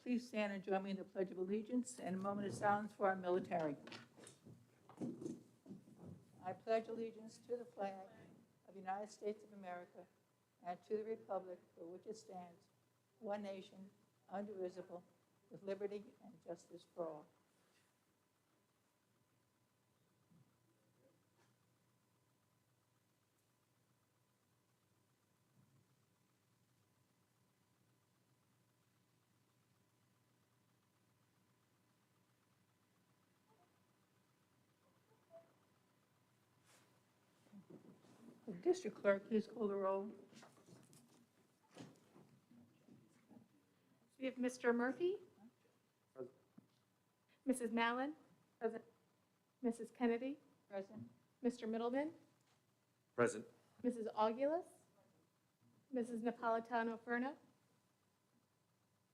Please stand and join me in the Pledge of Allegiance and a moment of silence for our military. I pledge allegiance to the flag of the United States of America and to the republic for which it stands, one nation, indivisible, with liberty and justice for all. District Clerk, please call the roll. We have Mr. Murphy. Present. Mrs. Mallon. Present. Mrs. Kennedy. Present. Mr. Middleman. Present. Mrs. Augulus. Mrs. Napolitano-Ferna.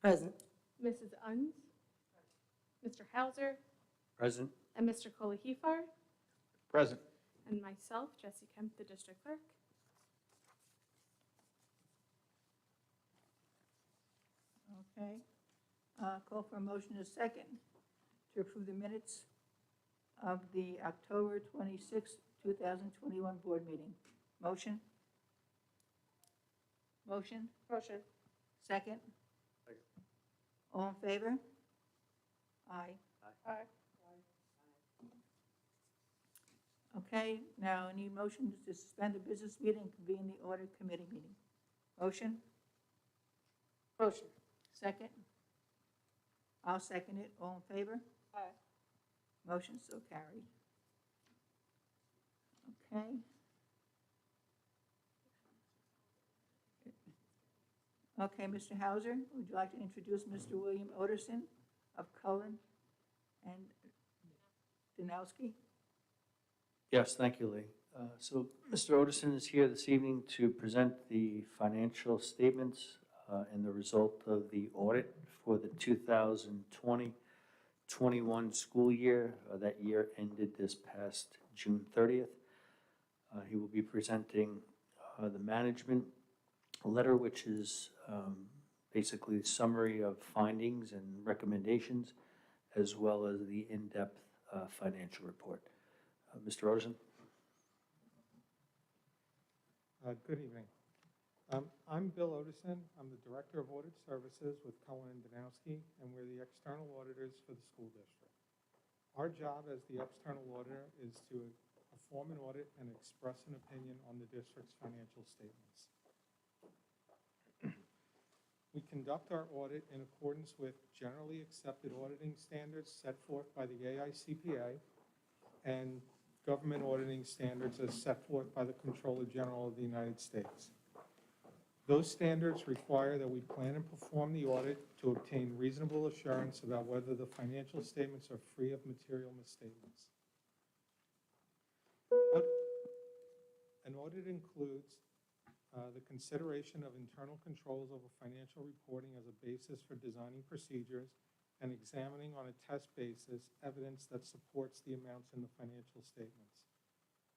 Present. Mrs. Unz. Mr. Hauser. Present. And Mr. Kolahifar. Present. And myself, Jessie Kemp, the District Clerk. Okay. Call for a motion in a second to approve the minutes of the October 26, 2021 board meeting. Motion? Motion? Motion. Second? Second. All in favor? Aye. Aye. Okay, now I need motion to suspend the business meeting and convene the audit committee meeting. Motion? Motion. Second? I'll second it. All in favor? Aye. Motion so carried. Okay. Okay, Mr. Hauser, would you like to introduce Mr. William Oderson of Cullen and Danowski? Yes, thank you, Lee. So Mr. Oderson is here this evening to present the financial statements and the result of the audit for the 2020-21 school year. That year ended this past June 30th. He will be presenting the management letter, which is basically a summary of findings and recommendations, as well as the in-depth financial report. Mr. Oderson. Good evening. I'm Bill Oderson. I'm the Director of Audit Services with Cullen and Danowski, and we're the external auditors for the school district. Our job as the external auditor is to perform an audit and express an opinion on the district's financial statements. We conduct our audit in accordance with generally accepted auditing standards set forth by the AICPA and government auditing standards as set forth by the Comptroller General of the United States. Those standards require that we plan and perform the audit to obtain reasonable assurance about whether the financial statements are free of material misstatements. An audit includes the consideration of internal controls over financial reporting as a basis for designing procedures and examining on a test basis evidence that supports the amounts in the financial statements.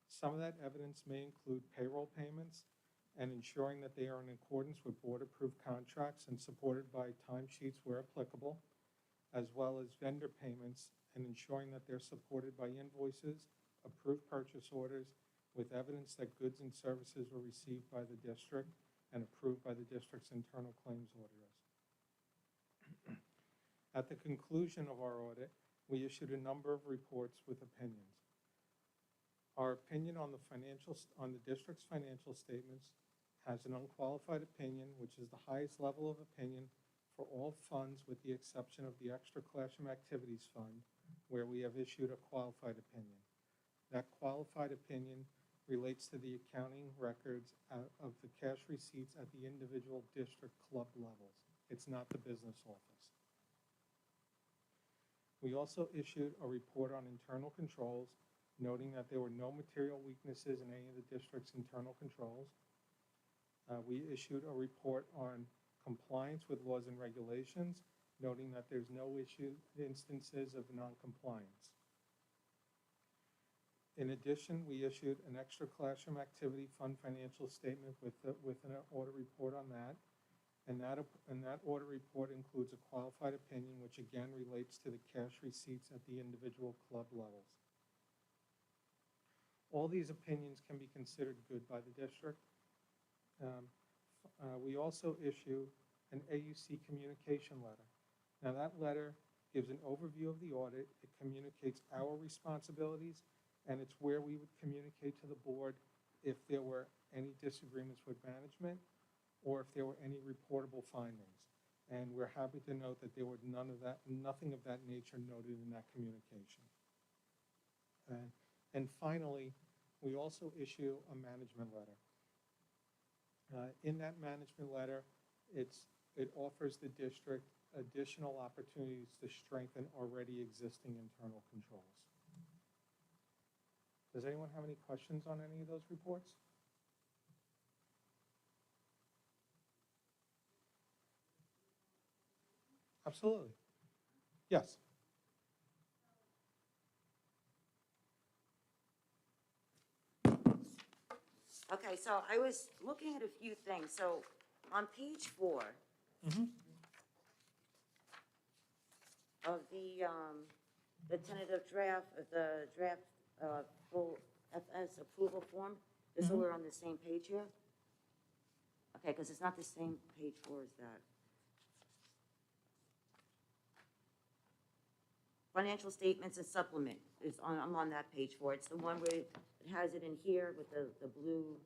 Some of that evidence may include payroll payments and ensuring that they are in accordance with board-approved contracts and supported by timesheets where applicable, as well as vendor payments and ensuring that they're supported by invoices, approved purchase orders, with evidence that goods and services were received by the district and approved by the district's internal claims auditors. At the conclusion of our audit, we issued a number of reports with opinions. Our opinion on the district's financial statements has an unqualified opinion, which is the highest level of opinion for all funds with the exception of the Extra Classroom Activities Fund, where we have issued a qualified opinion. That qualified opinion relates to the accounting records of the cash receipts at the individual district club levels. It's not the business office. We also issued a report on internal controls, noting that there were no material weaknesses in any of the district's internal controls. We issued a report on compliance with laws and regulations, noting that there's no instances of non-compliance. In addition, we issued an Extra Classroom Activity Fund financial statement with an audit report on that, And that audit report includes a qualified opinion, which again relates to the cash receipts at the individual club levels. All these opinions can be considered good by the district. We also issue an AUC communication letter. Now, that letter gives an overview of the audit. It communicates our responsibilities, and it's where we would communicate to the board if there were any disagreements with management or if there were any reportable findings. And we're happy to note that there were nothing of that nature noted in that communication. And finally, we also issue a management letter. In that management letter, it offers the district additional opportunities to strengthen already existing internal controls. Does anyone have any questions on any of those reports? Absolutely. Yes. Okay, so I was looking at a few things. So on page 4 of the tentative draft, the draft full FS approval form, just so we're on the same page here. Okay, because it's not the same page 4 as that. Financial statements and supplement is on, I'm on that page 4. It's the one where it has it in here with the blue.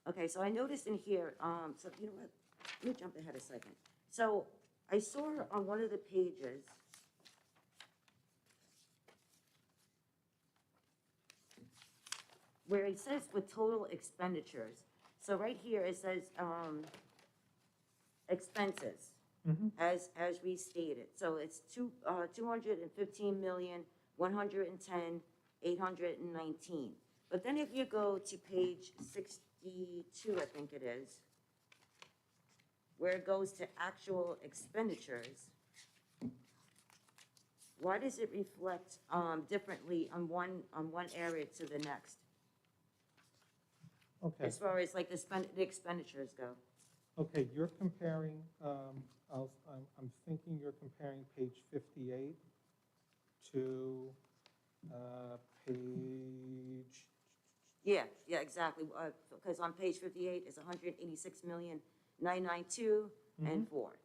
Okay, so I noticed in here, so you know what, let me jump ahead a second. So I saw on one of the pages, where it says with total expenditures. So right here, it says, expenses, as restated. So it's 215,110,819. But then if you go to page 62, I think it is, where it goes to actual expenditures, why does it reflect differently on one area to the next? Okay. As far as like the expenditures go. Okay, you're comparing, I'm thinking you're comparing page 58 to page... Yeah, exactly. Because on page 58 is 186,992 and $4.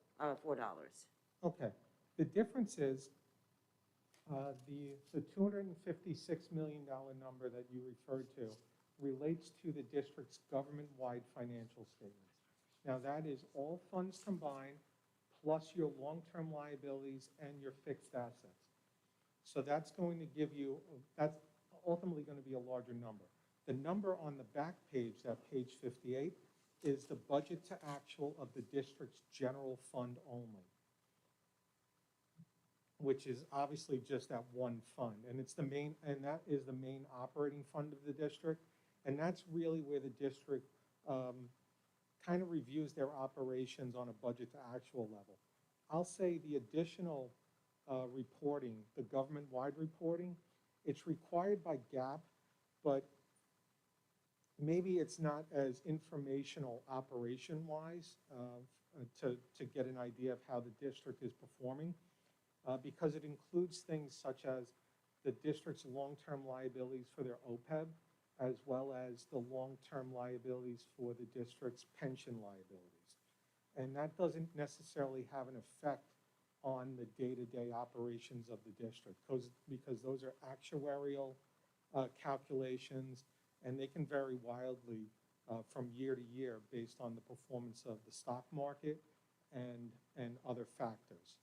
Okay, the difference is the $256 million number that you referred to relates to the district's government-wide financial statements. Now, that is all funds combined, plus your long-term liabilities and your fixed assets. So that's going to give you, that's ultimately going to be a larger number. The number on the back page, that page 58, is the budget to actual of the district's general fund only, which is obviously just that one fund. And it's the main, and that is the main operating fund of the district. And that's really where the district kind of reviews their operations on a budget to actual level. I'll say the additional reporting, the government-wide reporting, it's required by GAAP, but maybe it's not as informational operation-wise to get an idea of how the district is performing, because it includes things such as the district's long-term liabilities for their OPEB, as well as the long-term liabilities for the district's pension liabilities. And that doesn't necessarily have an effect on the day-to-day operations of the district, because those are actuarial calculations, and they can vary wildly from year to year based on the performance of the stock market and other factors.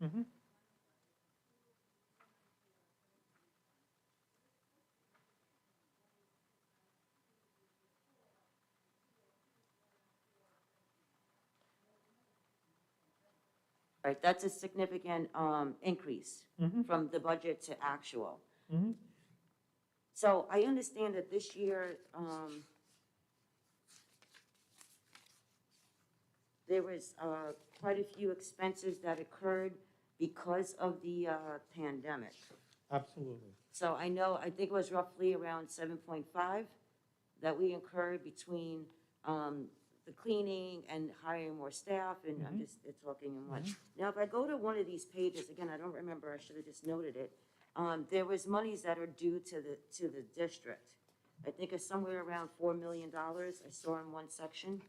Mm-hmm. Right, that's a significant increase from the budget to actual. Mhm. So I understand that this year, there was quite a few expenses that occurred because of the pandemic. Absolutely. So I know, I think it was roughly around 7.5 that we incurred between the cleaning and hiring more staff, and I'm just talking in one. Now, if I go to one of these pages, again, I don't remember, I should have just noted it. There was monies that are due to the district. I think it's somewhere around $4 million, I saw in one section.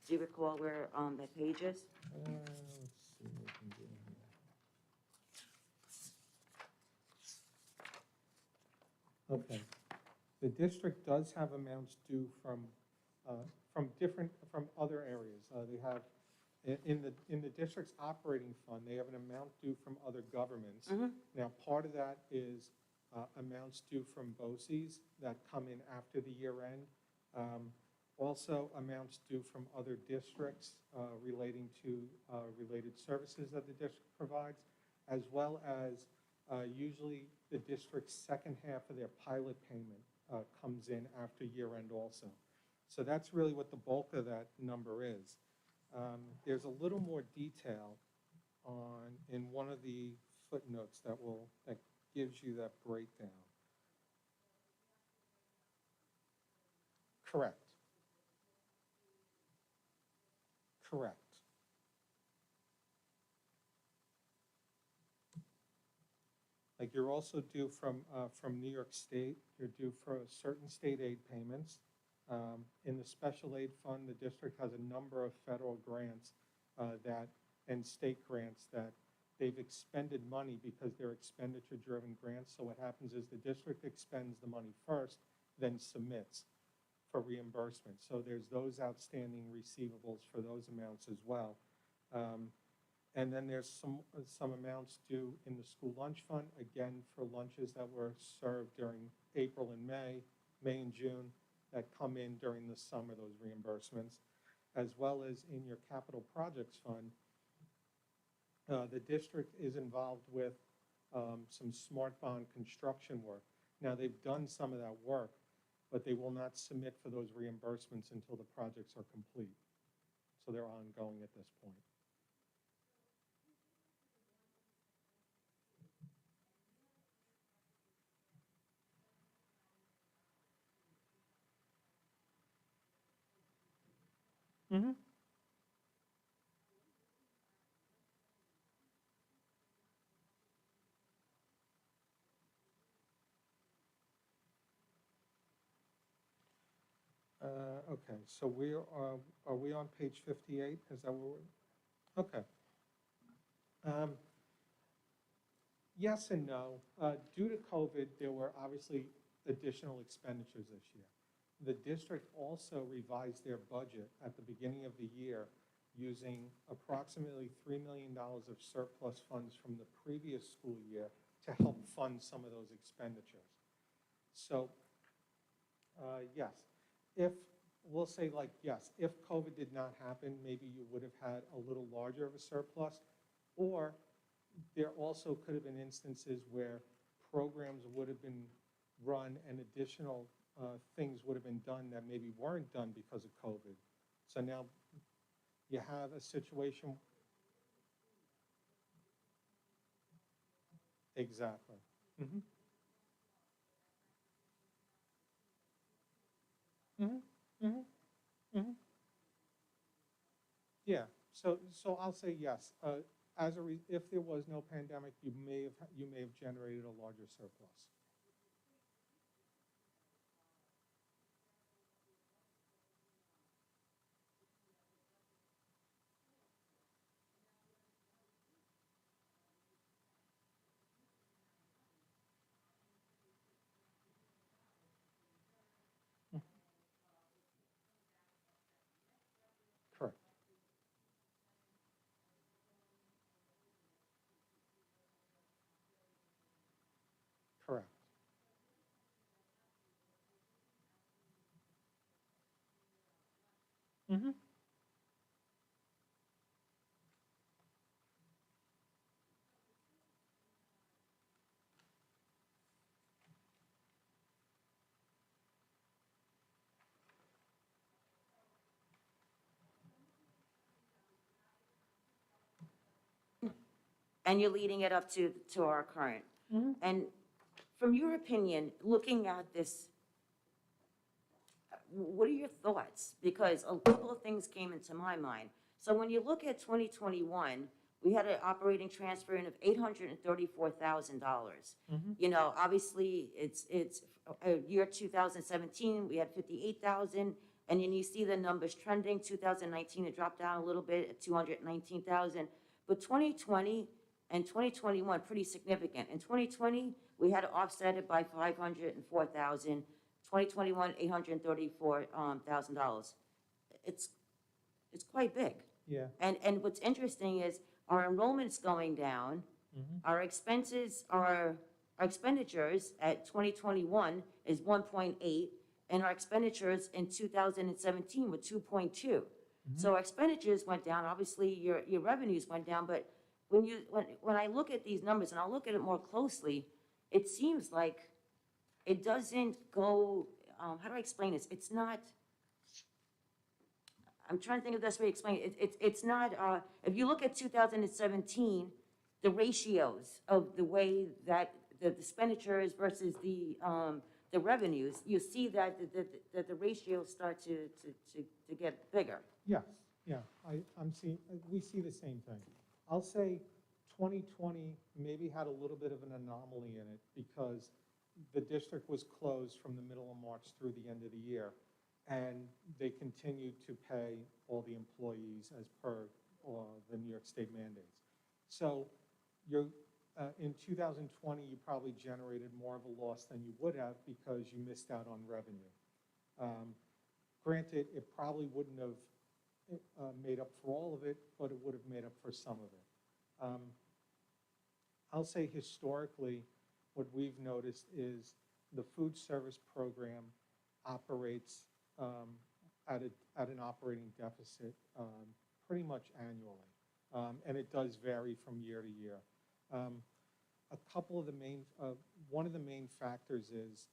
Do you recall where that page is? Let's see what we can do here. Okay. The district does have amounts due from other areas. They have, in the district's operating fund, they have an amount due from other governments. Now, part of that is amounts due from BOCES that come in after the year end. Also, amounts due from other districts relating to related services that the district provides, as well as usually the district's second half of their pilot payment comes in after year end also. So that's really what the bulk of that number is. There's a little more detail in one of the footnotes that gives you that breakdown. Correct. Correct. Like you're also due from New York State, you're due for certain state aid payments. In the special aid fund, the district has a number of federal grants and state grants that they've expended money because they're expenditure-driven grants. So what happens is the district expends the money first, then submits for reimbursement. So there's those outstanding receivables for those amounts as well. And then there's some amounts due in the school lunch fund, again, for lunches that were served during April and May and June, that come in during the summer, those reimbursements, as well as in your capital projects fund. The district is involved with some smart bond construction work. Now, they've done some of that work, but they will not submit for those reimbursements until the projects are complete. So they're ongoing at this point. Mm-hmm. Okay, so are we on page 58? Is that where we're? Okay. Yes and no. Due to COVID, there were obviously additional expenditures this year. The district also revised their budget at the beginning of the year using approximately $3 million of surplus funds from the previous school year to help fund some of those expenditures. So, yes, we'll say yes, if COVID did not happen, maybe you would have had a little larger of a surplus, or there also could have been instances where programs would have been run and additional things would have been done that maybe weren't done because of COVID. So now you have a situation. Exactly. Mm-hmm. Mm-hmm. Mm-hmm. Mm-hmm. Yeah. So I'll say yes. If there was no pandemic, you may have generated a larger surplus. Correct. Correct. And you're leading it up to our current. And from your opinion, looking at this, what are your thoughts? Because a couple of things came into my mind. So when you look at 2021, we had an operating transfer in of $834,000. You know, obviously, it's year 2017, we had 58,000, and then you see the numbers trending. 2019, it dropped down a little bit at 219,000. But 2020 and 2021, pretty significant. In 2020, we had to offset it by 504,000. 2021, $834,000. It's quite big. Yeah. And what's interesting is our enrollment's going down. Our expenditures at 2021 is 1.8, and our expenditures in 2017 were 2.2. So our expenditures went down. Obviously, your revenues went down, but when I look at these numbers, and I'll look at it more closely, it seems like it doesn't go, how do I explain this? It's not, I'm trying to think of the best way to explain it. It's not, if you look at 2017, the ratios of the way that the expenditures versus the revenues, you see that the ratios start to get bigger. Yes, yeah, we see the same thing. I'll say 2020 maybe had a little bit of an anomaly in it because the district was closed from the middle of March through the end of the year, and they continued to pay all the employees as per the New York State mandates. So in 2020, you probably generated more of a loss than you would have because you missed out on revenue. Granted, it probably wouldn't have made up for all of it, but it would have made up for some of it. I'll say historically, what we've noticed is the food service program operates at an operating deficit pretty much annually, and it does vary from year to year. One of the main factors is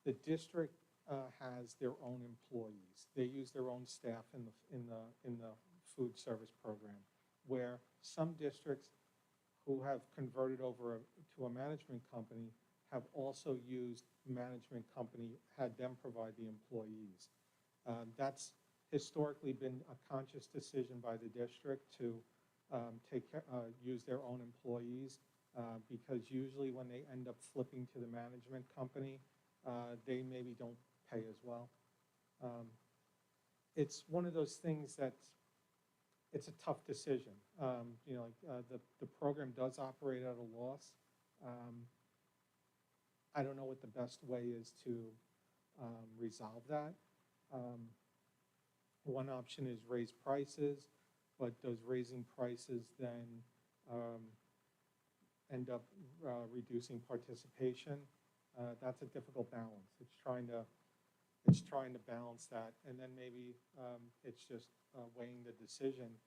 the district has their own employees. They use their own staff in the food service program, where some districts who have converted over to a management company have also used management company, had them provide the employees. That's historically been a conscious decision by the district to use their own employees, because usually when they end up flipping to the management company, they maybe don't pay as well. It's one of those things that it's a tough decision. You know, the program does operate at a loss. I don't know what the best way is to resolve that. One option is raise prices, but does raising prices then end up reducing participation? That's a difficult balance. It's trying to balance that, and then maybe it's just weighing the decision.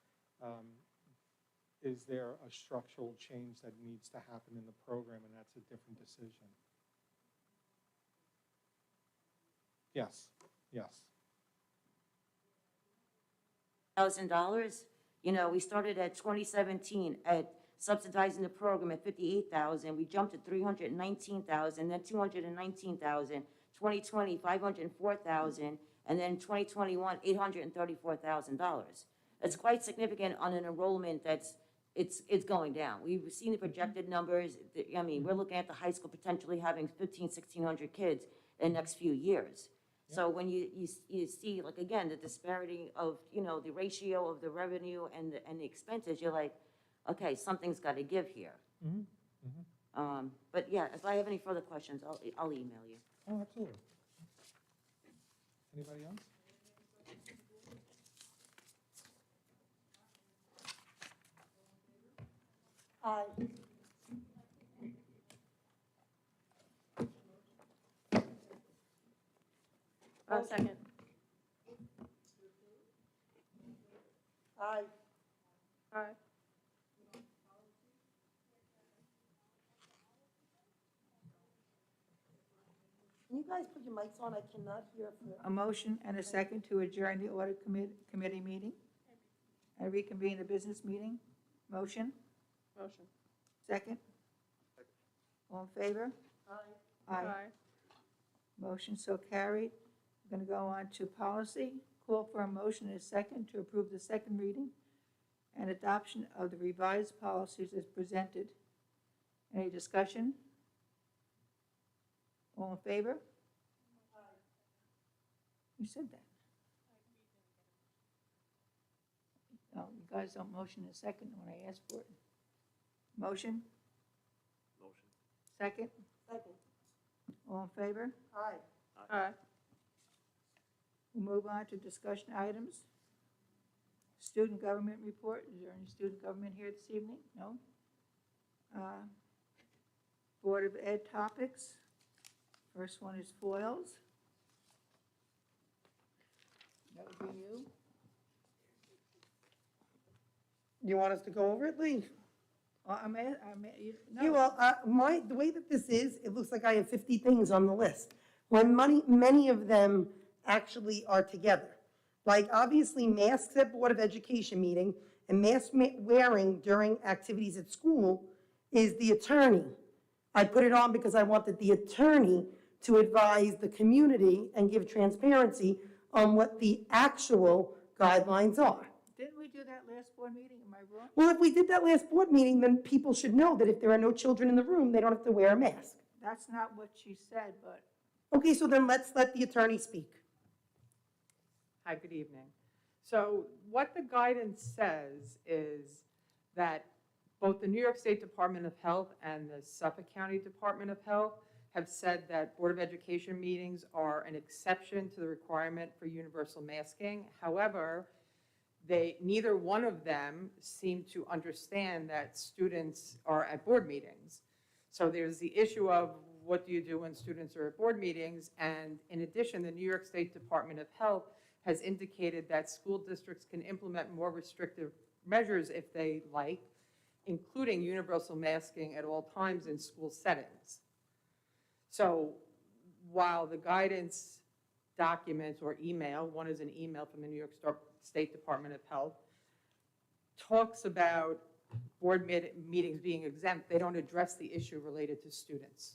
Is there a structural change that needs to happen in the program, and that's a different decision. Yes, yes. $1,000. You know, we started at 2017 at subsidizing the program at 58,000. We jumped to 319,000, then 219,000. 2020, 504,000, and then 2021, $834,000. That's quite significant on an enrollment it's going down. We've seen the projected numbers. I mean, we're looking at the high school potentially having 1,600 kids in the next few years. So when you see, like, again, the disparity of, you know, the ratio of the revenue and the expenses, you're like, okay, something's got to give here. But yeah, if I have any further questions, I'll email you. Oh, absolutely. Anybody else? Aye. Second. guys put your mics on? I cannot hear. A motion and a second to adjourn the audit committee meeting and reconvene the business meeting. Motion, Motion. second? All in favor? Aye. Aye. Motion so carried. We're going to go on to policy. Call for a motion and a second to approve the second reading and adoption of the revised policies as presented. Any discussion? All in favor? You said that. No, you guys don't motion in a second when I ask for it. Motion, Motion. second? Second. All in favor? Aye. Aye. We'll move on to discussion items. Student government report. Is there any student government here this evening? No? Board of Ed topics. First one is foils. That would be you. You want us to go over it, Lee? Oh, You will, the way that this is, it looks like I have 50 things on the list. When many of them actually are together. Like, obviously, masks at Board of Education meeting and mask wearing during activities at school is the attorney. I put it on because I wanted the attorney to advise the community and give transparency on what the actual guidelines are. Didn't we do that last board meeting? Am I wrong? Well, if we did that last board meeting, then people should know that if there are no children in the room, they don't have to wear a mask. That's not what she said, but Okay, so then let's let the attorney speak. Hi, good evening. So what the guidance says is that both the New York State Department of Health and the Suffolk County Department of Health have said that Board of Education meetings are an exception to the requirement for universal masking. However, neither one of them seem to understand that students are at board meetings. So there's the issue of what do you do when students are at board meetings? And in addition, the New York State Department of Health has indicated that school districts can implement more restrictive measures if they like, including universal masking at all times in school settings. So while the guidance documents or email, one is an email from the New York State Department of Health, talks about board meetings being exempt, they don't address the issue related to students.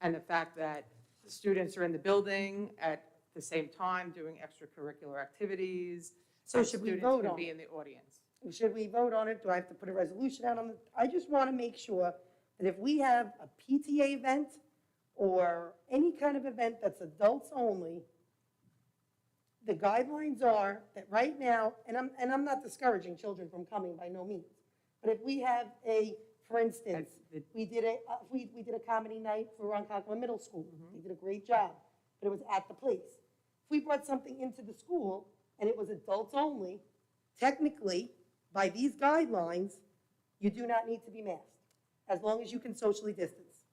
And the fact that students are in the building at the same time doing extracurricular activities. So and should we students vote can on be it? in the audience. Should we vote on it? Do I have to put a resolution out on it? I just want to make sure that if we have a PTA event or any kind of event that's adults only, the guidelines are that right now, and I'm not discouraging children from coming by no means, but if we have for instance, And we did a comedy night for Ronkonkoma Middle School. They did a great job, but it was at the place. If we brought something into the school and it was adults only, technically, by these guidelines, you do not need to be masked, as long as you can socially distance.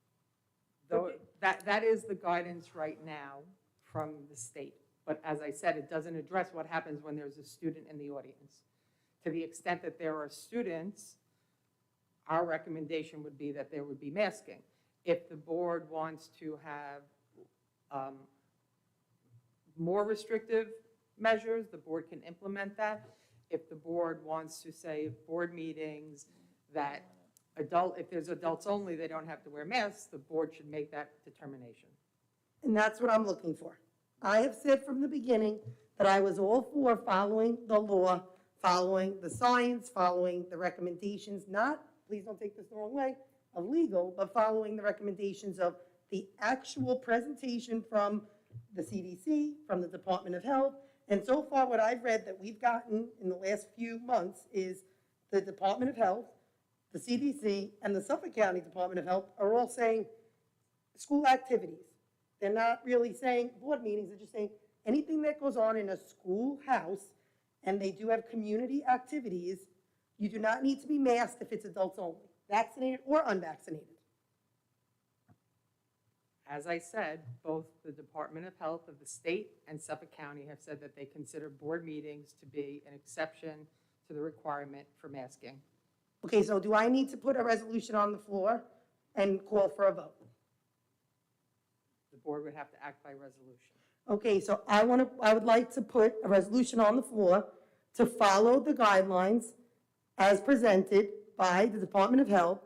Though that is the guidance right now from the state. But as I said, it doesn't address what happens when there's a student in the audience. To the extent that there are students, our recommendation would be that there would be masking. If the board wants to have more restrictive measures, the board can implement that. If the board wants to say board meetings that if there's adults only, they don't have to wear masks, the board should make that determination. And that's what I'm looking for. I have said from the beginning that I was all for following the law, following the science, following the recommendations, not, please don't take this the wrong way, of legal, but following the recommendations of the actual presentation from the CDC, from the Department of Health. And so far, what I've read that we've gotten in the last few months is the Department of Health, the CDC, and the Suffolk County Department of Health are all saying school activities. They're not really saying board meetings, they're just saying anything that goes on in a schoolhouse, and they do have community activities, you do not need to be masked if it's adults only, vaccinated or unvaccinated. As I said, both the Department of Health of the state and Suffolk County have said that they consider board meetings to be an exception to the requirement for masking. Okay, so do I need to put a resolution on the floor and call for a vote? The board would have to act by resolution. Okay, so I would like to put a resolution on the floor to follow the guidelines as presented by the Department of Health.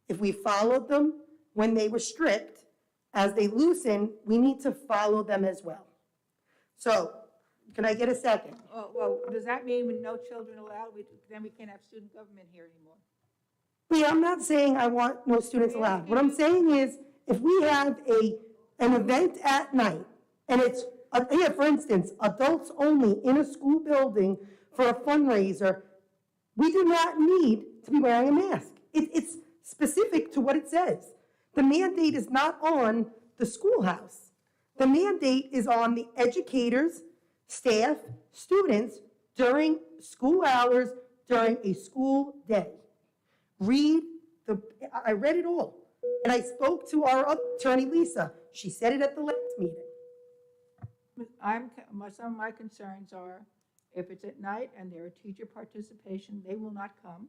If we followed them when they were strict, as they loosen, we need to follow them as well. So, can I get a second? Well, does that mean with no children allowed, then we can't have student government here anymore? Leah, I'm not saying I want no students allowed. What I'm saying is, if we have an event at night, and it's, here, for instance, adults only in a school building for a fundraiser, we do not need to be wearing a mask. It's specific to what it says. The mandate is not on the schoolhouse. The mandate is on the educators, staff, students during school hours, during a school day. I read it all. And I spoke to our attorney, Lisa. She said it at the last meeting. Some of my concerns are, if it's at night and there are teacher participation, they will not come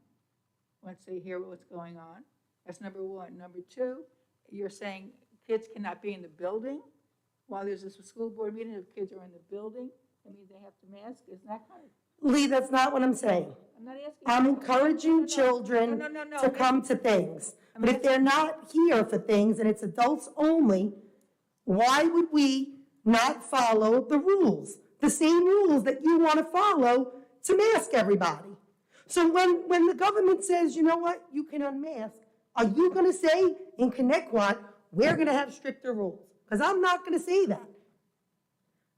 once they hear what's going on. That's number one. Number two, you're saying kids cannot be in the building while there's a school board meeting. If kids are in the building, that means they have to mask. Isn't that kind of? Lee, that's not what I'm saying. I'm not asking. I'm you- encouraging children No. to come to things. But if they're not here for things and it's adults only, why would we not follow the rules? The same rules that you want to follow to mask everybody. So when the government says, you know what, you can unmask, are you going to say in Connecticut, we're going to have stricter rules? Because I'm not going to say that.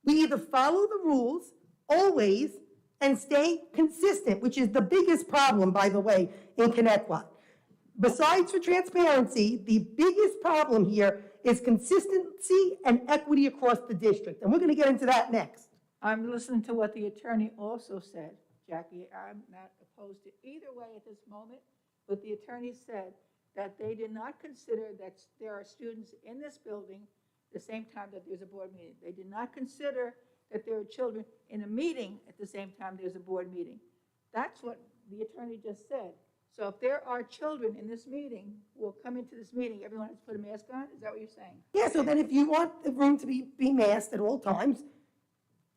We either follow the rules always and stay consistent, which is the biggest problem, by the way, in Connecticut. Besides for transparency, the biggest problem here is consistency and equity across the district. And we're going to get into that next. I'm listening to what the attorney also said, Jackie. I'm not opposed to either way at this moment, but the attorney said that they did not consider that there are students in this building the same time that there's a board meeting. They did not consider that there are children in a meeting at the same time there's a board meeting. That's what the attorney just said. So if there are children in this meeting who will come into this meeting, everyone has to put a mask on? Is that what you're saying? Yeah, so then if you want the room to be masked at all times,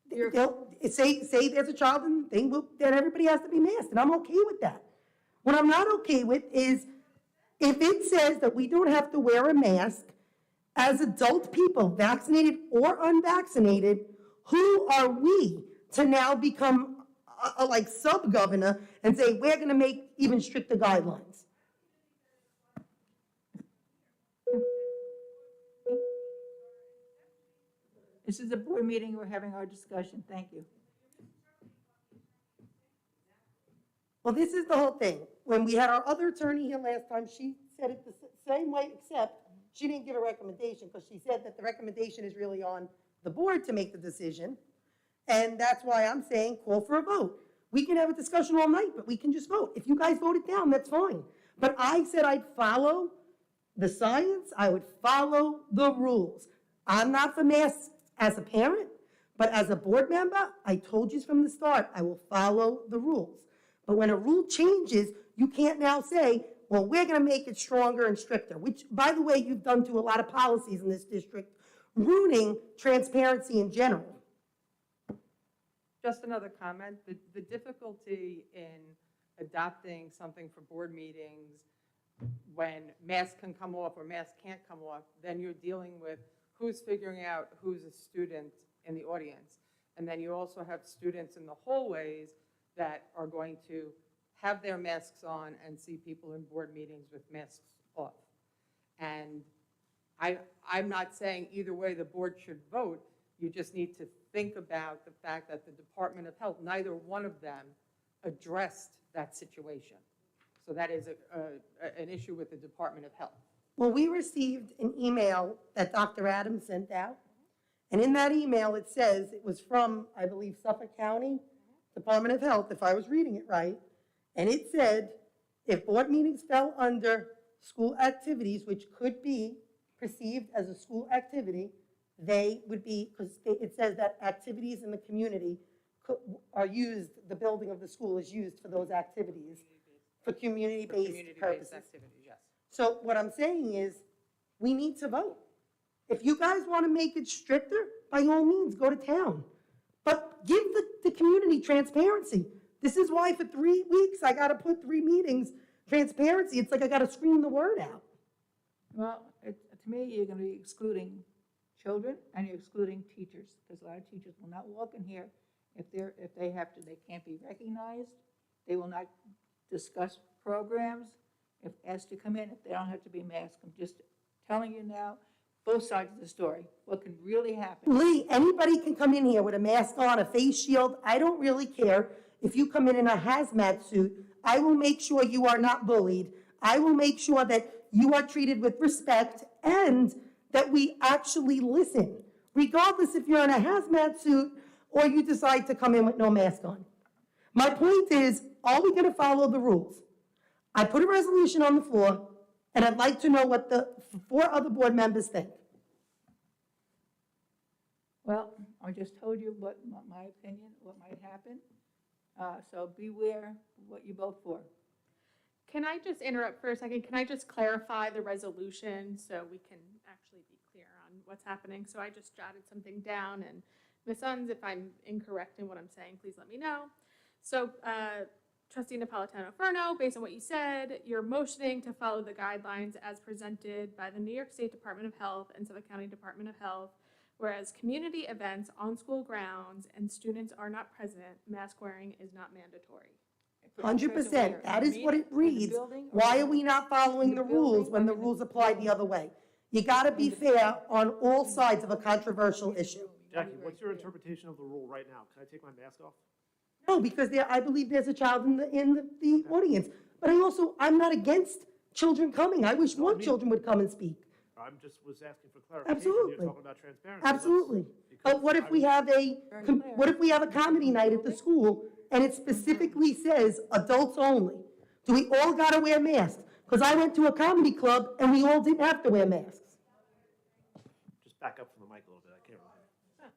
they'll say there's a child and then everybody has to be masked, and I'm okay with that. What I'm not okay with is if it says that we don't have to wear a mask as adult people, vaccinated or unvaccinated, who are we to now become like sub-governor and say we're going to make even stricter guidelines? This is a board meeting, we're having our discussion. Thank you. Well, this is the whole thing. When we had our other attorney here last time, she said it the same way, except she didn't give a recommendation because she said that the recommendation is really on the board to make the decision. And that's why I'm saying call for a vote. We can have a discussion all night, but we can just vote. If you guys vote it down, that's fine. But I said I'd follow the science, I would follow the rules. I'm not for masks as a parent, but as a board member, I told you from the start, I will follow the rules. But when a rule changes, you can't now say, well, we're going to make it stronger and stricter, which, by the way, you've done to a lot of policies in this district, ruining transparency in general. Just another comment, the difficulty in adopting something for board meetings when masks can come off or masks can't come off, then you're dealing with who's figuring out who's a student in the audience. And then you also have students in the hallways that are going to have their masks on and see people in board meetings with masks off. And I'm not saying either way the board should vote. You just need to think about the fact that the Department of Health, neither one of them addressed that situation. So that is an issue with the Department of Health. Well, we received an email that Dr. Adams sent out. And in that email, it says it was from, I believe, Suffolk County Department of Health, if I was reading it right. And it said, if board meetings fell under school activities, which could be perceived as a school activity, they would be, because it says that activities in the community are used, the building of the school is used for those activities, for community-based purposes. Activities, yes. So what I'm saying is, we need to vote. If you guys want to make it stricter, by all means, go to town. But give the community transparency. This is why for 3 weeks, I got to put 3 meetings, transparency. It's like I got to scream the word out. Well, to me, you're gonna be excluding children and you're excluding teachers, because a lot of teachers will not walk in here if they can't be recognized. They will not discuss programs if asked to come in, if they don't have to be masked. I'm just telling you now, both sides of the story, what can really happen. Lee, anybody can come in here with a mask on, a face shield. I don't really care. If you come in a hazmat suit, I will make sure you are not bullied. I will make sure that you are treated with respect and that we actually listen, regardless if you're in a hazmat suit or you decide to come in with no mask on. My point is, are we going to follow the rules? I put a resolution on the floor, and I'd like to know what the 4 other board members think. Well, I just told you what my opinion, what might happen. So beware what you vote for. Can I just interrupt for a second? Can I just clarify the resolution so we can actually be clear on what's happening? So I just jotted something down, and Ms. Unz, if I'm incorrect in what I'm saying, please let me know. So Trustee Napolitano-Furno, based on what you said, you're motioning to follow the guidelines as presented by the New York State Department of Health and Suffolk County Department of Health, whereas community events on school grounds and students are not present, mask wearing is not mandatory. 100%, that is what it reads. Why are we not following the rules when the rules apply the other way? You gotta be fair on all sides of a controversial issue. Jackie, what's your interpretation of the rule right now? Can I take my mask off? No, because I believe there's a child in the audience. But I'm not against children coming. I wish more children would come and speak. I'm just was asking for clarification. Absolutely. You're talking about transparency. Absolutely. But what if we have a comedy night at the school and it specifically says adults only? Do we all gotta wear masks? Because I went to a comedy club and we all didn't have to wear masks. Just back up from the mic a little bit. I can't really hear.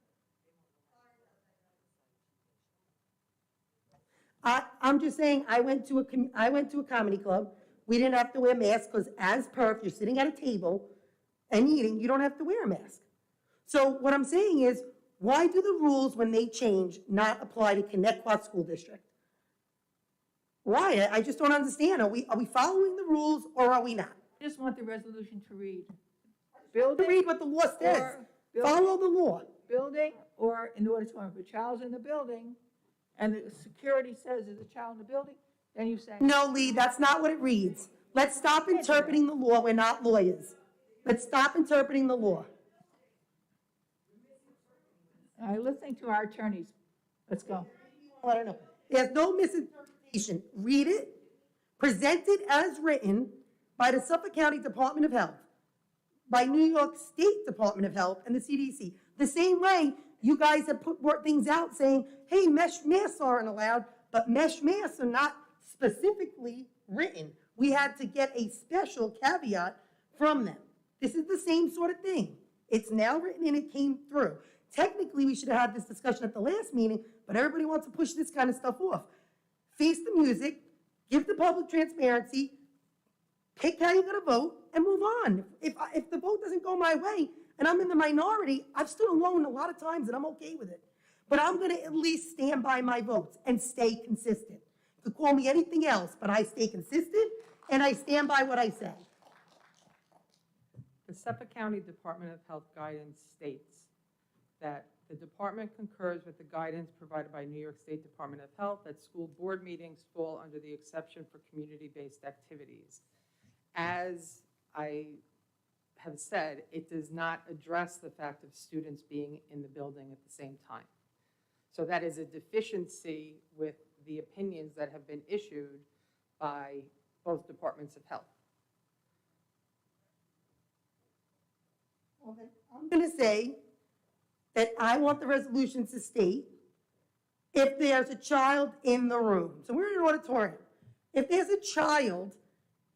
I'm just saying, I went to a comedy club. We didn't have to wear masks because as per, if you're sitting at a table and eating, you don't have to wear a mask. So what I'm saying is, why do the rules, when they change, not apply to Connecticut School District? Why? I just don't understand. Are we following the rules or are we not? I just want the resolution to read. To read what the law says. Follow the law. Building, or in the auditorium, if a child's in the building, and the security says there's a child in the building, then you say. No, Lee, that's not what it reads. Let's stop interpreting the law. We're not lawyers. Let's stop interpreting the law. Listening to our attorneys. Let's go. I don't know. There's no misinterpretation. Read it, present it as written by the Suffolk County Department of Health, by New York State Department of Health, and the CDC. The same way you guys have brought things out saying, hey, mesh masks aren't allowed, but mesh masks are not specifically written. We had to get a special caveat from them. This is the same sort of thing. It's now written and it came through. Technically, we should have had this discussion at the last meeting, but everybody wants to push this kind of stuff off. Face the music, give the public transparency, pick how you're going to vote, and move on. If the vote doesn't go my way, and I'm in the minority, I've stood alone a lot of times, and I'm okay with it. But I'm going to at least stand by my votes and stay consistent. You could call me anything else, but I stay consistent, and I stand by what I say. The Suffolk County Department of Health guidance states that the department concurs with the guidance provided by New York State Department of Health that school board meetings fall under the exception for community-based activities. As I have said, it does not address the fact of students being in the building at the same time. So that is a deficiency with the opinions that have been issued by both departments of health. Well, then I'm going to say that I want the resolution to state if there's a child in the room. So we're in an auditorium. If there's a child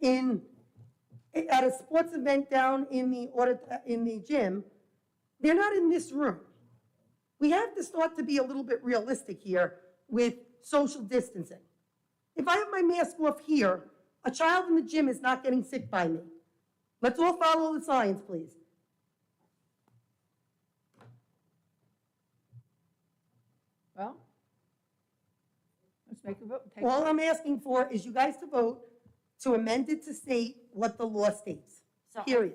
at a sports event down in the gym, they're not in this room. We have to start to be a little bit realistic here with social distancing. If I have my mask off here, a child in the gym is not getting sick by me. Let's all follow the science, please. Let's make a vote. Take All a vote. I'm asking for is you guys to vote to amend it to state what the law states, So period.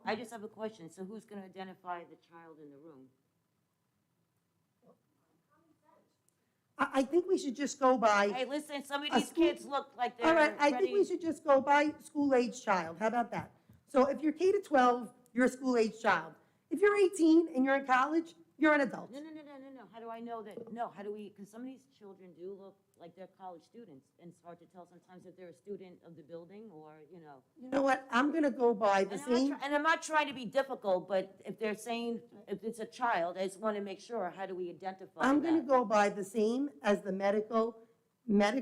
I just have a question. So who's going to identify the child in the room? I think we should just go by, Hey, listen, some of A these school- kids look like they're all ready. right, I think we should just go by school-age child. How about that? So if you're K to 12, you're a school-age child. If you're 18 and you're in college, you're an adult. No. How do I know that? No, how do we, because some of these children do look like they're college students, and it's hard to tell sometimes if they're a student of the building or, you know. You know what? I'm gonna go by the same, And I'm not trying to be difficult, but if they're saying, if it's a child, I just want to make sure, how do we identify that? I'm gonna go by the same as the medical, what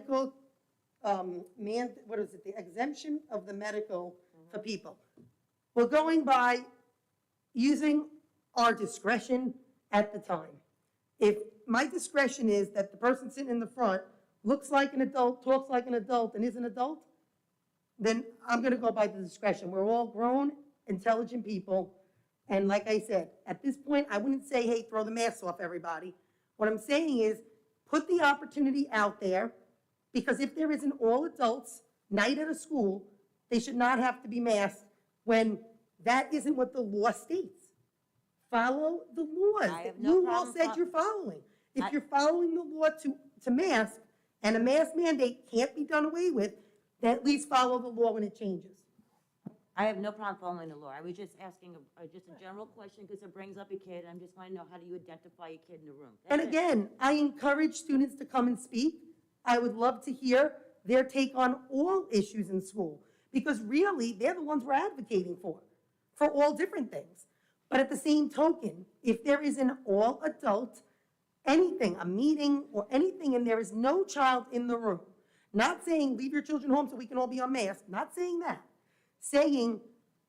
is it, the exemption of the medical for people. We're going by using our discretion at the time. If my discretion is that the person sitting in the front looks like an adult, talks like an adult, and is an adult, then I'm gonna go by the discretion. We're all grown, intelligent people, and like I said, at this point, I wouldn't say, hey, throw the masks off, everybody. What I'm saying is, put the opportunity out there, because if there is an all-adults night at a school, they should not have to be masked when that isn't what the law states. Follow the laws I have that no you all problem said you're following. If I- you're following the law to mask, and a mask mandate can't be done away with, then at least follow the law when it changes. I have no problem following the law. I was just asking just a general question because it brings up a kid. I'm just want to know, how do you identify a kid in the room? And That's it. again, I encourage students to come and speak. I would love to hear their take on all issues in school, because really, they're the ones we're advocating for all different things. But at the same token, if there is an all-adult, anything, a meeting or anything, and there is no child in the room, not saying leave your children home so we can all be unmasked, not saying that, saying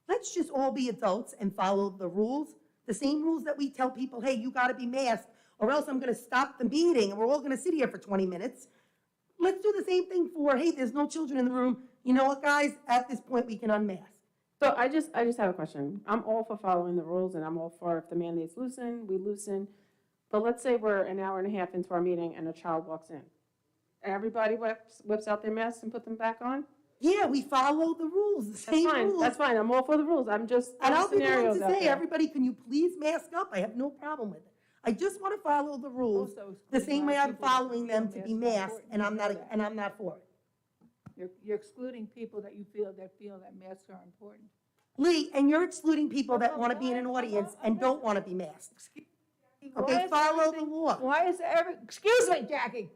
let's just all be adults and follow the rules, the same rules that we tell people, hey, you gotta be masked, or else I'm gonna stop the meeting and we're all gonna sit here for 20 minutes. Let's do the same thing for, hey, there's no children in the room. You know what, guys? At this point, we can unmask. So I just have a question. I'm all for following the rules, and I'm all for if the mandate's loosen, we loosen. But let's say we're an hour and a half into our meeting and a child walks in. Everybody whips out their masks and put them back on? Yeah, we follow the rules, the That's same fine, rules. that's fine. I'm all for the rules. I'm just And I'll throwing be the one scenarios to out say, there. everybody, can you please mask up? I have no problem with it. I just want to follow the rules Also, the same way I'm people that following feel them to be masks are masked, important. and I'm You not, know that. and I'm not for it. You're excluding people that you feel that masks are important. Lee, and you're excluding people that want to be in an audience and don't want to be masked. Okay, follow the law. Why is excuse me, Jackie.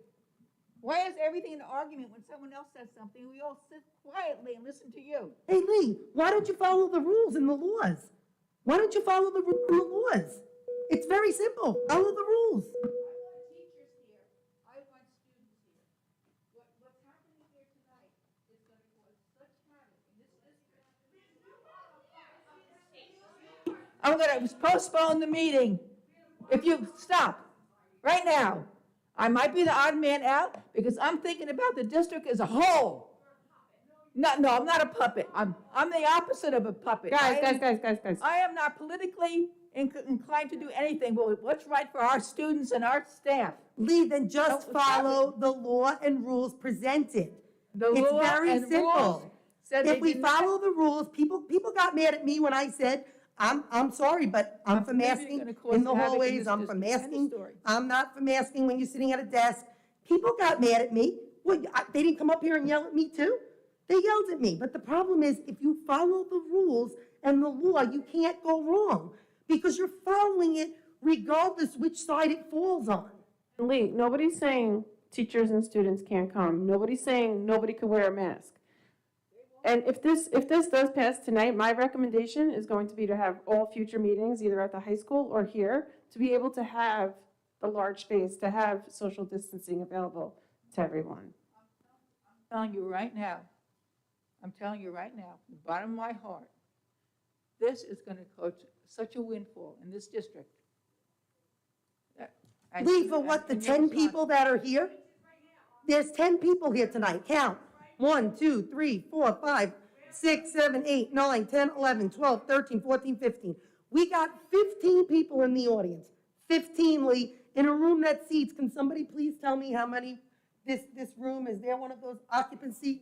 Why is everything an argument when someone else says something? We all sit quietly and listen to you. Hey, Lee, why don't you follow the rules and the laws? Why don't you follow the rules and the laws? It's very simple. Follow the rules. I want teachers here. I want students here. What's happening here tonight is going to cause such havoc in this district. I'm going to postpone the meeting. If you stop right now, I might be the odd man out because I'm thinking about the district as a whole. No, I'm not a puppet. I'm the opposite of a puppet. Guys. I am not politically inclined to do anything but what's right for our students and our staff. Lee, then just No, stop follow the law and rules presented. The It's law very and simple. rules said they If we did not- follow the rules, people got mad at me when I said, I'm sorry, but I'm for Maybe you're masking gonna cause in the havoc in hallways, this I'm for district. End of masking, story. I'm not for masking when you're sitting at a desk. People got mad at me. What, they didn't come up here and yell at me too? They yelled at me, but the problem is, if you follow the rules and the law, you can't go wrong, because you're following it regardless which side it falls on. Lee, nobody's saying teachers and students can't come. Nobody's saying nobody could wear a mask. And if this does pass tonight, my recommendation is going to be to have all future meetings, either at the high school or here, to be able to have the large space, to have social distancing available to everyone. I'm telling you right now, from the bottom of my heart, this is going to cause such a windfall in this district. Lee, for what, the 10 people that are here? There's 10 people here tonight, count. 1, 2, 3, 4, 5, 6, 7, 8, 9, 10, 11, 12, 13, 14, 15. We got 15 people in the audience. 15, Lee, in a room that seats, can somebody please tell me how many this room? Is there one of those occupancy?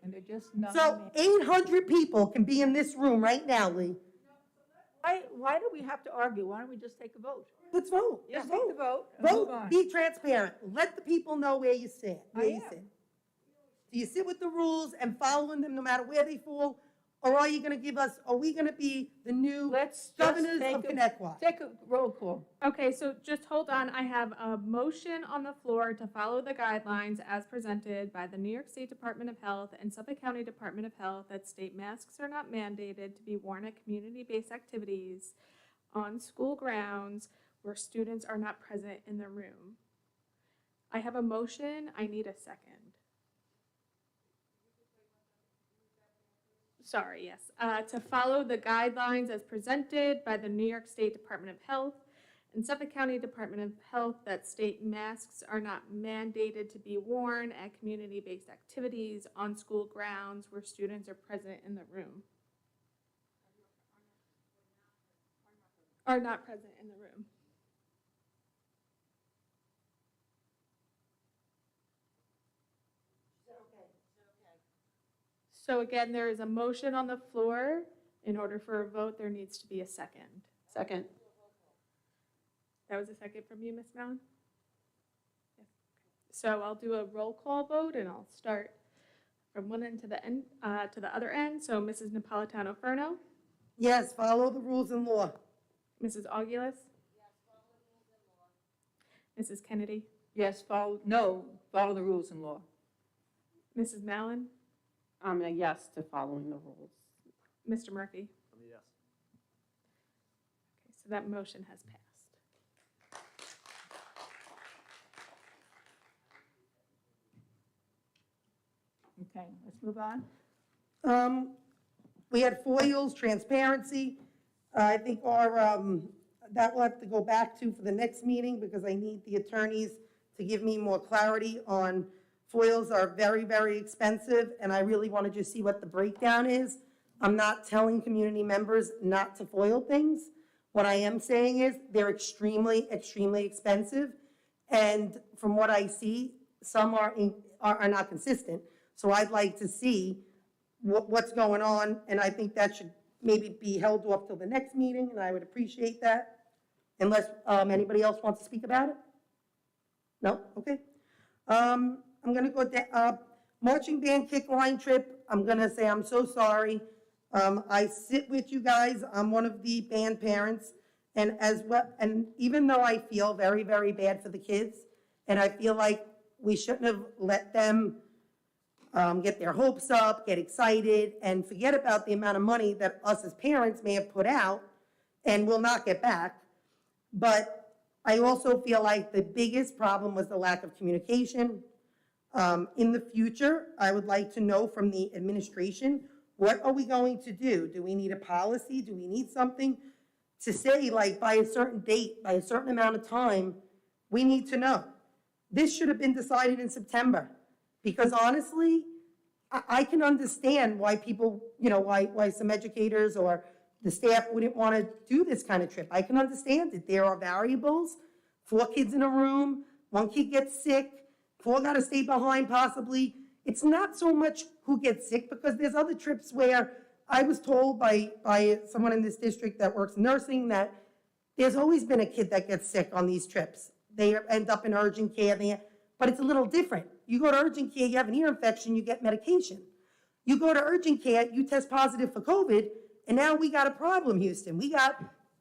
And they're just not. So 800 people can be in this room right now, Lee. Why do we have to argue? Why don't we just take a vote? Let's vote. Yeah, Let's take the vote. vote and move Vote, on. be transparent. Let the people know where you sit, I where you am. sit. Do you sit with the rules and following them no matter where they fall? Or are you gonna give us, are we gonna be the new Let's just governors take of a, Connecticut? take a roll call. Okay, so just hold on. I have a motion on the floor to follow the guidelines as presented by the New York State Department of Health and Suffolk County Department of Health that state masks are not mandated to be worn at community-based activities on school grounds where students are not present in the room. I have a motion. I need a second. Sorry, yes. To follow the guidelines as presented by the New York State Department of Health and Suffolk County Department of Health that state masks are not mandated to be worn at community-based activities on school grounds where students are present in the room. Are not present in the room. So again, there is a motion on the floor. In order for a vote, there needs to be a second. Second. That was a second from you, Ms. Mallon? Yes. So I'll do a roll call vote, and I'll start from one end to the end, to the other end. So Mrs. Napolitano-Ferno, Yes, follow the rules and law. Mrs. Augulus? Mrs. Kennedy? Yes, follow the rules and law. Mrs. Mallon? I'm a yes to following the rules. Mr. Murphy? Yes. Okay, so that motion has passed. Okay, let's move on. We had foils, transparency. I think that will have to go back to for the next meeting because I need the attorneys to give me more clarity on foils are very, very expensive, and I really want to just see what the breakdown is. I'm not telling community members not to foil things. What I am saying is they're extremely, extremely expensive, and from what I see, some are not consistent. So I'd like to see what's going on, and I think that should maybe be held off till the next meeting, and I would appreciate that, unless anybody else wants to speak about it? No? Okay. I'm gonna go down, marching band kick line trip, I'm gonna say I'm so sorry. I sit with you guys, I'm one of the band parents, and as well, and even though I feel very, very bad for the kids, and I feel like we shouldn't have let them get their hopes up, get excited, and forget about the amount of money that us as parents may have put out and will not get back. But I also feel like the biggest problem was the lack of communication. In the future, I would like to know from the administration, what are we going to do? Do we need a policy? Do we need something to say, like, by a certain date, by a certain amount of time, we need to know? This should have been decided in September, because honestly, I can understand why people, why some educators or the staff wouldn't want to do this kind of trip. I can understand it. There are variables, 4 kids in a room, 1 kid gets sick, 4 got to stay behind possibly. It's not so much who gets sick, because there's other trips where I was told by someone in this district that works nursing that there's always been a kid that gets sick on these trips. They end up in urgent care, but it's a little different. You go to urgent care, you have an ear infection, you get medication. You go to urgent care, you test positive for COVID, and now we got a problem, Houston. We got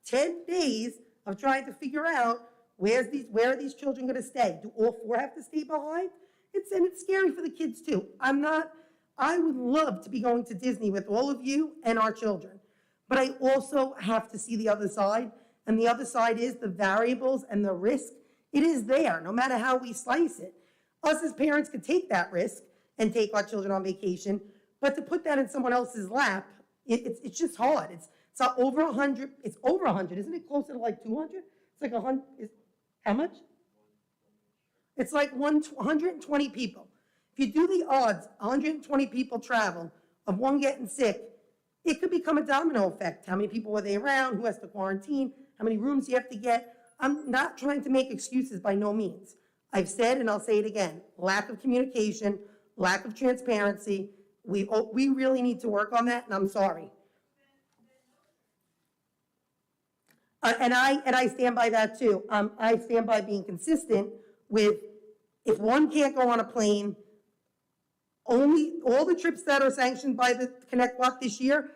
10 days of trying to figure out where are these children going to stay? Do all 4 have to stay behind? And it's scary for the kids too. I would love to be going to Disney with all of you and our children, but I also have to see the other side, and the other side is the variables and the risk. It is there, no matter how we slice it. Us as parents could take that risk and take our children on vacation, but to put that in someone else's lap, it's just hard. It's over 100. It's over 100, isn't it? Closer to like 200. It's like 100. How much? It's like 120 people. If you do the odds, 120 people travel, of 1 getting sick, it could become a domino effect. How many people were they around? Who has to quarantine? How many rooms you have to get? I'm not trying to make excuses by no means. I've said, and I'll say it again, lack of communication, lack of transparency. We really need to work on that, and I'm sorry. And I stand by that too. I stand by being consistent with, if one can't go on a plane, all the trips that are sanctioned by the Connect Block this year,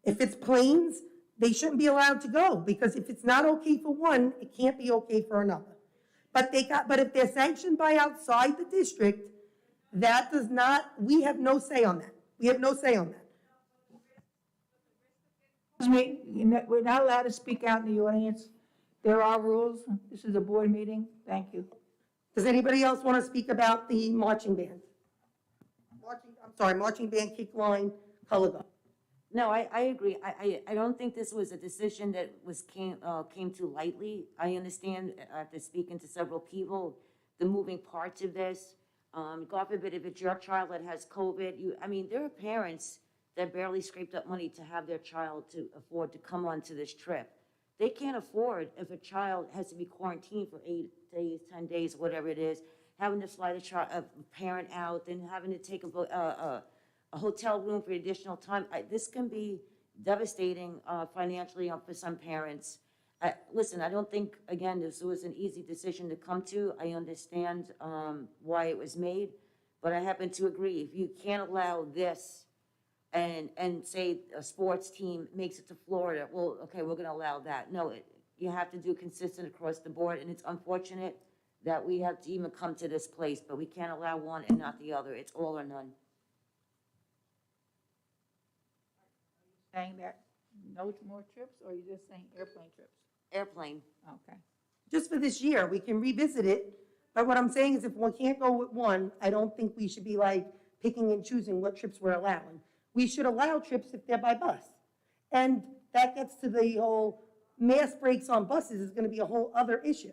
if it's planes, they shouldn't be allowed to go, because if it's not okay for one, it can't be okay for another. But if they're sanctioned by outside the district, that does not, we have no say on that. We have no say on that. Excuse me, we're not allowed to speak out in the audience. There are rules. This is a board meeting. Thank you. Does anybody else want to speak about the marching band? Marching band, kick line, color guard. No, I agree. I don't think this was a decision that came too lightly. I understand, after speaking to several people, the moving parts of this. God forbid if it's your child that has COVID, there are parents that barely scraped up money to have their child to afford to come onto this trip. They can't afford, if a child has to be quarantined for 8 days, 10 days, whatever it is, having to fly a parent out, then having to take a hotel room for additional time. This can be devastating financially for some parents. Listen, I don't think, again, this was an easy decision to come to. I understand why it was made, but I happen to agree. If you can't allow this and say a sports team makes it to Florida, well, okay, we're gonna allow that. No, you have to do consistent across the board, and it's unfortunate that we have to even come to this place, but we can't allow one and not the other. It's all or none. Saying that no more trips, or are you just saying airplane trips? Airplane. Okay. Just for this year, we can revisit it, but what I'm saying is if one can't go with one, I don't think we should be like picking and choosing what trips we're allowing. We should allow trips if they're by bus. And that gets to the whole mass breaks on buses is gonna be a whole other issue.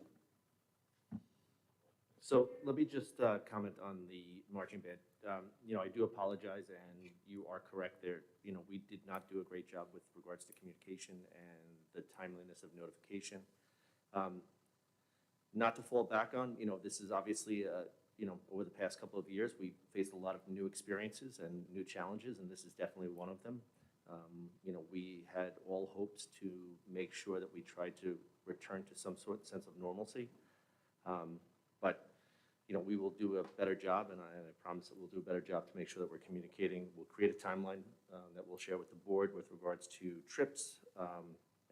So let me just comment on the marching band. I do apologize, and you are correct there. We did not do a great job with regards to communication and the timeliness of notification. Not to fall back on, this is obviously, over the past couple of years, we faced a lot of new experiences and new challenges, and this is definitely one of them. We had all hopes to make sure that we tried to return to some sort of sense of normalcy. But we will do a better job, and I promise that we'll do a better job to make sure that we're communicating. We'll create a timeline that we'll share with the board with regards to trips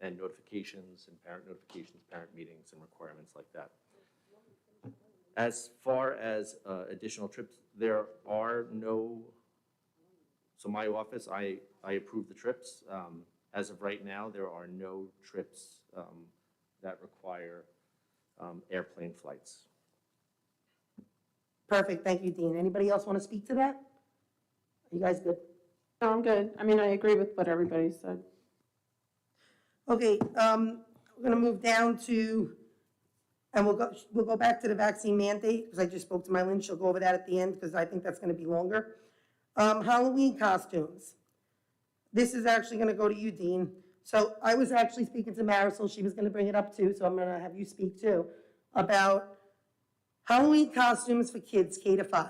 and notifications and parent notifications, parent meetings, and requirements like that. As far as additional trips, there are no, so my office, I approve the trips. As of right now, there are no trips that require airplane flights. Perfect, thank you, Dean. Anybody else want to speak to that? Are you guys good? No, I'm good. I agree with what everybody said. Okay, we're gonna move down to, and we'll go back to the vaccine mandate, because I just spoke to Mylene. She'll go over that at the end, because I think that's gonna be longer. Halloween costumes. This is actually gonna go to you, Dean. So I was actually speaking to Marisol. She was gonna bring it up too, so I'm gonna have you speak too, about Halloween costumes for kids K to 5.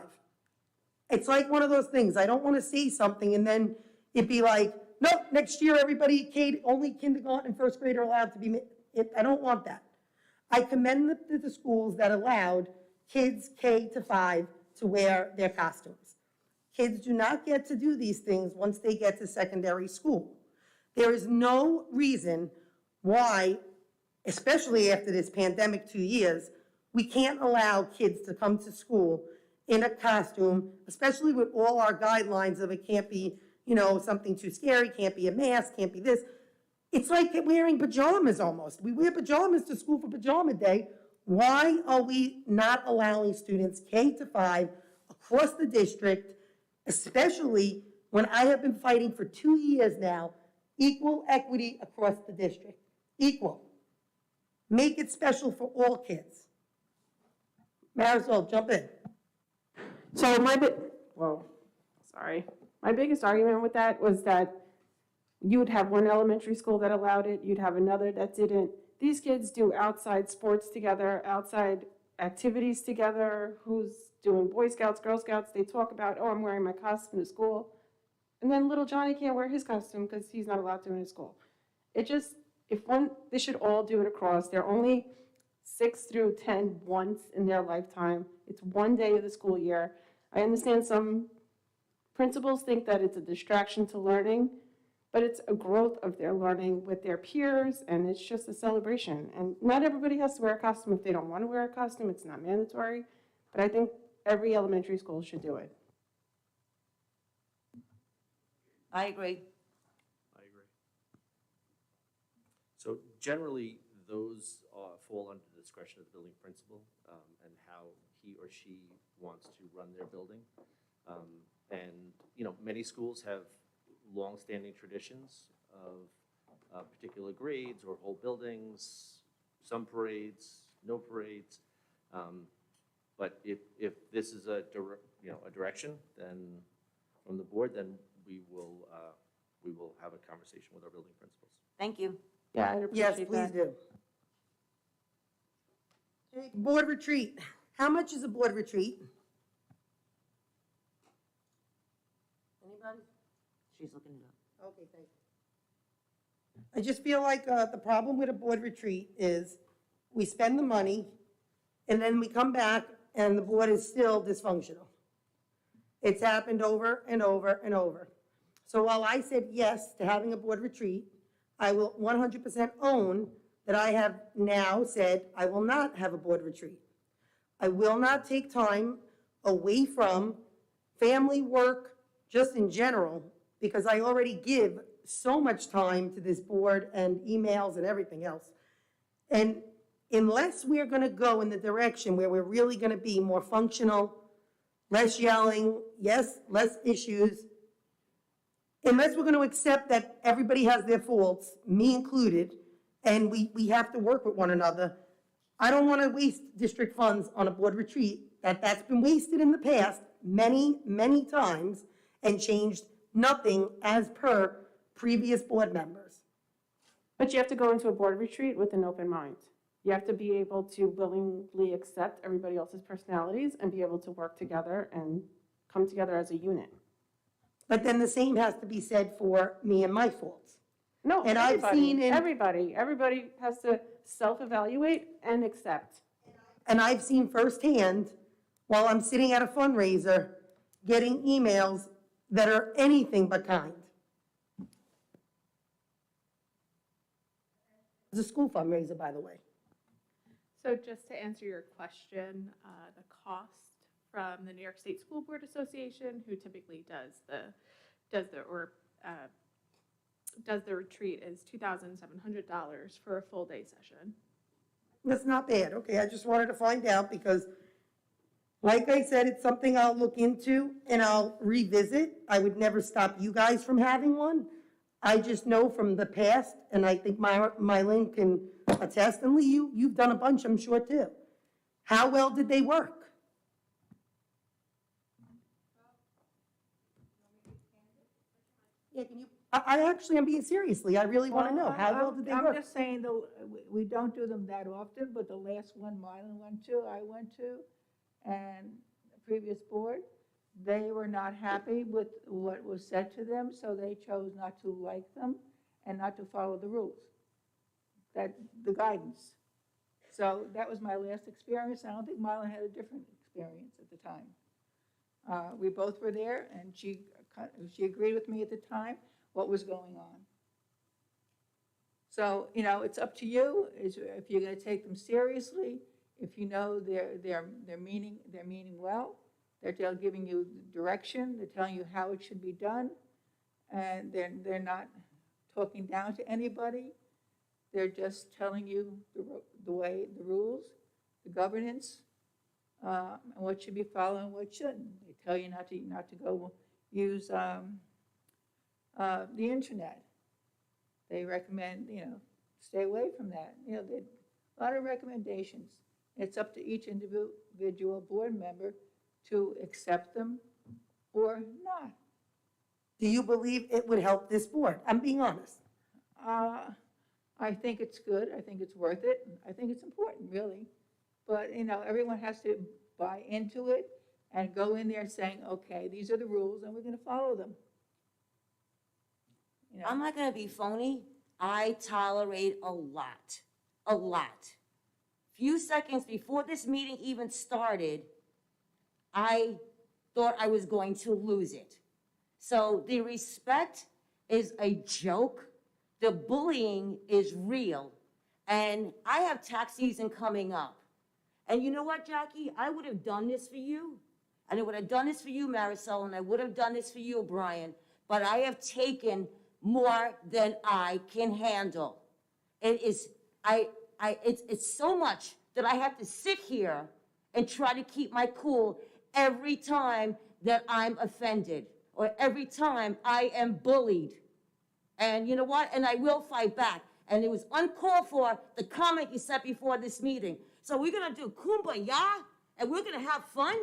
It's like one of those things. I don't want to say something and then it'd be like, nope, next year everybody, only kindergarten and first grade are allowed to be. I don't want that. I commend the schools that allowed kids K to 5 to wear their costumes. Kids do not get to do these things once they get to secondary school. There is no reason why, especially after this pandemic 2 years, we can't allow kids to come to school in a costume, especially with all our guidelines of it can't be, something too scary, can't be a mask, can't be this. It's like wearing pajamas almost. We wear pajamas to school for pajama day. Why are we not allowing students K to 5 across the district, especially when I have been fighting for 2 years now, equal equity across the district? Equal. Make it special for all kids. Marisol, jump in. So my biggest argument with that was that you would have one elementary school that allowed it, you'd have another that didn't. These kids do outside sports together, outside activities together, who's doing Boy Scouts, Girl Scouts. They talk about, oh, I'm wearing my costume to school. And then little Johnny can't wear his costume because he's not allowed to in his school. It just, they should all do it across. They're only 6 through 10 once in their lifetime. It's one day of the school year. I understand some principals think that it's a distraction to learning, but it's a growth of their learning with their peers, and it's just a celebration. And not everybody has to wear a costume if they don't want to wear a costume. It's not mandatory, but I think every elementary school should do it. I agree. I agree. So generally, those fall under the discretion of the building principal and how he or she wants to run their building. And, you know, many schools have long-standing traditions of particular grades or whole buildings, some parades, no parades. But if this is a direction, then from the board, then we will have a conversation with our building principals. Thank you. Yeah, I'd Yes, appreciate please that. do. Okay, board retreat. How much is a board retreat? Anybody? She's looking it up. Okay, thank you. I just feel like the problem with a board retreat is we spend the money and then we come back and the board is still dysfunctional. It's happened over and over and over. So while I said yes to having a board retreat, I will 100% own that I have now said I will not have a board retreat. I will not take time away from family work, just in general, because I already give so much time to this board and emails and everything else. And unless we're going to go in the direction where we're really going to be more functional, less yelling, yes, less issues, unless we're going to accept that everybody has their faults, me included, and we have to work with one another, I don't want to waste district funds on a board retreat that's been wasted in the past many, many times and changed nothing as per previous board members. But you have to go into a board retreat with an open mind. You have to be able to willingly accept everybody else's personalities and be able to work together and come together as a unit. But then the same has to be said for me and my faults. No, And I've seen in- everybody has to self-evaluate and accept. And I've seen firsthand, while I'm sitting at a fundraiser, getting emails that are anything but kind. It's a school fundraiser, by the way. So just to answer your question, the cost from the New York State School Board Association, who typically does the retreat, is $2,700 for a full day session. That's not bad, okay, I just wanted to find out because, like I said, it's something I'll look into and I'll revisit. I would never stop you guys from having one. I just know from the past, and I think Mylene can attest, and Lee, you've done a bunch, I'm sure, too. How well did they work? Yeah, can you, I actually am being seriously, I really want to know, how well did they I'm work? just saying, we don't do them that often, but the last one Mylan went to, I went to, and the previous board, they were not happy with what was said to them, so they chose not to like them and not to follow the rules, the guidance. So that was my last experience. I don't think Mylan had a different experience at the time. We both were there, and she agreed with me at the time what was going on. So, you know, it's up to you, if you're going to take them seriously, if you know they're meaning well, they're giving you direction, they're telling you how it should be done, and they're not talking down to anybody. They're just telling you the way, the rules, the governance, and what should be followed and what shouldn't. They tell you not to go use the internet. They recommend, stay away from that. A lot of recommendations. It's up to each individual board member to accept them or not. Do you believe it would help this board? I'm being honest. I think it's good. I think it's worth it. I think it's important, really. But, everyone has to buy into it and go in there saying, okay, these are the rules and we're gonna follow them. I'm not gonna be phony. I tolerate a lot, a lot. Few seconds before this meeting even started, I thought I was going to lose it. So the respect is a joke. The bullying is real. And I have tax season coming up. And you know what, Jackie? I would have done this for you. And I would have done this for you, Marisol, and I would have done this for you, Brian. But I have taken more than I can handle. It is, it's so much that I have to sit here and try to keep my cool every time that I'm offended or every time I am bullied. And you know what? And I will fight back. And it was uncalled for, the comment you said before this meeting. So we're gonna do kumbaya and we're gonna have fun?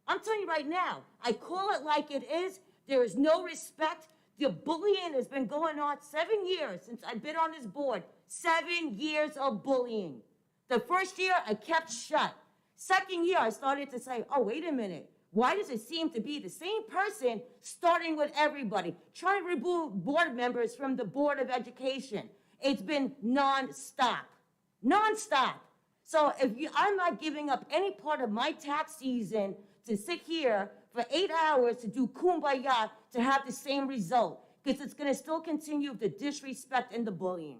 I'm telling you right now, I call it like it is. There is no respect. The bullying has been going on 7 years since I've been on this board. 7 years of bullying. The first year, I kept shut. Second year, I started to say, oh, wait a minute. Why does it seem to be the same person starting with everybody? Trying to remove board members from the Board of Education. It's been nonstop. Nonstop. So I'm not giving up any part of my tax season to sit here for 8 hours to do kumbaya to have the same result, because it's going to still continue the disrespect and the bullying.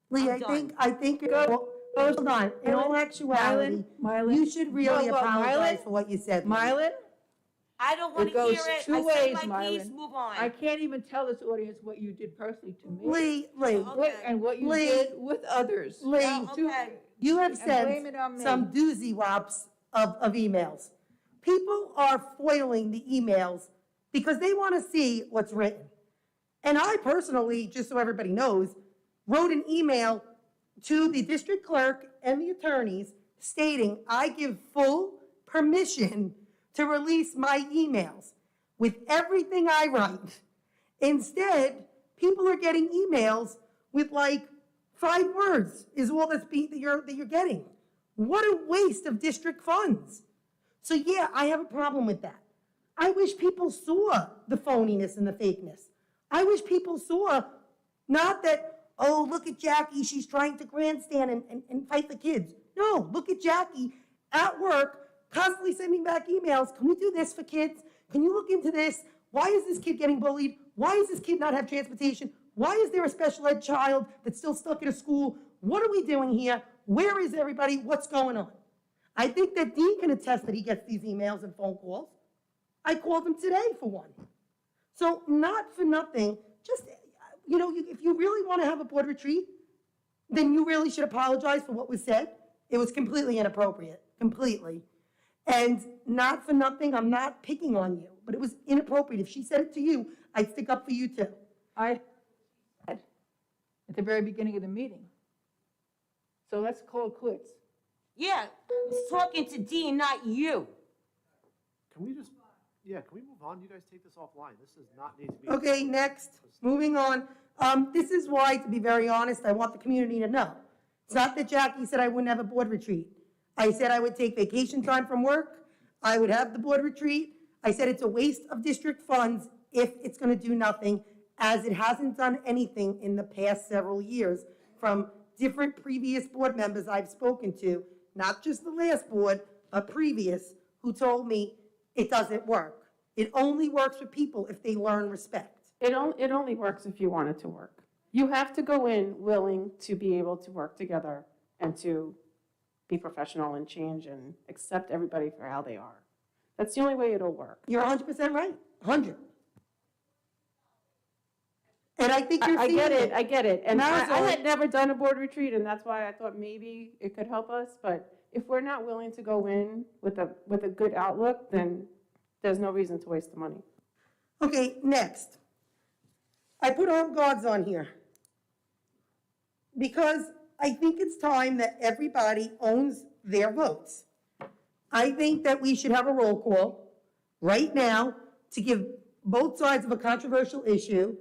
Lee, I'm I think, hold on, in all actuality, Mylan, you should really Well, apologize Mylan- for what you said. Lee. Mylan, I don't want It to hear goes it. two I ways, said my piece, Mylan. move on. I can't even tell this audience what you did personally to me. Lee, Okay. And what you Lee, did with others. Lee, Yeah, Two- okay. you have And blame sent it on me. some doozy wops of emails. People are foiling the emails because they want to see what's written. And I personally, just so everybody knows, wrote an email to the district clerk and the attorneys stating I give full permission to release my emails with everything I write. Instead, people are getting emails with like 5 words is all that you're getting. What a waste of district funds. So yeah, I have a problem with that. I wish people saw the phoniness and the fakeness. I wish people saw not that, oh, look at Jackie, she's trying to grandstand and fight the kids. No, look at Jackie at work, constantly sending back emails. Can we do this for kids? Can you look into this? Why is this kid getting bullied? Why does this kid not have transportation? Why is there a special ed child that's still stuck in a school? What are we doing here? Where is everybody? What's going on? I think that Dean can attest that he gets these emails and phone calls. I called him today for one. So not for nothing, just, if you really want to have a board retreat, then you really should apologize for what was said. It was completely inappropriate, completely. And not for nothing, I'm not picking on you, but it was inappropriate. If she said it to you, I'd stick up for you too. I said at the very beginning of the meeting. So let's call it quits. Yeah, I was talking to Dean, not you. Can we just, can we move on? You guys take this offline. This does not need to be. Okay, next, moving on. This is why, to be very honest, I want the community to know. It's not that Jackie said I wouldn't have a board retreat. I said I would take vacation time from work. I would have the board retreat. I said it's a waste of district funds if it's going to do nothing, as it hasn't done anything in the past several years from different previous board members I've spoken to, not just the last board, but previous, who told me it doesn't work. It only works for people if they learn respect. It only works if you want it to work. You have to go in willing to be able to work together and to be professional and change and accept everybody for how they are. That's the only way it'll work. You're 100% right, 100. And I think you're I seeing get it, I get it. And I Marisol- had never done a board retreat, and that's why I thought maybe it could help us. But if we're not willing to go in with a good outlook, then there's no reason to waste the money. Okay, next. I put armed guards on here because I think it's time that everybody owns their votes. I think that we should have a roll call right now to give both sides of a controversial issue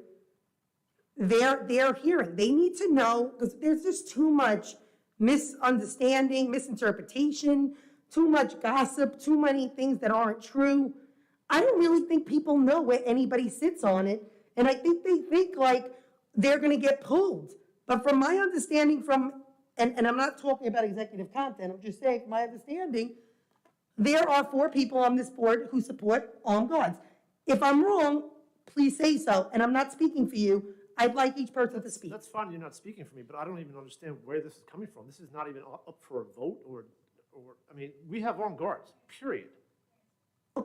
their hearing. They need to know, because there's just too much misunderstanding, misinterpretation, too much gossip, too many things that aren't true. I don't really think people know where anybody sits on it, and I think they think like they're gonna get pulled. But from my understanding and I'm not talking about executive content, I'm just saying, from my understanding, there are 4 people on this board who support armed guards. If I'm wrong, please say so, and I'm not speaking for you. I'd like each person to speak. That's fine, you're not speaking for me, but I don't even understand where this is coming from. This is not even up for a vote or, I mean, we have armed guards, period.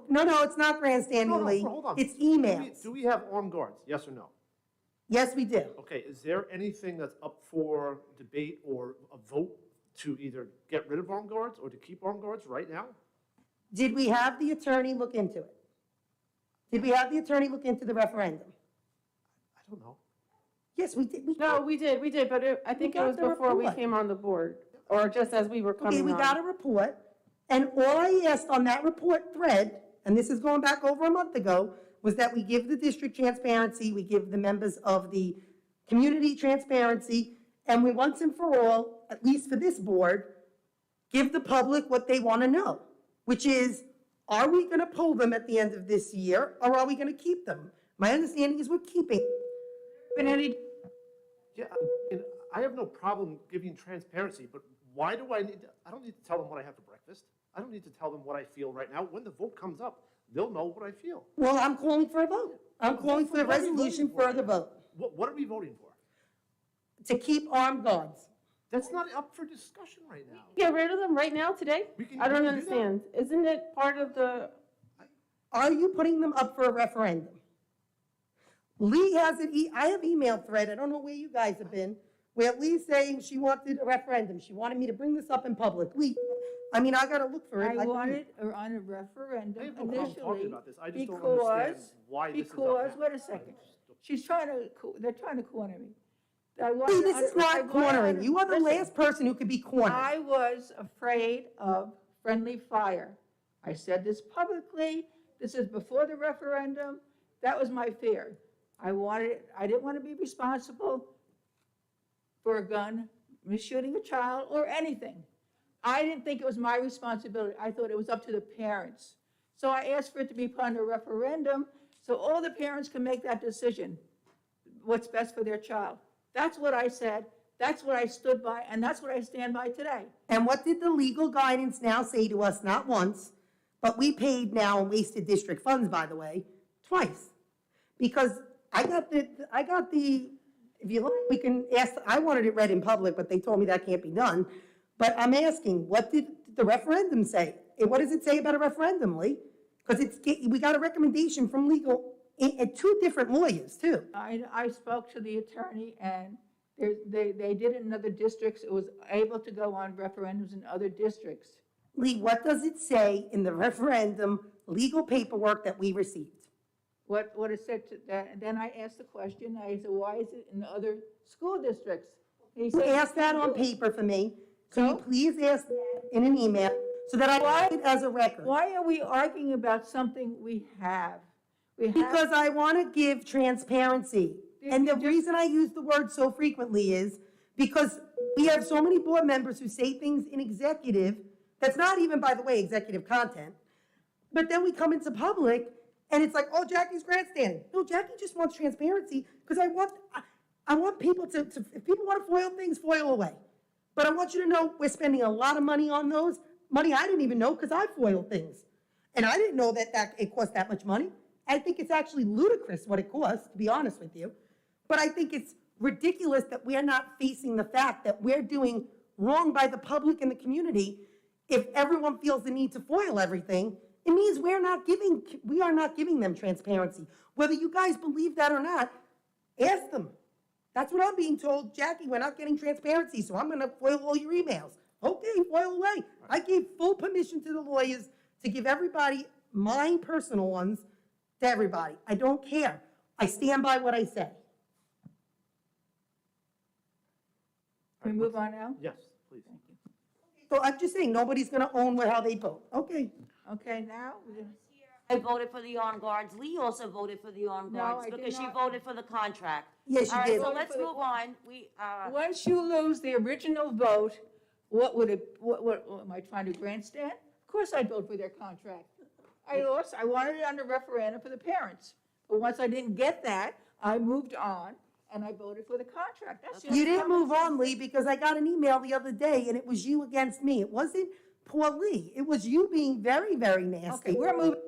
No, it's not grandstanding, No, Lee. hold on. It's emails. Do we have armed guards, yes or no? Yes, we do. Okay, is there anything that's up for debate or a vote to either get rid of armed guards or to keep armed guards right now? Did we have the attorney look into it? Did we have the attorney look into the referendum? I don't know. Yes, we did. No, we did, but I think it got was the before we report. came on the board, or just as we were Okay, coming we on. got a report, and all I asked on that report thread, and this is going back over a month ago, was that we give the district transparency, we give the members of the community transparency, and we once and for all, at least for this board, give the public what they want to know, which is, are we going to pull them at the end of this year, or are we going to keep them? My understanding is we're keeping. Been any Yeah, I have no problem giving transparency, but why do I don't need to tell them what I have for breakfast. I don't need to tell them what I feel right now. When the vote comes up, they'll know what I feel. Well, I'm calling for a vote. I'm calling for a What are we resolution voting for? for the vote, What are we voting for? to keep armed guards. That's not up for discussion right now. Get rid of them right now, today? We can- I don't we can do that. understand. Isn't it part of the, Are you putting them up for a referendum? Lee has I have email thread, I don't know where you guys have been, where Lee's saying she wanted a referendum. She wanted me to bring this up in public. Lee, I mean, I gotta look for it. I wanted her on a referendum I have no problem talking initially about this. I just don't understand because, why this is up because, now. wait a second, they're trying to corner me. Lee, this is not cornering. You are the Listen. last person who could be cornered. I was afraid of friendly fire. I said this publicly, this is before the referendum, that was my fear. I didn't want to be responsible for a gun, me shooting a child, or anything. I didn't think it was my responsibility. I thought it was up to the parents. So I asked for it to be put on a referendum, so all the parents can make that decision, what's best for their child. That's what I said, that's what I stood by, and that's what I stand by today. And what did the legal guidance now say to us, not once, but we paid now and wasted district funds, by the way, twice. Because I got the, if you look, we can ask, I wanted it read in public, but they told me that can't be done. But I'm asking, what did the referendum say? And what does it say about a referendum, Lee? Because we got a recommendation from legal, and 2 different lawyers, too. I spoke to the attorney, and they did it in other districts. It was able to go on referendums in other districts. Lee, what does it say in the referendum legal paperwork that we received? What it said to that, and then I asked the question, I said, why is it in the other school districts? He said, Ask that on paper for me. Can you So? please ask that in an email so that I have it as a record? Why are we arguing about something we have? We have, Because I want to give transparency. And the reason I use the word so frequently is because we have so many board members who say things in executive, that's not even, by the way, executive content, but then we come into public and it's like, oh, Jackie's grandstanding. No, Jackie just wants transparency because I want people to, if people want to foil things, foil away. But I want you to know we're spending a lot of money on those, money I didn't even know because I foiled things. And I didn't know that it cost that much money. I think it's actually ludicrous what it costs, to be honest with you. But I think it's ridiculous that we're not facing the fact that we're doing wrong by the public and the community. If everyone feels the need to foil everything, it means we are not giving them transparency. Whether you guys believe that or not, ask them. That's what I'm being told. Jackie, we're not getting transparency, so I'm gonna foil all your emails. Okay, foil away. I gave full permission to the lawyers to give everybody my personal ones to everybody. I don't care. I stand by what I say. can we move on now? Yes, please. Thank you. So I'm just saying, nobody's gonna own how they vote. Okay. Okay, now, I voted for the armed guards. Lee also voted for the armed No, guards I did because she not. voted for the contract. Yes, All you right, did. so let's move on. once you lose the original vote what would it, what, am I trying to grandstand? Of course I'd vote for their contract. I wanted it under referendum for the parents. But once I didn't get that, I moved on and I voted for the contract. That's just You didn't common move on, sense. Lee, because I got an email the other day and it was you against me. It wasn't poor Lee. It was you being very, very nasty. Okay, we're moving.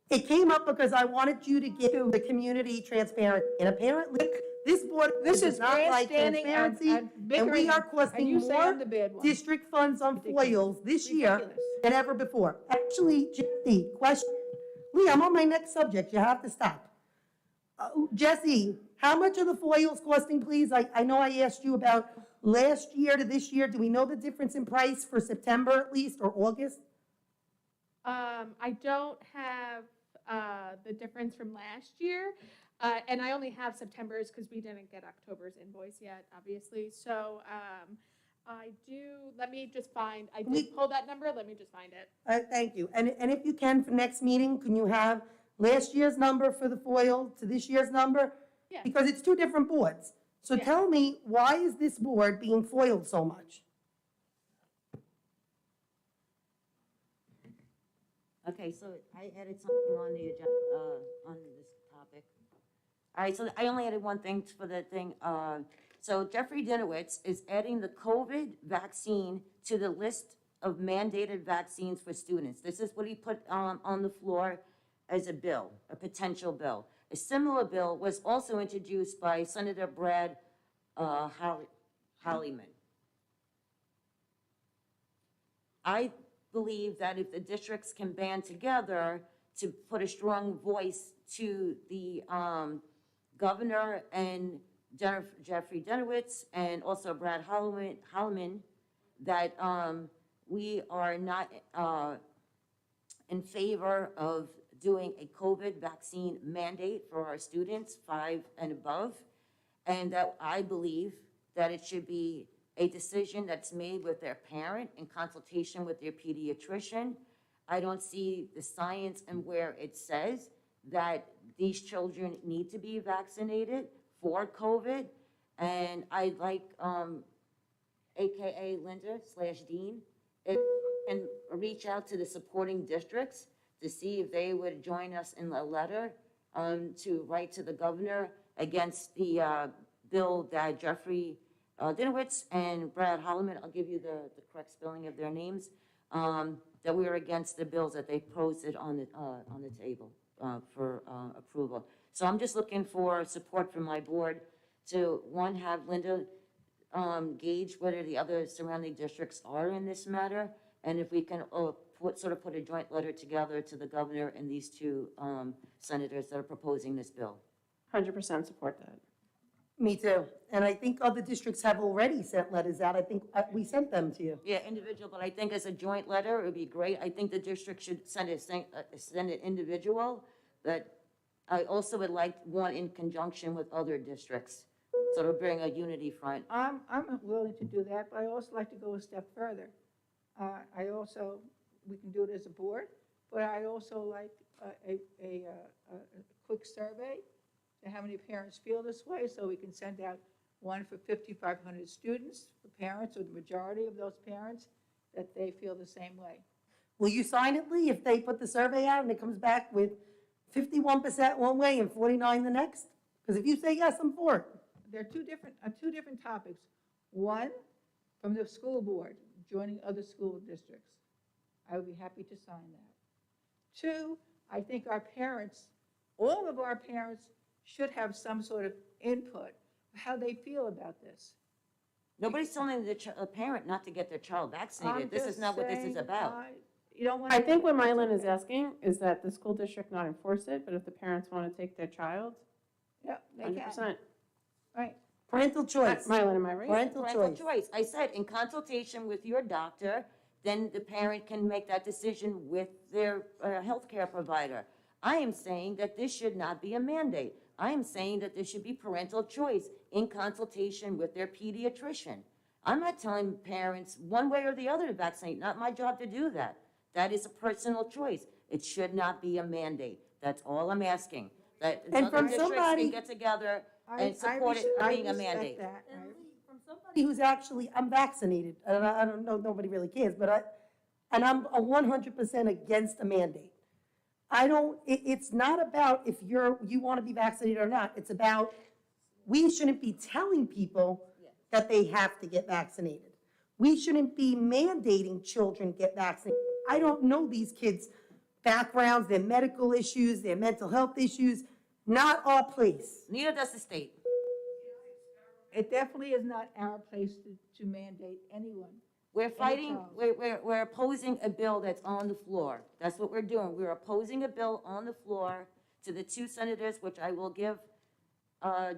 It came up because I wanted you to give the community transparency. And apparently, this board This does is not like grandstanding transparency. and And bickering, we are and costing you say more I'm the bad one. district funds on Ridiculous. foils this year Ridiculous. than ever before. Actually, Jesse, question. Lee, I'm on my next subject. You have to stop. Jesse, how much are the foils costing, please? I know I asked you about last year to this year. Do we know the difference in price for September at least, or August? I don't have the difference from last year, and I only have September's because we didn't get October's invoice yet, obviously. So I do, let me just find, I did pull that number, let me just find it. Thank you. And if you can, for next meeting, can you have last year's number for the foil to this year's number? Yeah. Because it's two different boards. So Yeah. tell me, why is this board being foiled so much? Okay, so I added something on the agenda, on this topic. All right, so I only added one thing for the thing. So Jeffrey Dinowitz is adding the COVID vaccine to the list of mandated vaccines for students. This is what he put on the floor as a bill, a potential bill. A similar bill was also introduced by Senator Brad Hollyman. I believe that if the districts can band together to put a strong voice to the governor and Jeffrey Dinowitz and also Brad Holloman, that we are not in favor of doing a COVID vaccine mandate for our students 5 and above, and that I believe that it should be a decision that's made with their parent in consultation with their pediatrician. I don't see the science and where it says that these children need to be vaccinated for COVID. And I'd like, AKA Linda/Dean, if and reach out to the supporting districts to see if they would join us in a letter to write to the governor against the bill that Jeffrey Dinowitz and Brad Holloman, I'll give you the correct spelling of their names, that we are against the bills that they posted on the table for approval. So I'm just looking for support from my board to, one, have Linda gauge whether the other surrounding districts are in this matter, and if we can put a joint letter together to the governor and these two senators that are proposing this bill. 100% support that. Me too. And I think other districts have already sent letters out. I think we sent them to you. Yeah, individual, but I think as a joint letter, it would be great. I think the district should send an individual, but I also would like one in conjunction with other districts, so to bring a unity front. I'm willing to do that, but I also like to go a step further. We can do it as a board, but I also like a quick survey to how many parents feel this way, so we can send out one for 5,500 students, for parents, or the majority of those parents, that they feel the same way. Will you sign it, Lee, if they put the survey out and it comes back with 51% one way and 49% the next? Because if you say yes, I'm for it. There are two different topics. One, from the school board, joining other school districts. I would be happy to sign that. Two, I think our parents, all of our parents, should have some sort of input, how they feel about this. Nobody's telling the parent not to get their child vaccinated. This is not what this is about. You don't want. I think what Mylan is asking is that the school district not enforce it, but if the parents want to take their child, Yeah, they can. 100%. Right. Parental choice. Mylan, am I right? Parental choice. I said, in consultation with your doctor, then the parent can make that decision with their healthcare provider. I am saying that this should not be a mandate. I am saying that there should be parental choice in consultation with their pediatrician. I'm not telling parents one way or the other to vaccinate. Not my job to do that. That is a personal choice. It should not be a mandate. That's all I'm asking. That And other from districts somebody- can get together and support it being a mandate. From somebody who's actually, I'm vaccinated, and I don't know, nobody really cares, but and I'm a 100% against a mandate. It's not about if you want to be vaccinated or not. It's about, we shouldn't be telling people that they have to get vaccinated. We shouldn't be mandating children get vaccinated. I don't know these kids' backgrounds, their medical issues, their mental health issues, not our place. Neither does the state. It definitely is not our place to mandate anyone. We're fighting, child. we're opposing a bill that's on the floor. That's what we're doing. We're opposing a bill on the floor to the two senators, which I will give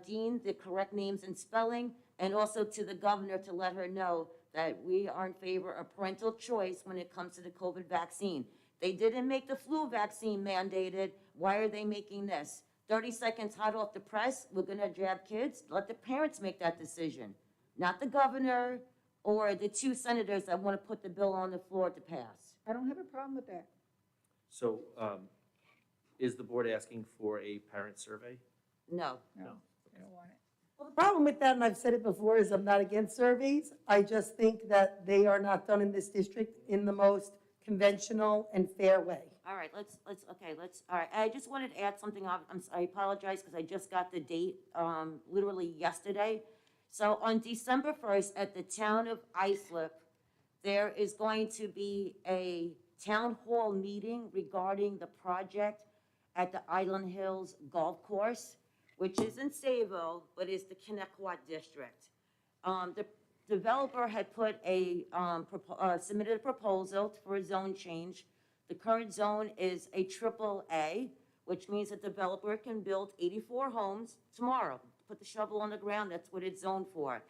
Dean the correct names and spelling, and also to the governor to let her know that we are in favor of parental choice when it comes to the COVID vaccine. They didn't make the flu vaccine mandated. Why are they making this? 30 seconds hot off the press, we're gonna jab kids. Let the parents make that decision, not the governor or the two senators that want to put the bill on the floor to pass. I don't have a problem with that. So is the board asking for a parent survey? No. No, I don't want it. Well, the problem with that, and I've said it before, is I'm not against surveys. I just think that they are not done in this district in the most conventional and fair way. All right, all right. I just wanted to add something. I apologize because I just got the date literally yesterday. So on December 1st, at the town of Islip, there is going to be a town hall meeting regarding the project at the Island Hills Golf Course, which is in Sayville, but is the Kennequot District. The developer had put submitted a proposal for a zone change. The current zone is a AAA, which means the developer can build 84 homes tomorrow. Put the shovel on the ground, that's what it's zoned for.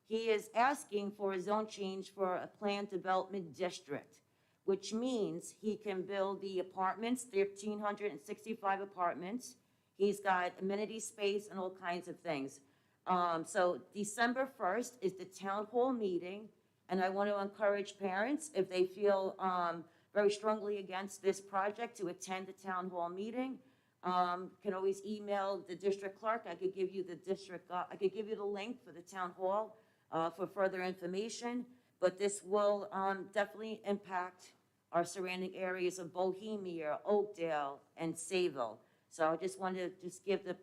He is asking for a zone change for a planned development district, which means he can build the apartments, 1,365 apartments. He's got amenity space and all kinds of things. So December 1st is the town hall meeting, and I want to encourage parents, if they feel very strongly against this project, to attend the town hall meeting. Can always email the district clerk. I could give you the link for the town hall for further information. But this will definitely impact our surrounding areas of Bohemia, Oakdale, and Sayville. So I just wanted to give the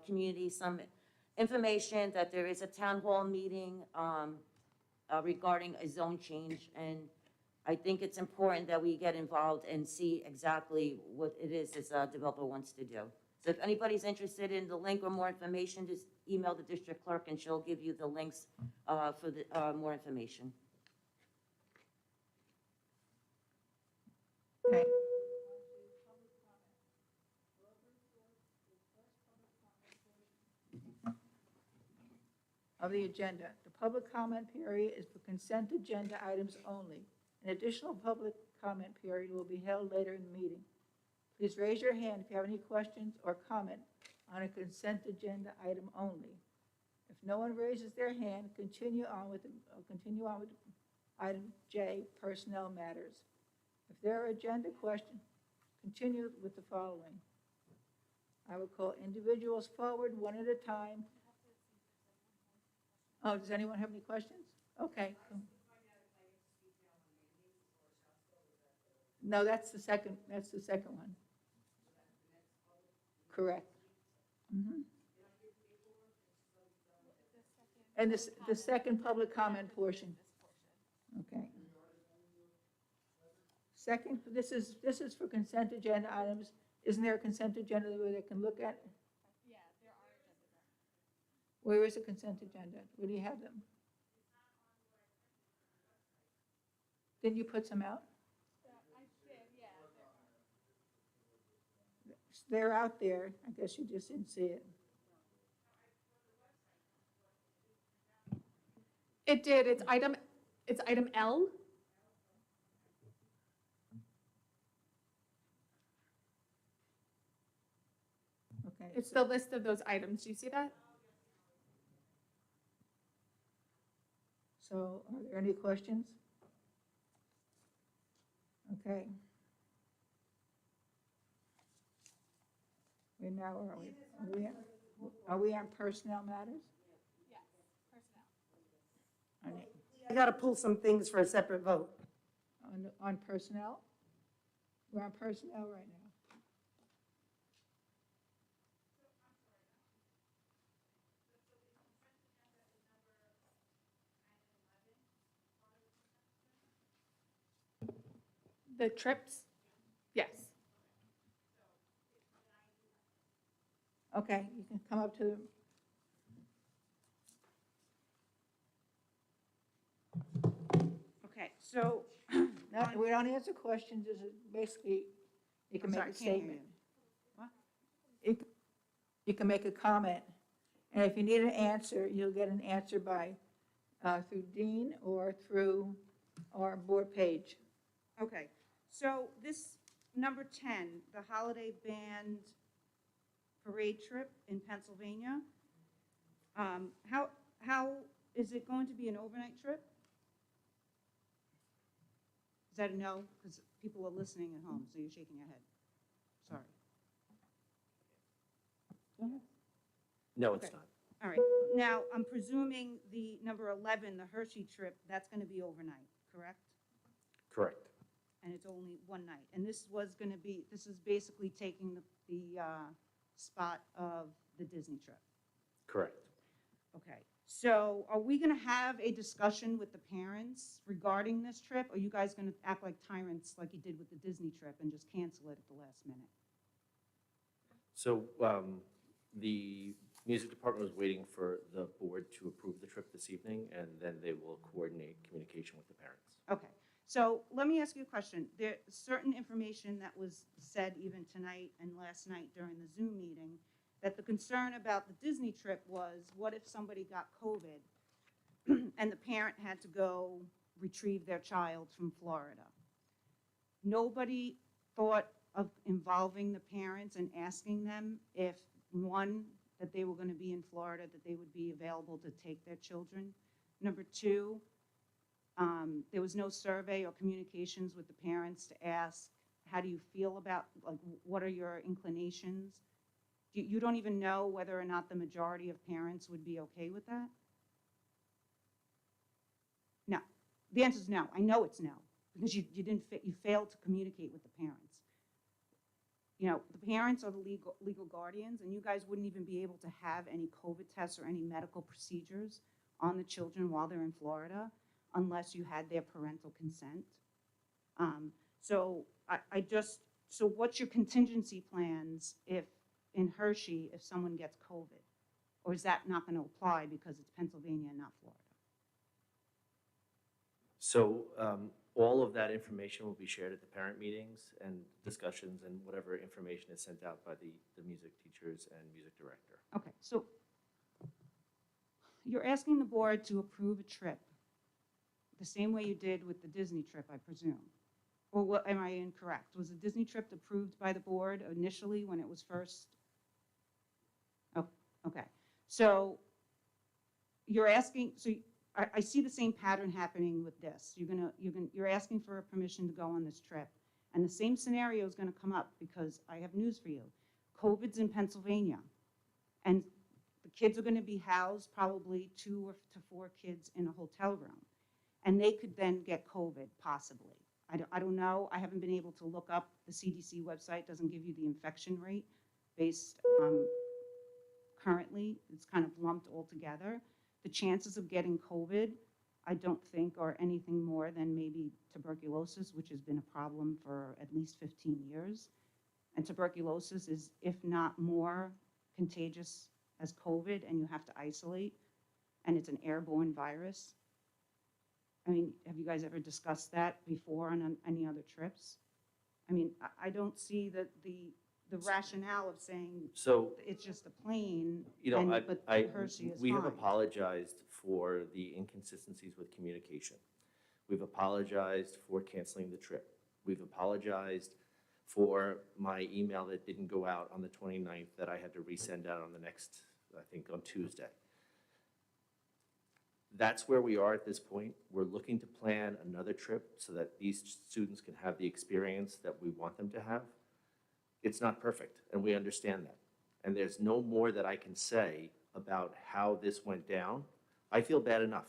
community some information that there is a town hall meeting regarding a zone change, and I think it's important that we get involved and see exactly what it is this developer wants to do. So if anybody's interested in the link or more information, just email the district clerk and she'll give you the links for the more information. Okay. Of the agenda. The public comment period is for consent agenda items only. An additional public comment period will be held later in the meeting. Please raise your hand if you have any questions or comment on a consent agenda item only. If no one raises their hand, continue on with item J, personnel matters. If there are agenda questions, continue with the following. I will call individuals forward one at a time. Oh, does anyone have any questions? Okay. No, that's the second one. Correct. Mm-hmm. And the second public comment portion. Okay. Second, this is for consent agenda items. Isn't there a consent agenda where they can look at? Yeah, there are agendas. Where is the consent agenda? Where do you have them? Didn't you put some out? I did, yeah. They're out there. I guess you just didn't see it. It did. It's item L. Okay. It's the list of those items. Do you see that? So are there any questions? Okay. Where now are we? Are we on personnel matters? Yes, personnel. On it- I got to pull some things for a separate vote. On personnel? We're on personnel right now. The trips? Yes. Okay, you can come up to, Okay, so, no, we don't answer questions, this is basically, you can I'm make sorry, a I can't hear statement. What? You can make a comment, and if you need an answer, you'll get an answer by, through Dean or through our board page. okay, so this number 10, the holiday band parade trip in Pennsylvania, how is it going to be an overnight trip? Is that a no? Because people are listening at home, so you're shaking your head. Sorry. No, it's Okay. not. All right, now, I'm presuming the number 11, the Hershey trip, that's going to be overnight, correct? Correct. And it's only one night. And this was going to be, this is basically taking the spot of the Disney trip. Correct. Okay, so are we going to have a discussion with the parents regarding this trip? Or are you guys going to act like tyrants like you did with the Disney trip and just cancel it at the last minute? So the music department was waiting for the board to approve the trip this evening, and then they will coordinate communication with the parents. Okay, so let me ask you a question. There's certain information that was said even tonight and last night during the Zoom meeting, that the concern about the Disney trip was, what if somebody got COVID and the parent had to go retrieve their child from Florida? Nobody thought of involving the parents and asking them if, one, that they were going to be in Florida, that they would be available to take their children. Number two, there was no survey or communications with the parents to ask, how do you feel about, like, what are your inclinations? You don't even know whether or not the majority of parents would be okay with that? No. The answer is no. I know it's no, because you failed to communicate with the parents. You know, the parents are the legal guardians, and you guys wouldn't even be able to have any COVID tests or any medical procedures on the children while they're in Florida unless you had their parental consent. So so what's your contingency plans if, in Hershey, if someone gets COVID? Or is that not going to apply because it's Pennsylvania and not Florida? So all of that information will be shared at the parent meetings and discussions, and whatever information is sent out by the music teachers and music director. Okay, so you're asking the board to approve a trip the same way you did with the Disney trip, I presume? Or what, am I incorrect? Was the Disney trip approved by the board initially when it was first? Oh, okay. So you're asking, so I see the same pattern happening with this. You're asking for permission to go on this trip, and the same scenario is going to come up because I have news for you. COVID's in Pennsylvania, and the kids are going to be housed, probably 2 to 4 kids in a hotel room, and they could then get COVID, possibly. I don't know. I haven't been able to look up. The CDC website doesn't give you the infection rate based currently. It's kind of lumped all together. The chances of getting COVID, I don't think, are anything more than maybe tuberculosis, which has been a problem for at least 15 years. And tuberculosis is, if not more, contagious as COVID, and you have to isolate, and it's an airborne virus. I mean, have you guys ever discussed that before on any other trips? I mean, I don't see the rationale of saying So, it's just a plane, you know, but Hershey is we have fine. apologized for the inconsistencies with communication. We've apologized for canceling the trip. We've apologized for my email that didn't go out on the 29th that I had to resend out on the next, I think, on Tuesday. That's where we are at this point. We're looking to plan another trip so that these students can have the experience that we want them to have. It's not perfect, and we understand that. and there's no more that I can say about how this went down, I feel bad enough,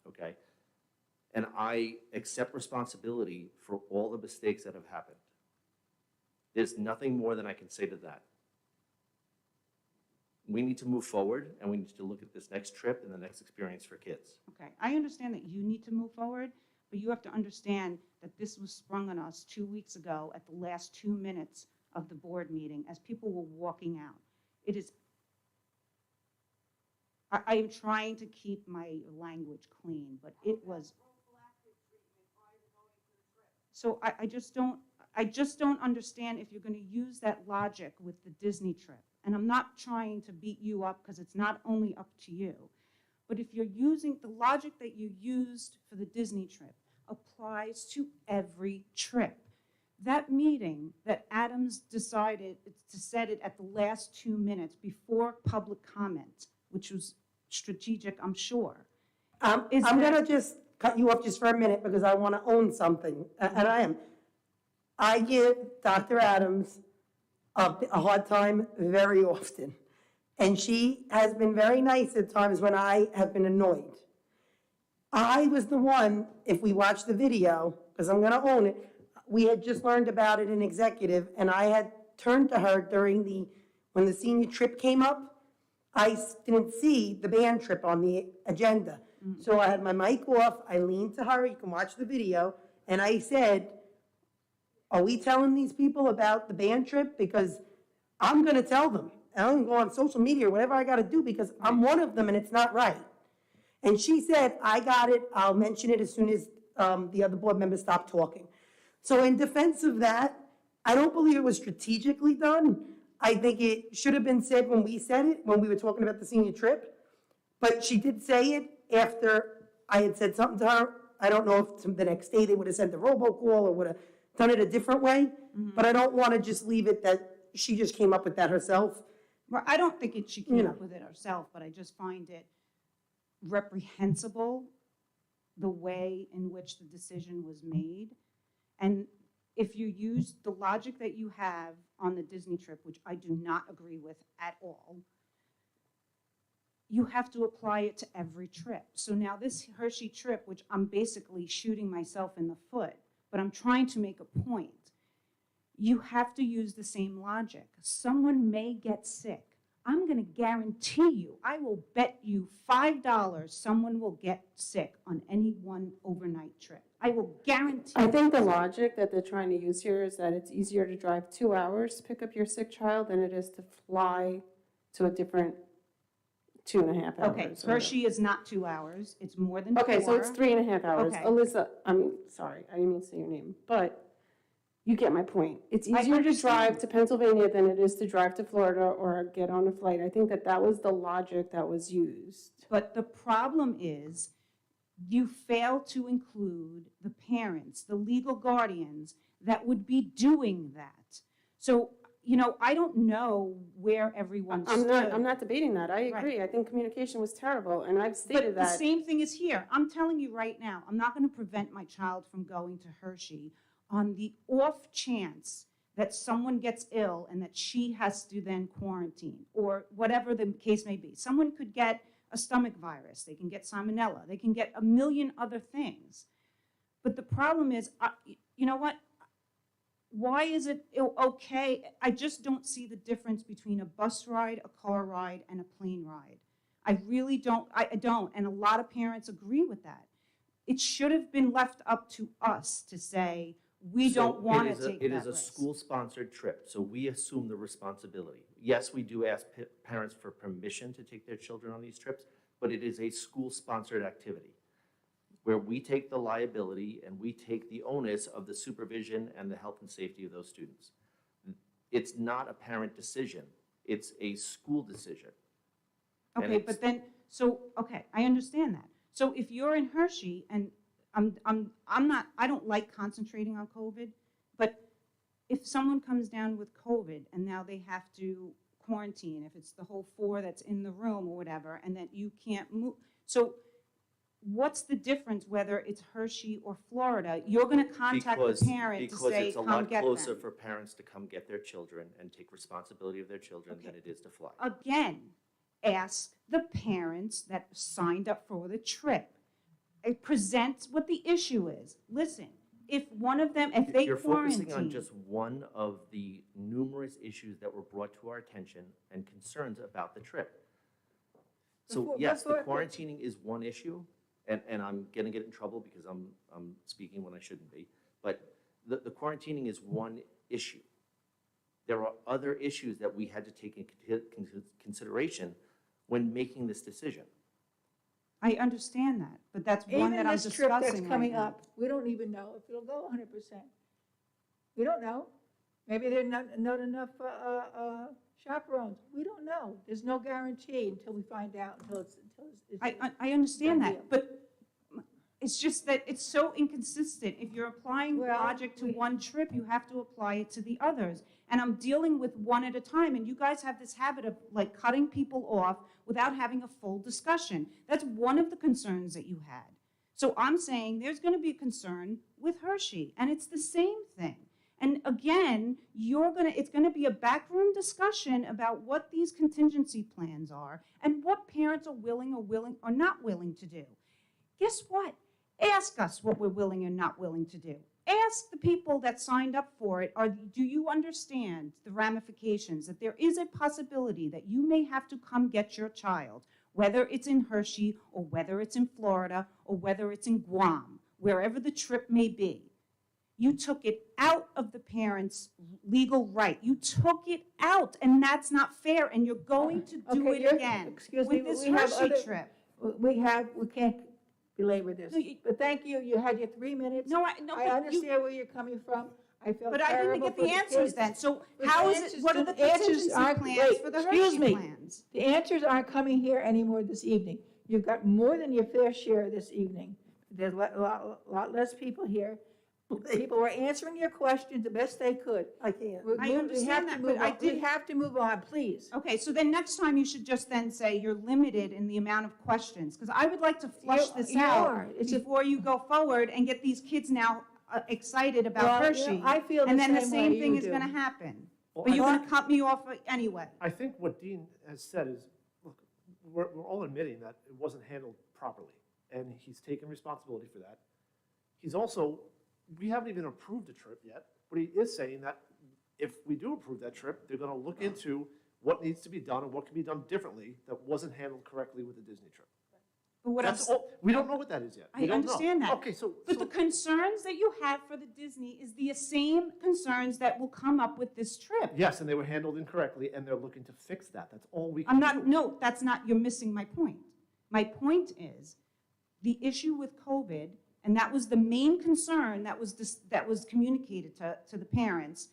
okay? And I accept responsibility for all the mistakes that have happened. There's nothing more than I can say to that. We need to move forward, and we need to look at this next trip and the next experience for kids. Okay, I understand that you need to move forward, but you have to understand that this was sprung on us 2 weeks ago at the last 2 minutes of the board meeting as people were walking out. It is, I am trying to keep my language clean, but it was. So I just don't understand if you're going to use that logic with the Disney trip. And I'm not trying to beat you up because it's not only up to you. But if you're using the logic that you used for the Disney trip applies to every trip. That meeting that Adams decided to set it at the last 2 minutes before public comment, which was strategic, I'm sure. I'm going to just cut you off just for a minute because I want to own something, and I am. I give Dr. Adams a hard time very often, and she has been very nice at times when I have been annoyed. I was the one, if we watch the video, because I'm going to own it, we had just learned about it in executive, and I had turned to her when the senior trip came up. I didn't see the band trip on the agenda. So I had my mic off, I leaned to her, you can watch the video, and I said, are we telling these people about the band trip? Because I'm gonna tell them. And I'm gonna go on social media or whatever I gotta do because I'm one of them and it's not right. And she said, I got it, I'll mention it as soon as the other board members stop talking. So in defense of that, I don't believe it was strategically done. I think it should have been said when we said it, when we were talking about the senior trip. But she did say it after I had said something to her. I don't know if the next day they would have sent the robocall or would have done it a different way. But I don't want to just leave it that she just came up with that herself. Well, I don't think she came up with it herself, but I just find it reprehensible, the way in which the decision was made. And if you use the logic that you have on the Disney trip, which I do not agree with at all, you have to apply it to every trip. So now this Hershey trip, which I'm basically shooting myself in the foot, but I'm trying to make a point, you have to use the same logic. Someone may get sick. I'm going to guarantee you, I will bet you $5 someone will get sick on any one overnight trip. I will guarantee. I think the logic that they're trying to use here is that it's easier to drive 2 hours to pick up your sick child than it is to fly to a different 2.5 hours. Okay, Hershey is not 2 hours. It's more than 4. Okay, so it's 3.5 hours. Okay. Alyssa, sorry, I didn't mean to say your name, but you get my point. It's I easier to understand. drive to Pennsylvania than it is to drive to Florida or get on a flight. I think that was the logic that was used. But the problem is, you fail to include the parents, the legal guardians that would be doing that. So, I don't know where everyone stood. I'm not debating that. I agree. I think communication was terrible, and I've stated But the that. same thing is here. I'm telling you right now, I'm not going to prevent my child from going to Hershey on the off chance that someone gets ill and that she has to then quarantine, or whatever the case may be. Someone could get a stomach virus, they can get salmonella, they can get a million other things. But the problem is, you know what? Why is it okay? I just don't see the difference between a bus ride, a car ride, and a plane ride. I really don't. I don't. And a lot of parents agree with that. It should have been left up to us to say, we don't want to take that risk. It is a school-sponsored trip, so we assume the responsibility. Yes, we do ask parents for permission to take their children on these trips, but it is a school-sponsored activity where we take the liability and we take the onus of the supervision and the health and safety of those students. It's not a parent decision, it's a school decision. And Okay, but then, okay, I understand that. So if you're in Hershey, and I don't like concentrating on COVID, but if someone comes down with COVID and now they have to quarantine, if it's the whole 4 that's in the room or whatever, and that you can't move, so what's the difference whether it's Hershey or Florida? You're gonna contact the parent to say, Because it's a come lot get closer them. for parents to come get their children and take responsibility of their children than Okay. it is to fly. Again, ask the parents that signed up for the trip. It presents what the issue is. Listen, if one of them, if they You're focusing on quarantine. just one of the numerous issues that were brought to our attention and concerns about the trip. So Before- yes, the before- quarantining is one issue, and I'm gonna get in trouble because I'm speaking when I shouldn't be. But the quarantining is one issue. There are other issues that we had to take into consideration when making this decision. I understand that, but that's one Even that I'm this trip that's discussing right coming now. up, we don't even know if it'll go 100%. We don't know. Maybe there's not enough chaperones. We don't know. There's no guarantee until we find out, until it's. I understand Done that, deal. but it's just that it's so inconsistent. If you're applying Well, logic to we- one trip, you have to apply it to the others. And I'm dealing with one at a time, and you guys have this habit of like cutting people off without having a full discussion. That's one of the concerns that you had. So I'm saying there's gonna be a concern with Hershey, and it's the same thing. And again, it's gonna be a backroom discussion about what these contingency plans are and what parents are willing or not willing to do. Guess what? Ask us what we're willing and not willing to do. Ask the people that signed up for it, do you understand the ramifications, that there is a possibility that you may have to come get your child, whether it's in Hershey or whether it's in Florida or whether it's in Guam, wherever the trip may be. You took it out of the parents' legal right. You took it out, and that's not fair, and you're going to do Okay, it again excuse me, with this we have Hershey other- trip. We can't belabor this. No, you- But thank you, you had your 3 minutes. No, I but you, understand where you're coming from. I feel but I didn't terrible get for the the answers kids. then. So But how the is it, answers what are to- the answers contingency aren't- plans wait, for the excuse Hershey me. plans? The answers aren't coming here anymore this evening. You've got more than your fair share this evening. There's a lot less people here. People were answering your questions the best they could. I can't. We I have understand to that, move but I on. We didn't- have to move on, please. Okay, so then next time you should just then say you're limited in the amount of questions, because I would like to flush You- this you out are. It's a- before you go forward and get these kids now excited about Well, you know, Hershey. I feel And the then the same same way thing you is do. gonna happen. Well, But you're I- gonna cut me off anyway. I think what Dean has said is, look, we're all admitting that it wasn't handled properly, and he's taken responsibility for that. He's also, we haven't even approved the trip yet, but he is saying that if we do approve that trip, they're gonna look into what needs to be done and what can be done differently that wasn't handled correctly with the Disney trip. But what I'm That's all, we don't know what that is yet. We I don't know. understand that. Okay, so. But the concerns that you have for the Disney is the same concerns that will come up with this trip. Yes, and they were handled incorrectly, and they're looking to fix that. That's all we can I'm do. not, no, that's not, you're missing my point. My point is, the issue with COVID, and that was the main concern that was communicated to the parents,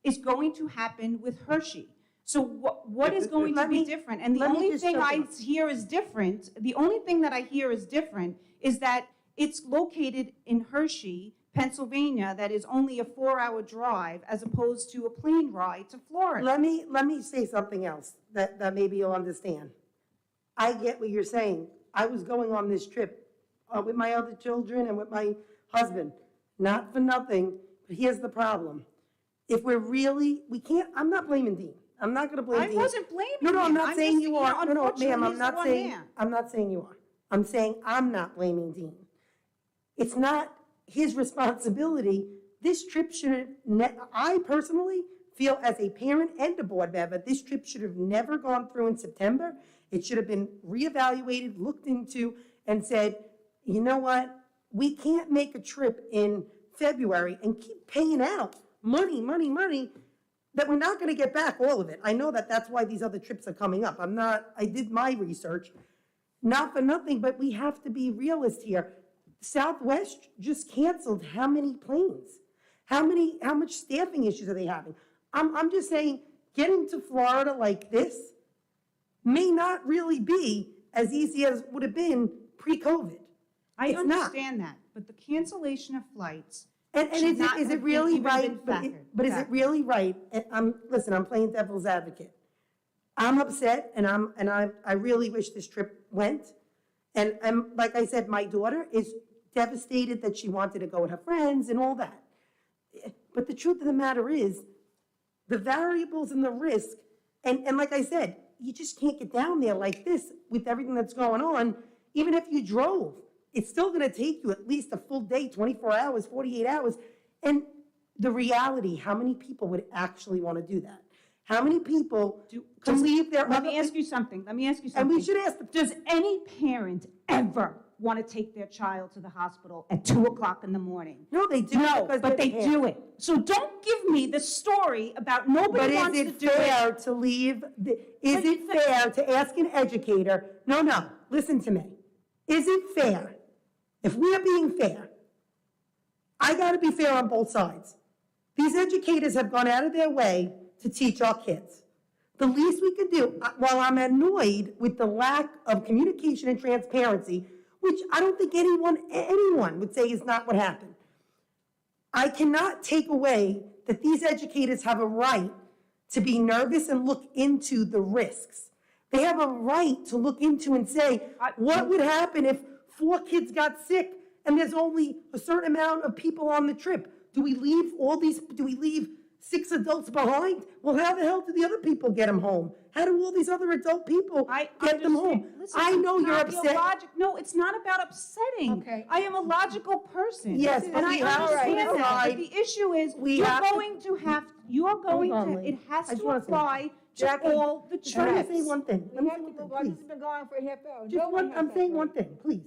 is going to happen with Hershey. So what is going to Let be me- different? And the let me only just thing jump I in. hear is different, the only thing that I hear is different is that it's located in Hershey, Pennsylvania, that is only a 4-hour drive as opposed to a plane ride to Florida. Let me say something else that maybe you'll understand. I get what you're saying. I was going on this trip with my other children and with my husband, not for nothing, but here's the problem. If we're really, we can't, I'm not blaming Dean. I'm not gonna blame I Dean. wasn't blaming No, I'm him. not saying just, you are. No, unfortunately, ma'am, I'm he's not the one saying, there. I'm not saying you are. I'm saying I'm not blaming Dean. It's not his responsibility. This trip should have, I personally feel as a parent and a board member, this trip should have never gone through in September. It should have been reevaluated, looked into, and said, you know what? We can't make a trip in February and keep paying out money that we're not gonna get back all of it. I know that that's why these other trips are coming up. I did my research, not for nothing, but we have to be realist here. Southwest just canceled how many planes? How much staffing issues are they having? I'm just saying, getting to Florida like this may not really be as easy as would have been pre-COVID. I It's not. understand that, but the cancellation of flights And should not is it have been really even right? been But is it really right? And listen, I'm playing devil's advocate. I'm upset, and I really wish this trip went. And like I said, my daughter is devastated that she wanted to go with her friends and all that. But the truth of the matter is, the variables and the risk, and like I said, you just can't get down there like this with everything that's going on. Even if you drove, it's still gonna take you at least a full day, 24 hours, 48 hours. And the reality, how many people would actually wanna do that? How many people can leave their Let other... me ask you something, let me ask you And something. we should ask the... Does any parent ever want to take their child to the hospital at 2:00 in the morning? No, they do. No, because but they're they do it. So don't give me the story about But nobody is wants to it do it. fair to leave, is it fair to ask an educator, no, listen to me. Is it fair, if we are being fair, I gotta be fair on both sides. These educators have gone out of their way to teach our kids. The least we could do, while I'm annoyed with the lack of communication and transparency, which I don't think anyone would say is not what happened, I cannot take away that these educators have a right to be nervous and look into the risks. They have a right to look into and say, what would happen if 4 kids got sick and there's only a certain amount of people on the trip? Do we leave 6 adults behind? Well, how the hell do the other people get them home? How do all these other adult people get them home? Listen, I know it's you're not upset. illogic- No, it's not about upsetting. Okay. I am a logical person. Yes, And but I we have to understand that, decide- but the issue is, we you're have to- going to have, you're going on, to, Lee. it has I just to wanna say- apply to Jackie, all the Just let me trips. say one thing. Let We me have say to one thing, move on, this please. has been going on for a half hour. Just Nobody one, has I'm that saying right. one thing, please.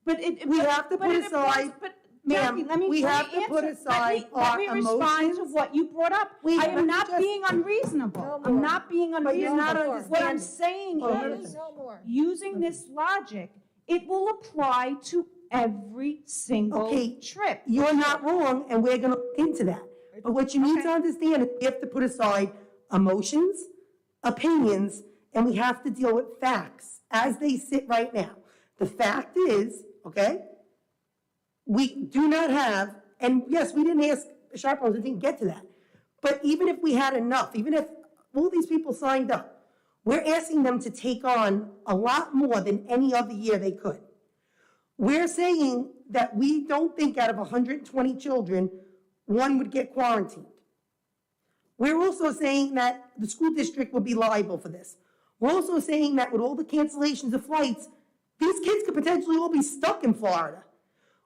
But it. We but- have to but put it applies- aside- But Ma'am, Jackie, let me we have to answer. put aside our Let me respond to emotions. what you brought up. We- I let am me not just- being unreasonable. No I'm more. not being But you're not unreasonable. What I'm understanding. saying Oh, let me is, finish. No more. using this logic, it will apply to every single Okay, trip. You're not wrong, and we're gonna look into that. But what you need to understand is we have to put aside emotions, opinions, and we have to deal with facts as they sit right now. The fact is, okay, we do not have, and yes, we didn't ask Chaperones, it didn't get to that. But even if we had enough, even if all these people signed up, we're asking them to take on a lot more than any other year they could. We're saying that we don't think out of 120 children, one would get quarantined. We're also saying that the school district will be liable for this. We're also saying that with all the cancellations of flights, these kids could potentially all be stuck in Florida.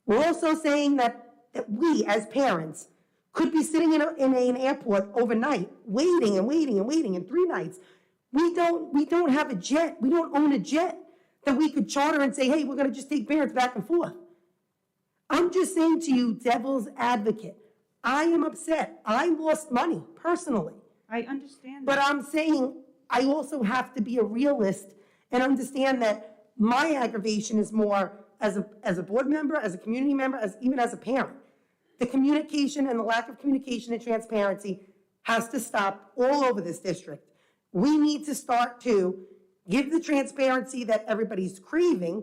We're also saying that we, as parents, could be sitting in an airport overnight, waiting and waiting and waiting, and 3 nights. We don't have a jet. We don't own a jet that we could charter and say, hey, we're gonna just take parents back and forth. I'm just saying to you, devil's advocate, I am upset. I lost money personally. I understand But that. I'm saying I also have to be a realist and understand that my aggravation is more as a board member, as a community member, even as a parent. The communication and the lack of communication and transparency has to stop all over this district. We need to start to give the transparency that everybody's craving,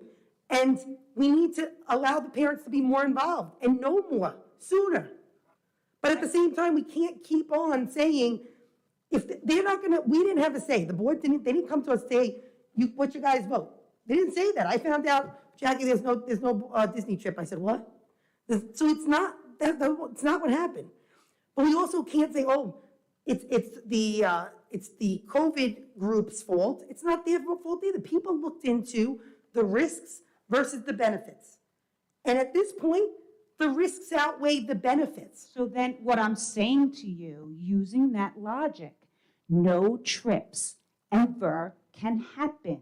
and we need to allow the parents to be more involved and know more sooner. But at the same time, we can't keep on saying, if they're not gonna, we didn't have a say. The board they didn't come to us and say, what's your guys' vote? They didn't say that. I found out, Jackie, there's no Disney trip. I said, what? So it's not what happened. But we also can't say, oh, it's the COVID group's fault. It's not their fault either. People looked into the risks versus the benefits. And at this point, the risks outweigh the benefits. So then what I'm saying to you, using that logic, no trips ever can happen.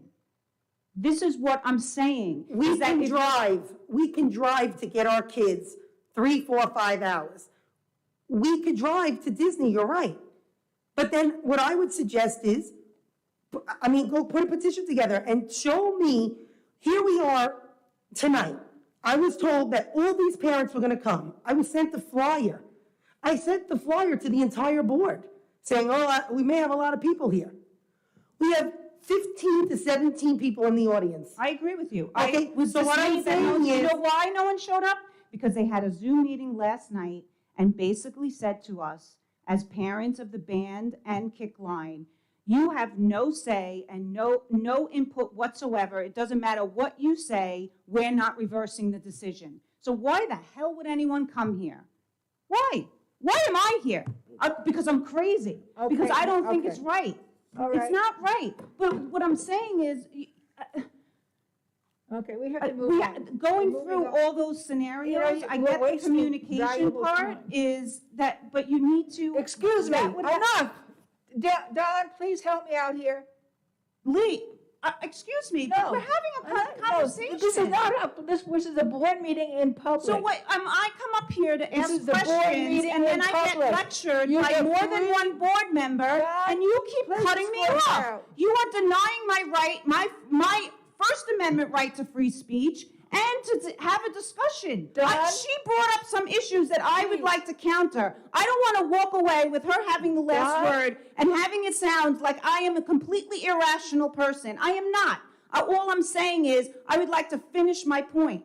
This is what I'm saying. We is that can if- drive to get our kids 3, 4, 5 hours. We could drive to Disney, you're right. But then what I would suggest is, go put a petition together and show me, here we are tonight. I was told that all these parents were gonna come. I was sent the flyer. I sent the flyer to the entire board, saying, we may have a lot of people here. We have 15 to 17 people in the audience. I agree with you. Okay, I was so just what I'm that saying you is- know why no one showed up? Because they had a Zoom meeting last night and basically said to us, as parents of the band and Kick Line, You have no say and no input whatsoever. It doesn't matter what you say, we're not reversing the decision. So why the hell would anyone come here? Why? Why am I here? Because I'm crazy. Because I don't think it's right. All It's right. not right. But what I'm saying is, Okay, we have to move on. going We're through moving on. all those scenarios, I we're get the wasting communication valuable part time. is that, but you need to. Excuse me, that would have- enough. Don, please help me out here. Lee, excuse me, but we're having a conversation. This is not up, this is a board meeting in public. So what, I come up here to This ask is the board questions, meeting and then in I get public. lectured You by get more than free- one board member, God, and you keep please cutting me slow off. down. You are denying my right, my First Amendment right to free speech, and to have a discussion. Don? She brought up some issues that I would Please. like to counter. I don't want to walk away with her having the last Don? word and having it sound like I am a completely irrational person. I am not. All I'm saying is, I would like to finish my point,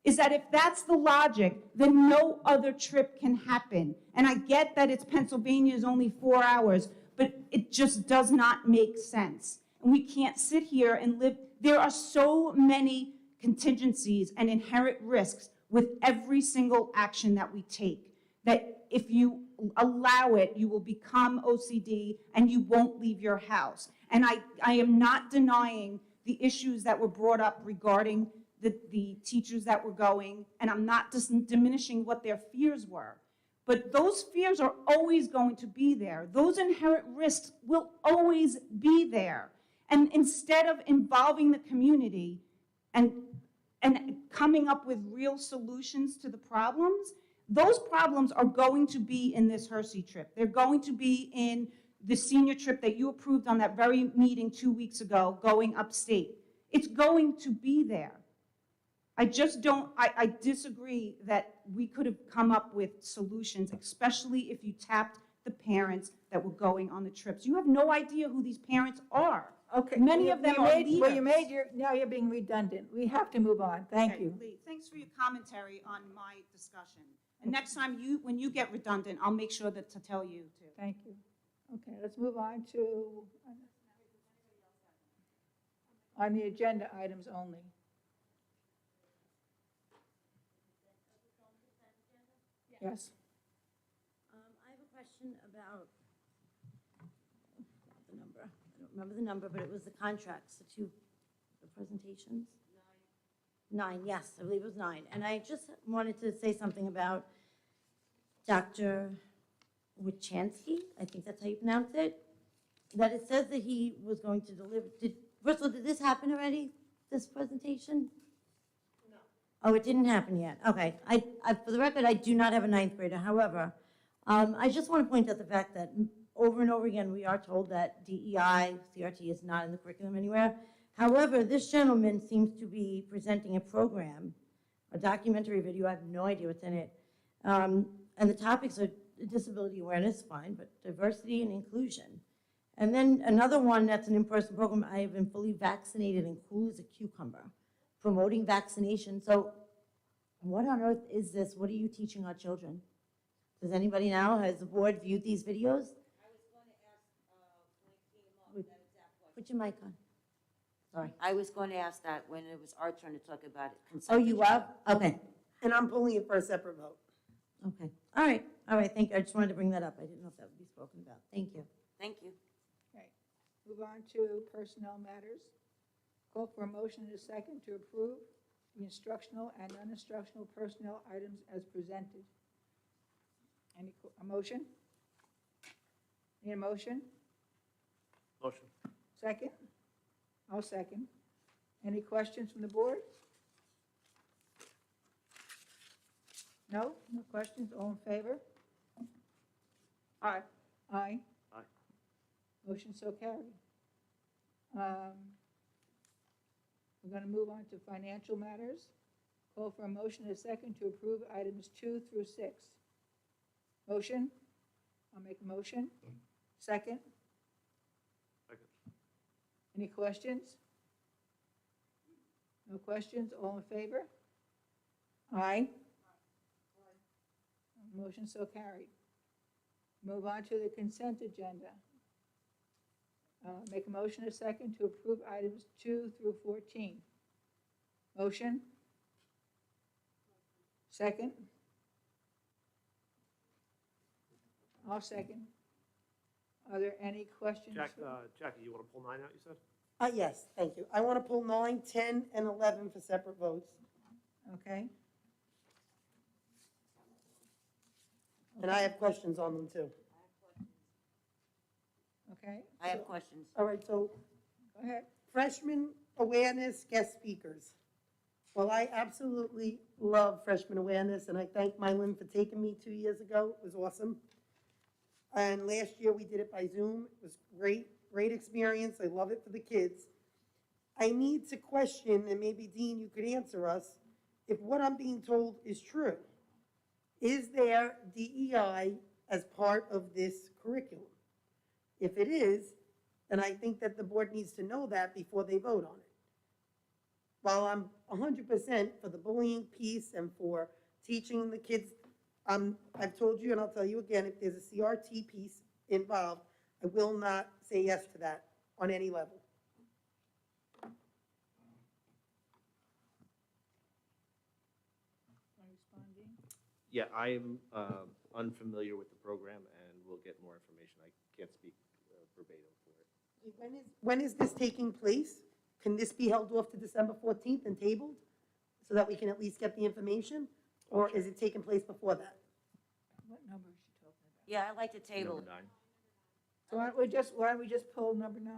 is that if that's the logic, then no other trip can happen. And I get that it's Pennsylvania is only 4 hours, but it just does not make sense. And we can't sit here and live, there are so many contingencies and inherent risks with every single action that we take, that if you allow it, you will become OCD and you won't leave your house. And I am not denying the issues that were brought up regarding the teachers that were going, and I'm not diminishing what their fears were. But those fears are always going to be there. Those inherent risks will always be there. And instead of involving the community and coming up with real solutions to the problems, those problems are going to be in this Hersey trip. They're going to be in the senior trip that you approved on that very meeting 2 weeks ago, going upstate. It's going to be there. I just don't, I disagree that we could have come up with solutions, especially if you tapped the parents that were going on the trips. You have no idea who these parents are. Okay. Many of them are Well, you leaders. made now you're being redundant. We have to move on. Thank Okay, you. Lee, thanks for your commentary on my discussion. And next time when you get redundant, I'll make sure to tell you to. Thank you. Okay, let's move on to, on the agenda items only. Yes. I have a question about the number. I don't remember the number, but it was the contracts, the presentations? 9, yes, I believe it was 9. And I just wanted to say something about Dr. Wichansky, I think that's how you pronounce it, that it says that he was going to deliver, first of all, did this happen already, this presentation? No. Oh, it didn't happen yet, okay. For the record, I do not have a 9th grader, however, I just want to point out the fact that over and over again, we are told that DEI, CRT is not in the curriculum anywhere. However, this gentleman seems to be presenting a program, a documentary video, I have no idea what's in it, and the topics are disability awareness, fine, but diversity and inclusion. And then another one that's an in-person program, I have been fully vaccinated and cool as a cucumber, promoting vaccination. So what on earth is this? What are you teaching our children? Does anybody know? Has the board viewed these videos? Put your mic on. Sorry. I was going to ask that when it was our turn to talk about it. Oh, consent you agenda. are? Okay. And I'm pulling it for a separate vote. Okay. All right, thank you. I just wanted to bring that up. I didn't know if that would be spoken about. Thank you. Thank you. Okay. Move on to personnel matters. Call for a motion and a second to approve the instructional and non-instructional personnel items as presented. A motion? Need a motion? Motion. Second? I'll second. Any questions from the board? No? No questions? All in favor? Aye. Aye. Aye. Motion so carried. We're going to move on to financial matters. Call for a motion and a second to approve items 2 through 6. Motion? I'll make a motion. Second? Second. Any questions? No questions? All in favor? Aye. Motion so carried. Move on to the consent agenda. Make a motion, a second, to approve items 2 through 14. Motion? Second? I'll second. Are there any questions? Jackie, you want to pull 9 out, you said? Yes, thank you. I want to pull 9, 10, and 11 for separate votes. Okay. And I have questions on them too. Okay. I have questions. All right, so Go ahead. freshman awareness guest speakers. Well, I absolutely love freshman awareness, and I thank Mylin for taking me 2 years ago. It was awesome. And last year, we did it by Zoom. It was great, great experience. I love it for the kids. I need to question, and maybe Dean, you could answer us, if what I'm being told is true. Is there DEI as part of this curriculum? If it is, then I think that the board needs to know that before they vote on it. While I'm 100% for the bullying piece and for teaching the kids, I've told you and I'll tell you again, if there's a CRT piece involved, I will not say yes to that on any level. Want to respond, Dean? Yeah, I'm unfamiliar with the program, and we'll get more information. I can't speak verbatim for it. When is this taking place? Can this be held off to December 14th and tabled so that we can at least get the information? Or is it taking place before that? What number is she talking about? Yeah, I like the table. Number 9. So why don't we just pull number 9?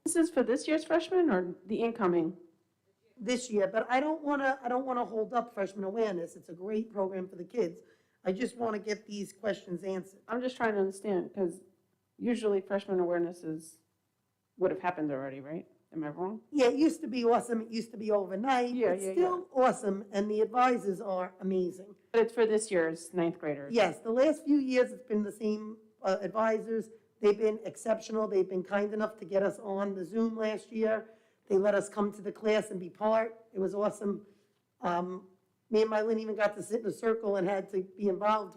This is for this year's freshmen or the incoming? This year, but I don't want to hold up freshman awareness. It's a great program for the kids. I just want to get these questions answered. I'm just trying to understand, because usually freshman awareness would have happened already, right? Am I wrong? Yeah, it used to be awesome. It used to be overnight. Yeah, It's yeah, still awesome, and the advisors are amazing. But it's for this year's ninth graders. Yes, the last few years, it's been the same advisors. They've been exceptional. They've been kind enough to get us on the Zoom last year. They let us come to the class and be part. It was awesome. Me and Mylene even got to sit in a circle and had to be involved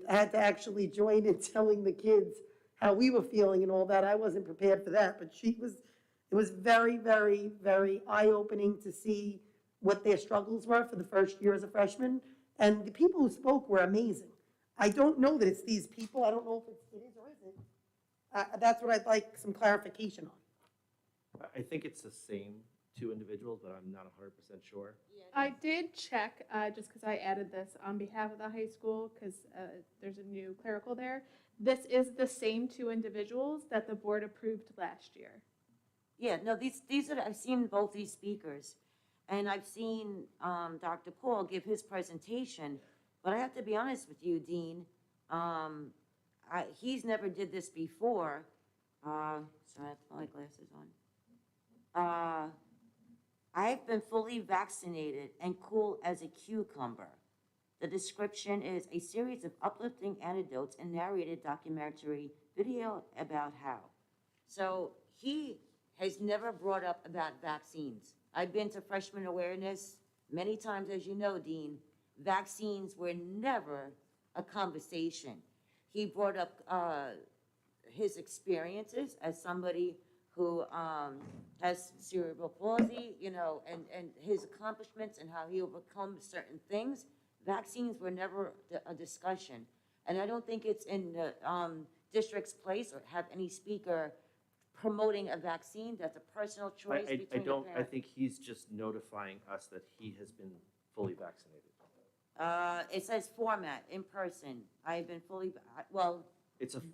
had to actually join in telling the kids how we were feeling and all that. I wasn't prepared for that, but it was very, very, very eye-opening to see what their struggles were for the first year as a freshman. And the people who spoke were amazing. I don't know that it's these people. I don't know if it is or isn't. That's what I'd like some clarification on. I think it's the same 2 individuals, but I'm not 100% sure. I did check, just because I added this on behalf of the high school, because there's a new clerical there. This is the same 2 individuals that the board approved last year. Yeah, no, these are, I've seen both these speakers, and I've seen Dr. Paul give his presentation, but I have to be honest with you, Dean, he's never did this before. Sorry, I have to put my glasses on. I've been fully vaccinated and cool as a cucumber. The description is a series of uplifting anecdotes and narrated documentary video about how. So he has never brought up about vaccines. I've been to freshman awareness many times, as you know, Dean. Vaccines were never a conversation. He brought up his experiences as somebody who has cerebral palsy, and his accomplishments and how he overcome certain things. Vaccines were never a discussion. And I don't think it's in the district's place or have any speaker promoting a vaccine. That's a personal choice between the parents. I think he's just notifying us that he has been fully vaccinated. It says format, in person. I've been fully,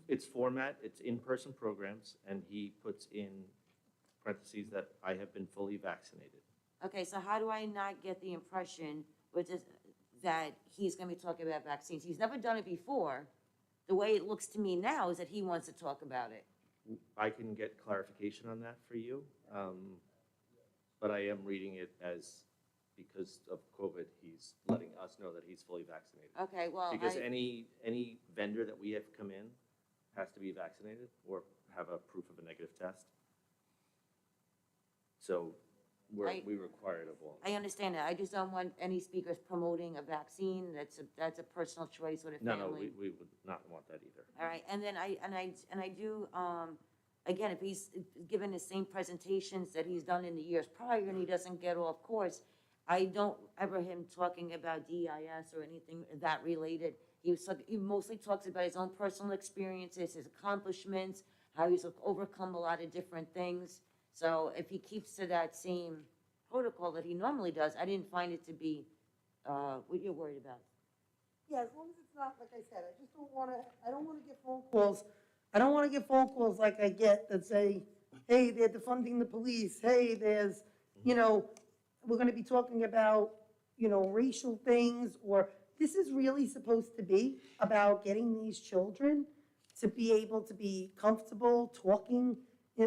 It's format, it's in-person programs, and he puts in parentheses that I have been fully vaccinated. okay, so how do I not get the impression that he's going to be talking about vaccines? He's never done it before. The way it looks to me now is that he wants to talk about it. I can get clarification on that for you, but I am reading it as, because of COVID, he's letting us know that he's fully vaccinated. Okay, well, Because any vendor that we have come in has to be vaccinated or have a proof of a negative test. So We require it of all. I understand that. I just don't want any speakers promoting a vaccine. That's a personal choice with a No, family. we would not want that either. All right, and then I do, again, if he's given the same presentations that he's done in the years prior and he doesn't get off course, I don't ever him talking about DIS or anything that related. He mostly talks about his own personal experiences, his accomplishments, how he's overcome a lot of different things. So if he keeps to that same protocol that he normally does, I didn't find it to be, what you're worried about. Yeah, as long as it's not, like I said, I just don't want to, I don't want to get phone calls. I don't want to get phone calls like I get that say, hey, they're defunding the police, hey, there's, we're going to be talking about, racial things, or this is really supposed to be about getting these children to be able to be comfortable talking.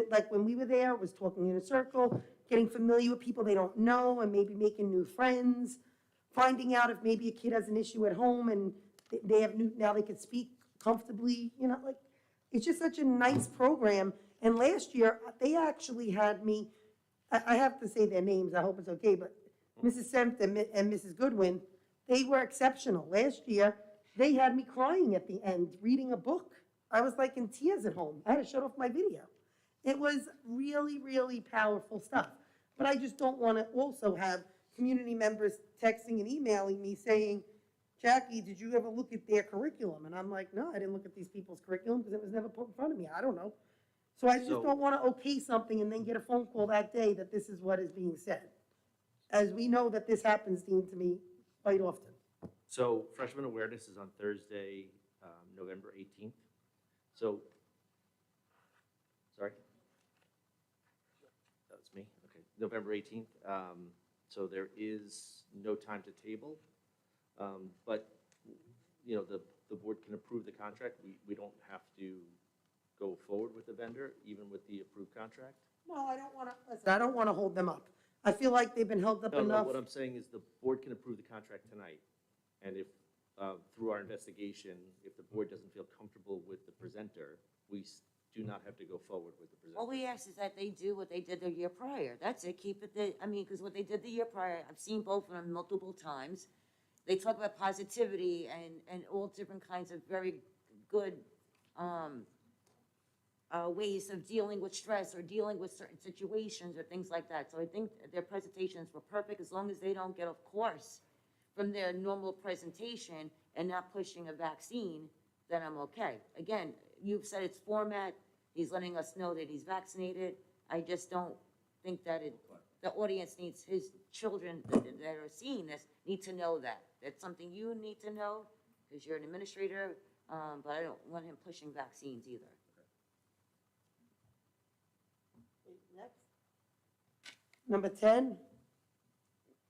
Like when we were there, it was talking in a circle, getting familiar with people they don't know, and maybe making new friends, finding out if maybe a kid has an issue at home and they have now they can speak comfortably, it's just such a nice program. And last year, they actually had me, I have to say their names, I hope it's okay, but Mrs. Sempt and Mrs. Goodwin, they were exceptional. Last year, they had me crying at the end, reading a book. I was like in tears at home. I had to shut off my video. It was really, really powerful stuff. But I just don't want to also have community members texting and emailing me saying, Jackie, did you ever look at their curriculum? And I'm like, no, I didn't look at these people's curriculum because it was never put in front of me. I don't know. So I just don't want to okay something and then get a phone call that day that this is what is being said. As we know that this happens, Dean, to me quite often. So freshman awareness is on Thursday, November 18th. So, sorry? That was me, okay. November 18th. So there is no time to table, but, the board can approve the contract. We don't have to go forward with the vendor, even with the approved contract. No, I don't want to, listen, I don't want to hold them up. I feel like they've been held up No, enough. what I'm saying is the board can approve the contract tonight. And if, through our investigation, if the board doesn't feel comfortable with the presenter, we do not have to go forward with the presenter. All we ask is that they do what they did the year prior. That's it, keep it, because what they did the year prior, I've seen both of them multiple times. They talk about positivity and all different kinds of very good ways of dealing with stress or dealing with certain situations or things like that. So I think their presentations were perfect as long as they don't get off course from their normal presentation and not pushing a vaccine, then I'm okay. Again, you've said it's format, he's letting us know that he's vaccinated. I just don't think that the audience needs, his children that are seeing this need to know that. That's something you need to know, because you're an administrator, but I don't want him pushing vaccines either. Next. Number 10,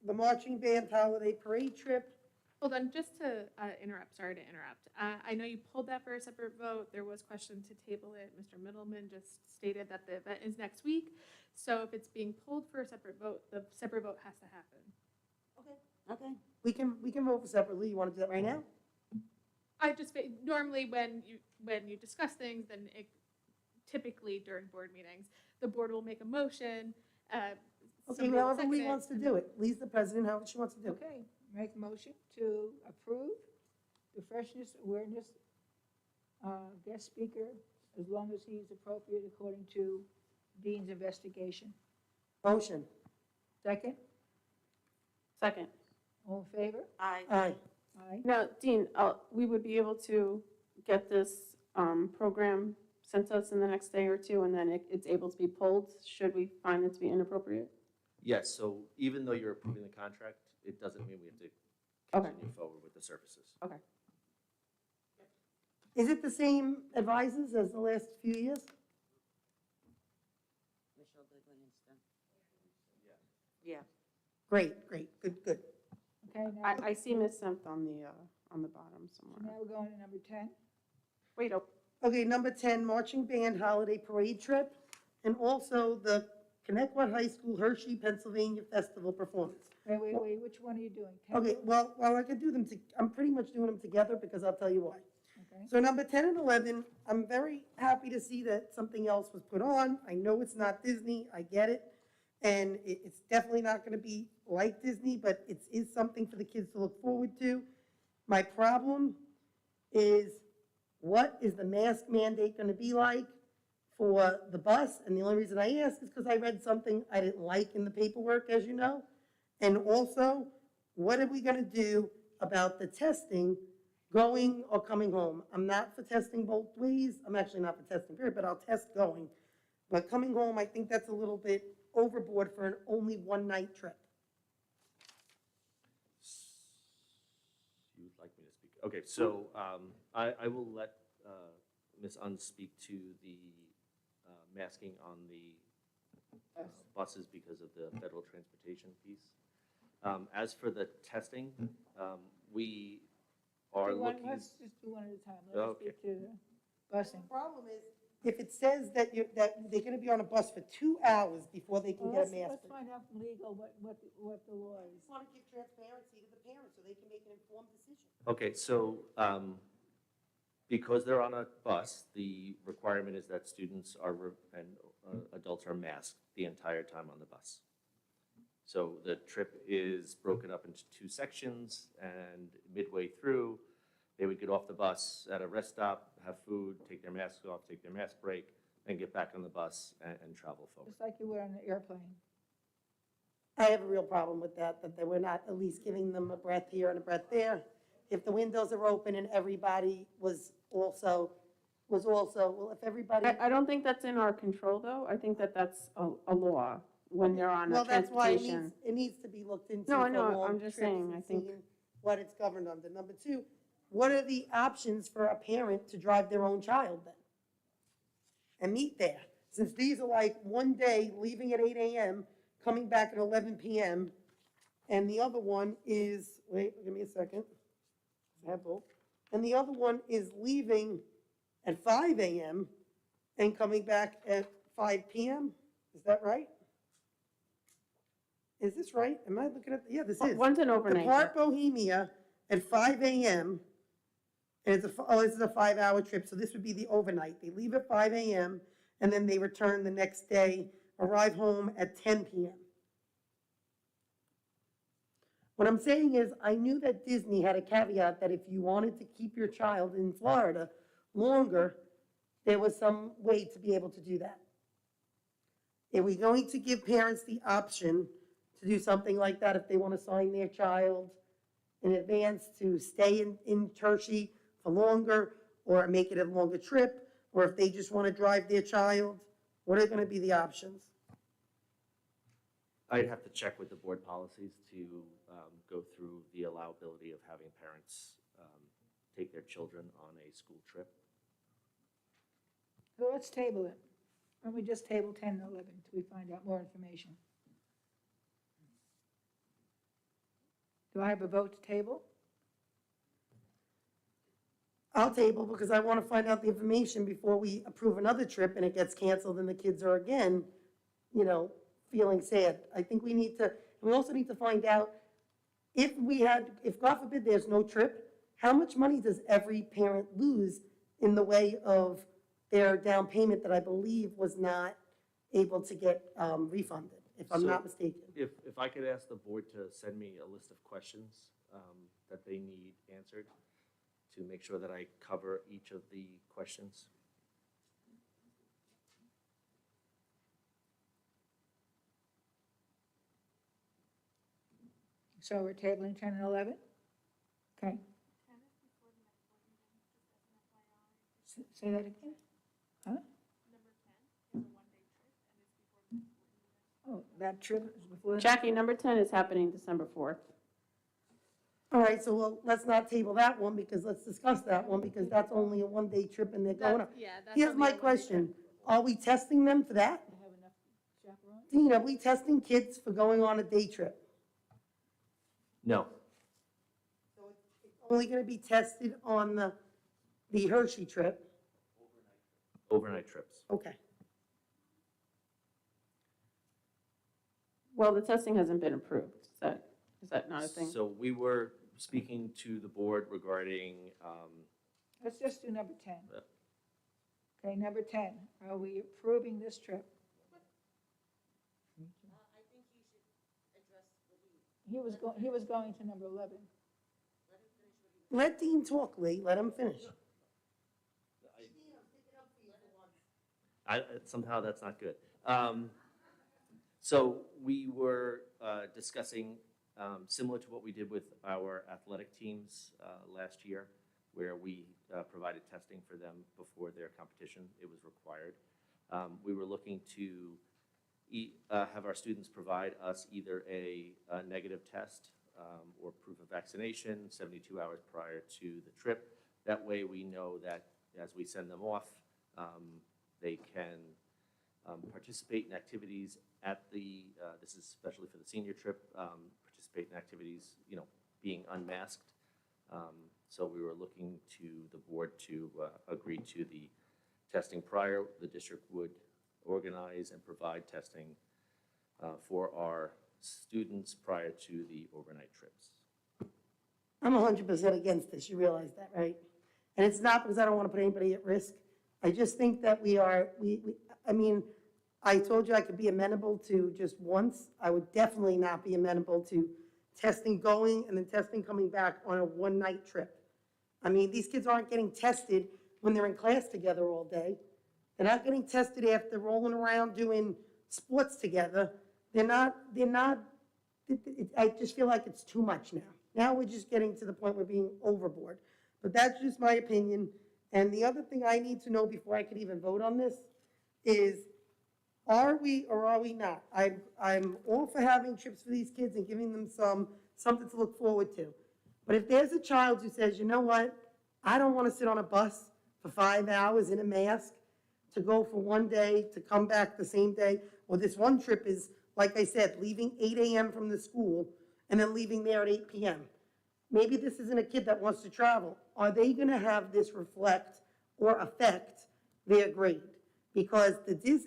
the marching band holiday parade trip. Hold on, just to interrupt, sorry to interrupt. I know you pulled that for a separate vote. There was question to table it. Mr. Middleman just stated that the event is next week. So if it's being pulled for a separate vote, the separate vote has to happen. Okay. We can vote for separately. You want to do that right now? I just, normally when you discuss things, then typically during board meetings, the board will make a motion. Okay, somebody will however second Lee it, wants to and do it. Lee's the president, however she wants to do it. Okay, make a motion to approve the freshness awareness guest speaker as long as he's appropriate according to Dean's investigation. Motion. Second, Second. all in favor? Aye. Aye. Aye. Now, Dean, we would be able to get this program sent to us in the next day or two, and then it's able to be pulled, should we find it to be inappropriate? Yes, so even though you're approving the contract, it doesn't mean we have to Okay. continue forward with the services. Is it the same advisors as the last few years? Michelle Goodwin and stuff. Yeah. Great, good. Okay, now, I see Ms. Sempt on the bottom somewhere. now we're going to number 10. Wait, oh, Okay, number 10, marching band holiday parade trip, and also the Connecticut High School Hershey, Pennsylvania Festival performance. Wait, which one are you doing? 10? Okay, well, I could do them, I'm pretty much doing them together because I'll tell you why. Okay. So number 10 and 11, I'm very happy to see that something else was put on. I know it's not Disney, I get it. And it's definitely not gonna be like Disney, but it is something for the kids to look forward to. My problem is, what is the mask mandate gonna be like for the bus? And the only reason I ask is because I read something I didn't like in the paperwork, as you know. And also, what are we gonna do about the testing going or coming home? I'm not for testing both ways. I'm actually not for testing period, but I'll test going. But coming home, I think that's a little bit overboard for an only one-night trip. You would like me to speak? Okay, so I will let Ms. Unz speak to the masking on the buses because of the federal transportation piece. As for the testing, we are looking. Let's just do one at a time. Okay. Let's get to the busing. The problem is, if it says that they're gonna be on a bus for 2 hours before they can Well, get a mask. let's find out from legal what the law I is. just wanna give transparency to the parents so they can make an informed decision. Okay, so because they're on a bus, the requirement is that students and adults are masked the entire time on the bus. So the trip is broken up into 2 sections, and midway through, they would get off the bus at a rest stop, have food, take their masks off, take their mask break, and get back on the bus and travel forward. Just like you would on an airplane. I have a real problem with that they were not at least giving them a breath here and a breath there. If the windows are open and everybody was also, well, if everybody. I don't think that's in our control, though. I think that that's a law when they're on a Well, that's why transportation. it needs to be looked into. No, I for know, long I'm just trips saying, and I think- seeing what it's governed under. Number 2, what are the options for a parent to drive their own child then? And meet there? Since these are like one day leaving at 8 a.m., coming back at 11 p.m., and the other one is, wait, give me a second. I have both. And the other one is leaving at 5 a.m. and coming back at 5 p.m.? Is that right? Is this right? Am I looking at, yeah, this is. One's an overnight. Depart Bohemia at 5 a.m. And this is a 5-hour trip, so this would be the overnight. They leave at 5 a.m. and then they return the next day, arrive home at 10 p.m. What I'm saying is, I knew that Disney had a caveat that if you wanted to keep your child in Florida longer, there was some way to be able to do that. Are we going to give parents the option to do something like that if they want to sign their child in advance to stay in Hershey for longer, or make it a longer trip, or if they just want to drive their child? What are going to be the options? I'd have to check with the board policies to go through the allowability of having parents take their children on a school trip. So let's table it. Why don't we just table 10 and 11 until we find out more information? Do I have a vote to table? I'll table because I want to find out the information before we approve another trip and it gets canceled and the kids are again, feeling sad. I think we also need to find out if God forbid there's no trip, how much money does every parent lose in the way of their down payment that I believe was not able to get refunded, if I'm not mistaken? If I could ask the board to send me a list of questions that they need answered to make sure that I cover each of the questions. So we're tabling 10 and 11? Okay. Say that again? Huh? Oh, that trip is before? Jackie, number 10 is happening December 4th. All right, so let's not table that one, because let's discuss that one, because that's only a one-day trip and they're going up. Here's my question, are we testing them for that? They have enough chaperones? Dean, are we testing kids for going on a day trip? No. Only gonna be tested on the Hershey trip? Overnight trips. Okay. Well, the testing hasn't been approved. Is that not a thing? So we were speaking to the board regarding, Let's just do number 10. Yeah. Okay, number 10, are we approving this trip? I he was going to number 11. Let Dean talk, Lee, let him finish. Somehow that's not good. So we were discussing, similar to what we did with our athletic teams last year, where we provided testing for them before their competition. It was required. We were looking to have our students provide us either a negative test or proof of vaccination 72 hours prior to the trip. That way we know that as we send them off, they can participate in activities at the, this is especially for the senior trip, participate in activities, being unmasked. So we were looking to the board to agree to the testing prior. The district would organize and provide testing for our students prior to the overnight trips. I'm 100% against this, you realize that, right? And it's not because I don't want to put anybody at risk. I just think that I mean, I told you I could be amenable to just once. I would definitely not be amenable to testing going and then testing coming back on a one-night trip. I mean, these kids aren't getting tested when they're in class together all day. They're not getting tested after rolling around doing sports together. I just feel like it's too much now. Now we're just getting to the point where we're being overboard. But that's just my opinion. And the other thing I need to know before I could even vote on this is, are we or are we not? I'm all for having trips for these kids and giving them something to look forward to. But if there's a child who says, you know what, I don't want to sit on a bus for 5 hours in a mask to go for one day, to come back the same day, or this one trip is, like I said, leaving 8 a.m. from the school and then leaving there at 8 p.m. Maybe this isn't a kid that wants to travel. Are they going to have this reflect or affect their grade? Because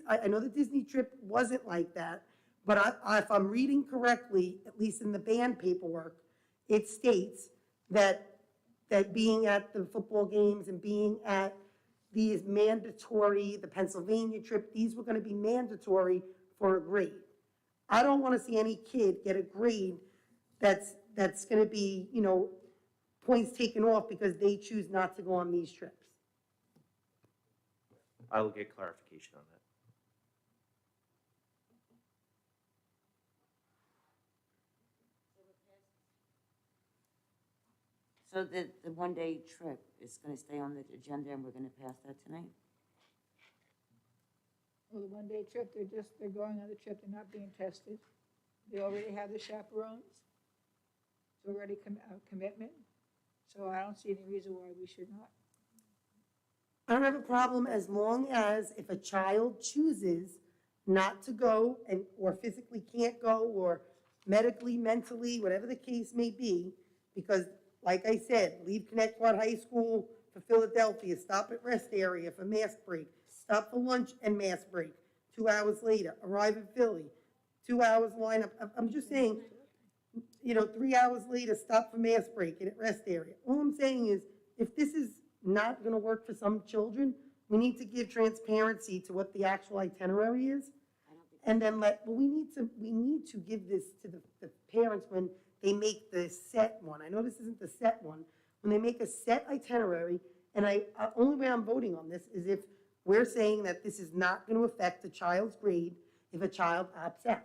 I know the Disney trip wasn't like that, but if I'm reading correctly, at least in the band paperwork, it states that being at the football games and being at these mandatory, the Pennsylvania trip, these were going to be mandatory for a grade. I don't want to see any kid get a grade that's going to be, points taken off because they choose not to go on these trips. I will get clarification on that. So the one-day trip is going to stay on the agenda and we're going to pass that tonight? Well, the one-day trip, they're going on the trip, they're not being tested. They already have the chaperones. It's already a commitment. So I don't see any reason why we should not. I don't have a problem as long as if a child chooses not to go or physically can't go or medically, mentally, whatever the case may be, because like I said, leave Connecticut High School for Philadelphia, stop at rest area for mask break, stop for lunch and mask break, 2 hours later, arrive in Philly, 2 hours line up. I'm just saying, 3 hours later, stop for mask break and at rest area. All I'm saying is, if this is not going to work for some children, we need to give transparency to what the actual itinerary is. And then we need to give this to the parents when they make the set one. I know this isn't the set one. When they make a set itinerary, and only way I'm voting on this is if we're saying that this is not going to affect the child's grade if a child opts out.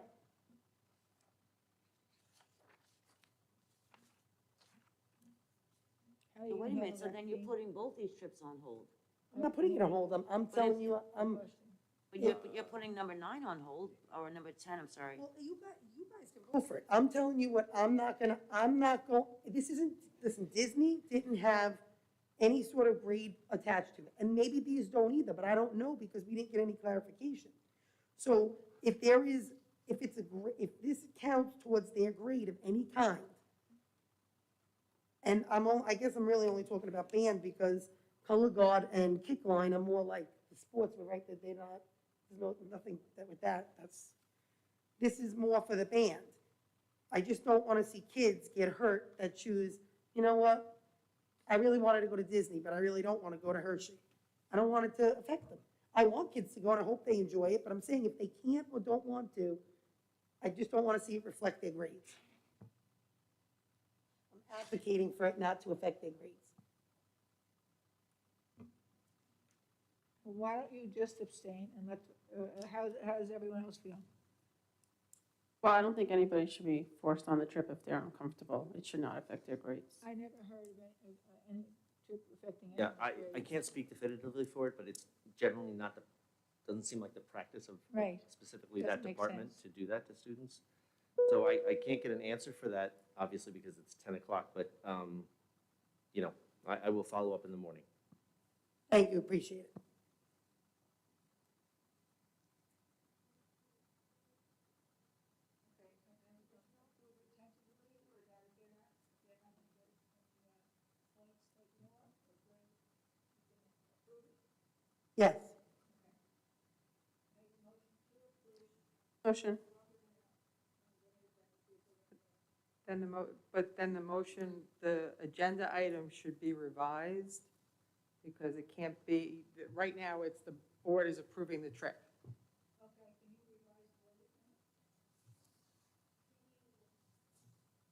So wait a minute, so then you're putting both these trips on hold? I'm not putting it on hold. I'm telling you, But you're putting number 9 on hold, or number 10, I'm sorry. Well, you guys can go for it. I'm telling you what, listen, Disney didn't have any sort of grade attached to it. And maybe these don't either, but I don't know because we didn't get any clarification. So if this counts towards their grade of any kind, and I guess I'm really only talking about band because color guard and kick line are more like the sports, but right, that there's nothing with that. This is more for the band. I just don't want to see kids get hurt that choose, you know what? I really wanted to go to Disney, but I really don't want to go to Hershey. I don't want it to affect them. I want kids to go and I hope they enjoy it, but I'm saying if they can't or don't want to, I just don't want to see it reflect their grades. advocating for it not to affect their grades. Well, why don't you just abstain and let, how does everyone else feel? Well, I don't think anybody should be forced on the trip if they're uncomfortable. It should not affect their grades. I never heard of any trip affecting Yeah, anyone's I grades. can't speak definitively for it, but it's generally not the, doesn't seem like the practice of Right. specifically that Doesn't make department sense. to do that to students. So I can't get an answer for that, obviously, because it's 10 o'clock, but, you know, I will follow up in the morning. Thank you, appreciate it. Yes. Motion. Then but then the motion, the agenda item should be revised, because it can't be, right now, it's the board is approving the trip.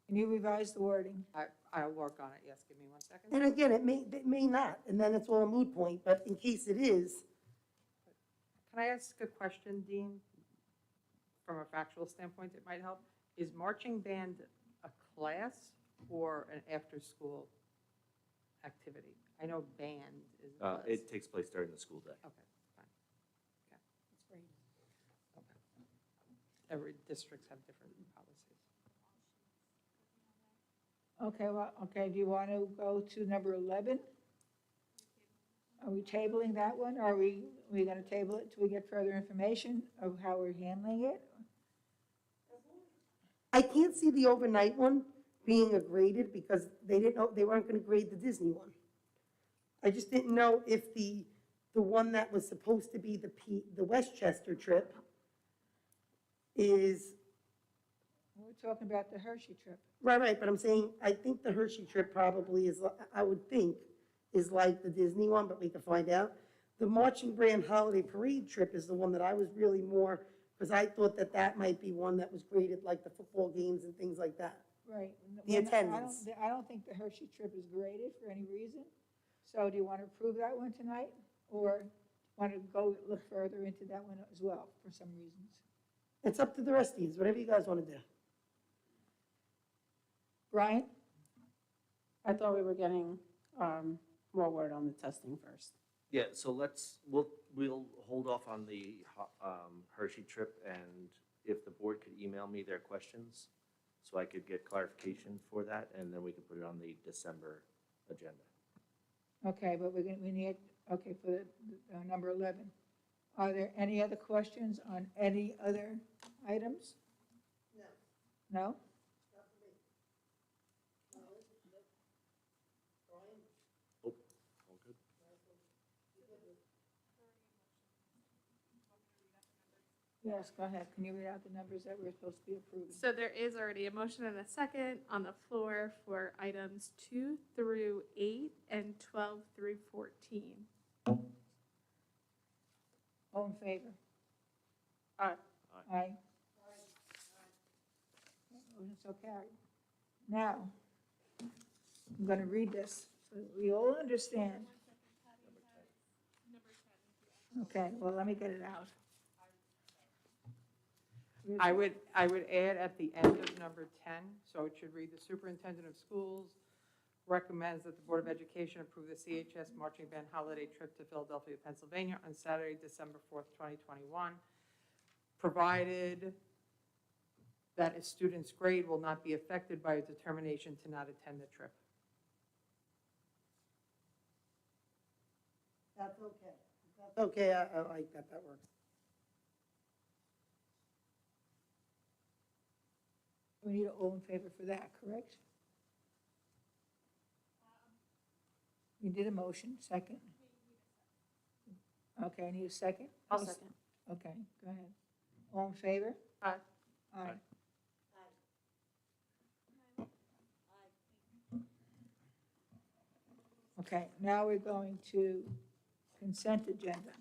Can you revise the wording? I'll work on it, yes, give me 1 second. And again, it may not, and then it's all a moot point, but in case it is, Can I ask a question, Dean? From a factual standpoint, it might help. Is marching band a class or an after-school activity? I know band is a class. It takes place during the school day. Okay, fine. Okay, That's great. okay. Every districts have different policies. Okay, well, okay, do you want to go to number 11? Are we tabling that one? Are we going to table it till we get further information of how we're handling it? I can't see the overnight one being a graded because they didn't know, they weren't gonna grade the Disney one. I just didn't know if the one that was supposed to be the Westchester trip is, We're talking about the Hershey trip. right, but I'm saying, I think the Hershey trip probably is, I would think, is like the Disney one, but we can find out. The Marching Band Holiday Parade trip is the one that I was really more, because I thought that that might be one that was graded like the football games and things like that. Right. The Well, attendance. I don't think the Hershey trip is graded for any reason. So do you want to approve that one tonight? Or want to go look further into that one as well for some reasons? It's up to the rest of you, whatever you guys want to do. Brian? I thought we were getting more word on the testing first. Yeah, so we'll hold off on the Hershey trip, and if the board could email me their questions, so I could get clarification for that, and then we can put it on the December agenda. Okay, but we need, okay, for the number 11. Are there any other questions on any other items? No. No? Oh, all good. Yes, go ahead. Can you read out the numbers that we're supposed to be approving? So there is already a motion and a second on the floor for items 2 through 8 and 12 through 14. All in favor? Aye. Aye. Motion so carried. Now, I'm going to read this so that we all understand. Okay, well, let me get it out. I would add at the end of number 10, so it should read, the superintendent of schools recommends that the Board of Education approve the CHS marching band holiday trip to Philadelphia, Pennsylvania on Saturday, December 4th, 2021, provided that a student's grade will not be affected by a determination to not attend the trip. That's okay. That's okay, I like that, that works. We need an all in favor for that, correct? You did a motion, second? Okay, I need a second? I'll second. Okay, go ahead. All in favor? Aye. Aye. Okay, now we're going to consent agenda.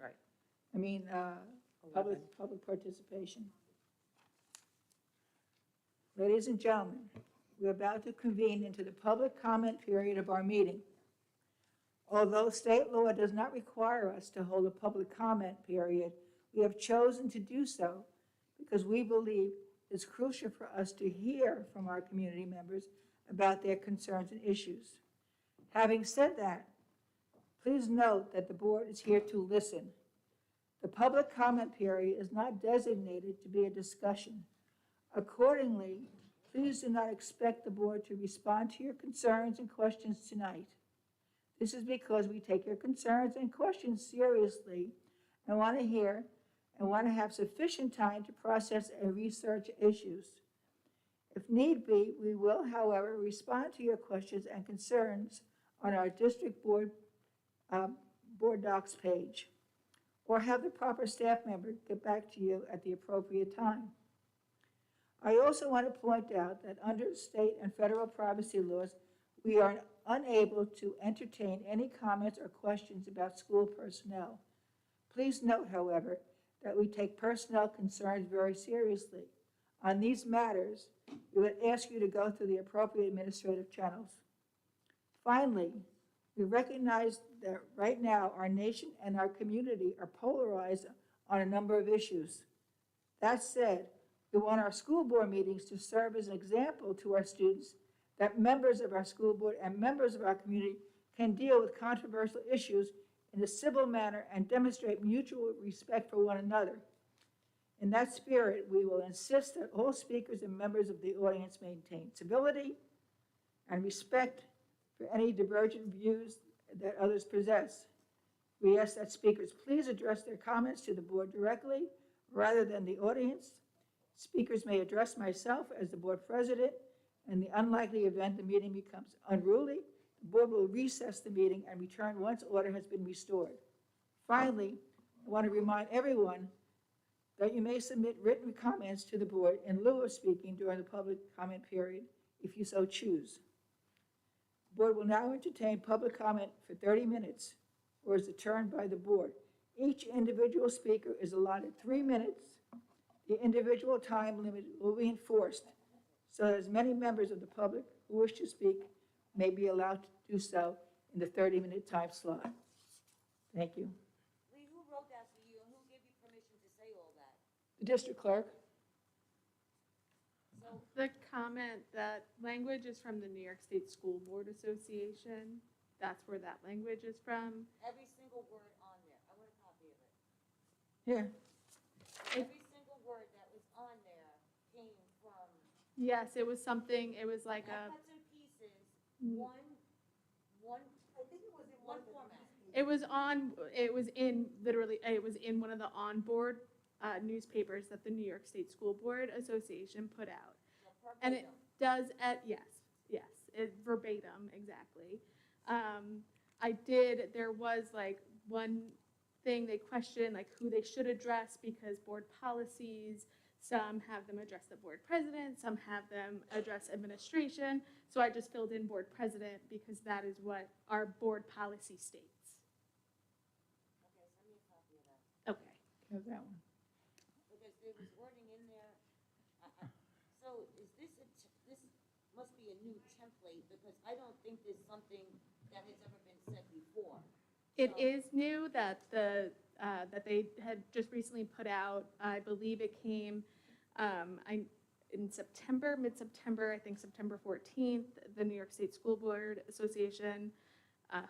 Right. I mean, 11. public participation. Ladies and gentlemen, we're about to convene into the public comment period of our meeting. Although state law does not require us to hold a public comment period, we have chosen to do so because we believe it's crucial for us to hear from our community members about their concerns and issues. Having said that, please note that the board is here to listen. The public comment period is not designated to be a discussion. Accordingly, please do not expect the board to respond to your concerns and questions tonight. This is because we take your concerns and questions seriously and want to hear and want to have sufficient time to process and research issues. If need be, we will, however, respond to your questions and concerns on our district board docs page, or have the proper staff member get back to you at the appropriate time. I also want to point out that under state and federal privacy laws, we are unable to entertain any comments or questions about school personnel. Please note, however, that we take personnel concerns very seriously. On these matters, we would ask you to go through the appropriate administrative channels. Finally, we recognize that right now our nation and our community are polarized on a number of issues. That said, we want our school board meetings to serve as an example to our students that members of our school board and members of our community can deal with controversial issues in a civil manner and demonstrate mutual respect for one another. In that spirit, we will insist that all speakers and members of the audience maintain civility and respect for any divergent views that others possess. We ask that speakers please address their comments to the board directly rather than the audience. Speakers may address myself as the board president. In the unlikely event the meeting becomes unruly, the board will recess the meeting and return once order has been restored. Finally, I want to remind everyone that you may submit written comments to the board in lieu of speaking during the public comment period if you so choose. The board will now entertain public comment for 30 minutes, or is determined by the board. Each individual speaker is allotted 3 minutes. The individual time limit will be enforced so that as many members of the public who wish to speak may be allowed to do so in the 30-minute time slot. Thank you. Lee, who wrote that for you and who gave you permission to say all that? The district clerk. So, The comment, that language is from the New York State School Board Association. That's where that language is from. every single word on there, I want a copy of it. Here. Every single word that was on there came from, Yes, it was something, it was like not a, cuts and pieces, one, I think it was in one format. it was on, it was in, literally, it was in one of the on-board newspapers that the New York State School Board Association put out. So And it verbatim. does, yes, it verbatim, exactly. There was like one thing they questioned, like who they should address, because board policies, some have them address the board president, some have them address administration. So I just filled in board president because that is what our board policy states. Okay, send me a copy of that, Okay. Have that one. because there was wording in there. So is this this must be a new template, because I don't think there's something that has ever been said before. It So- is new that that they had just recently put out. I believe it came in September, mid-September, I think September 14th. The New York State School Board Association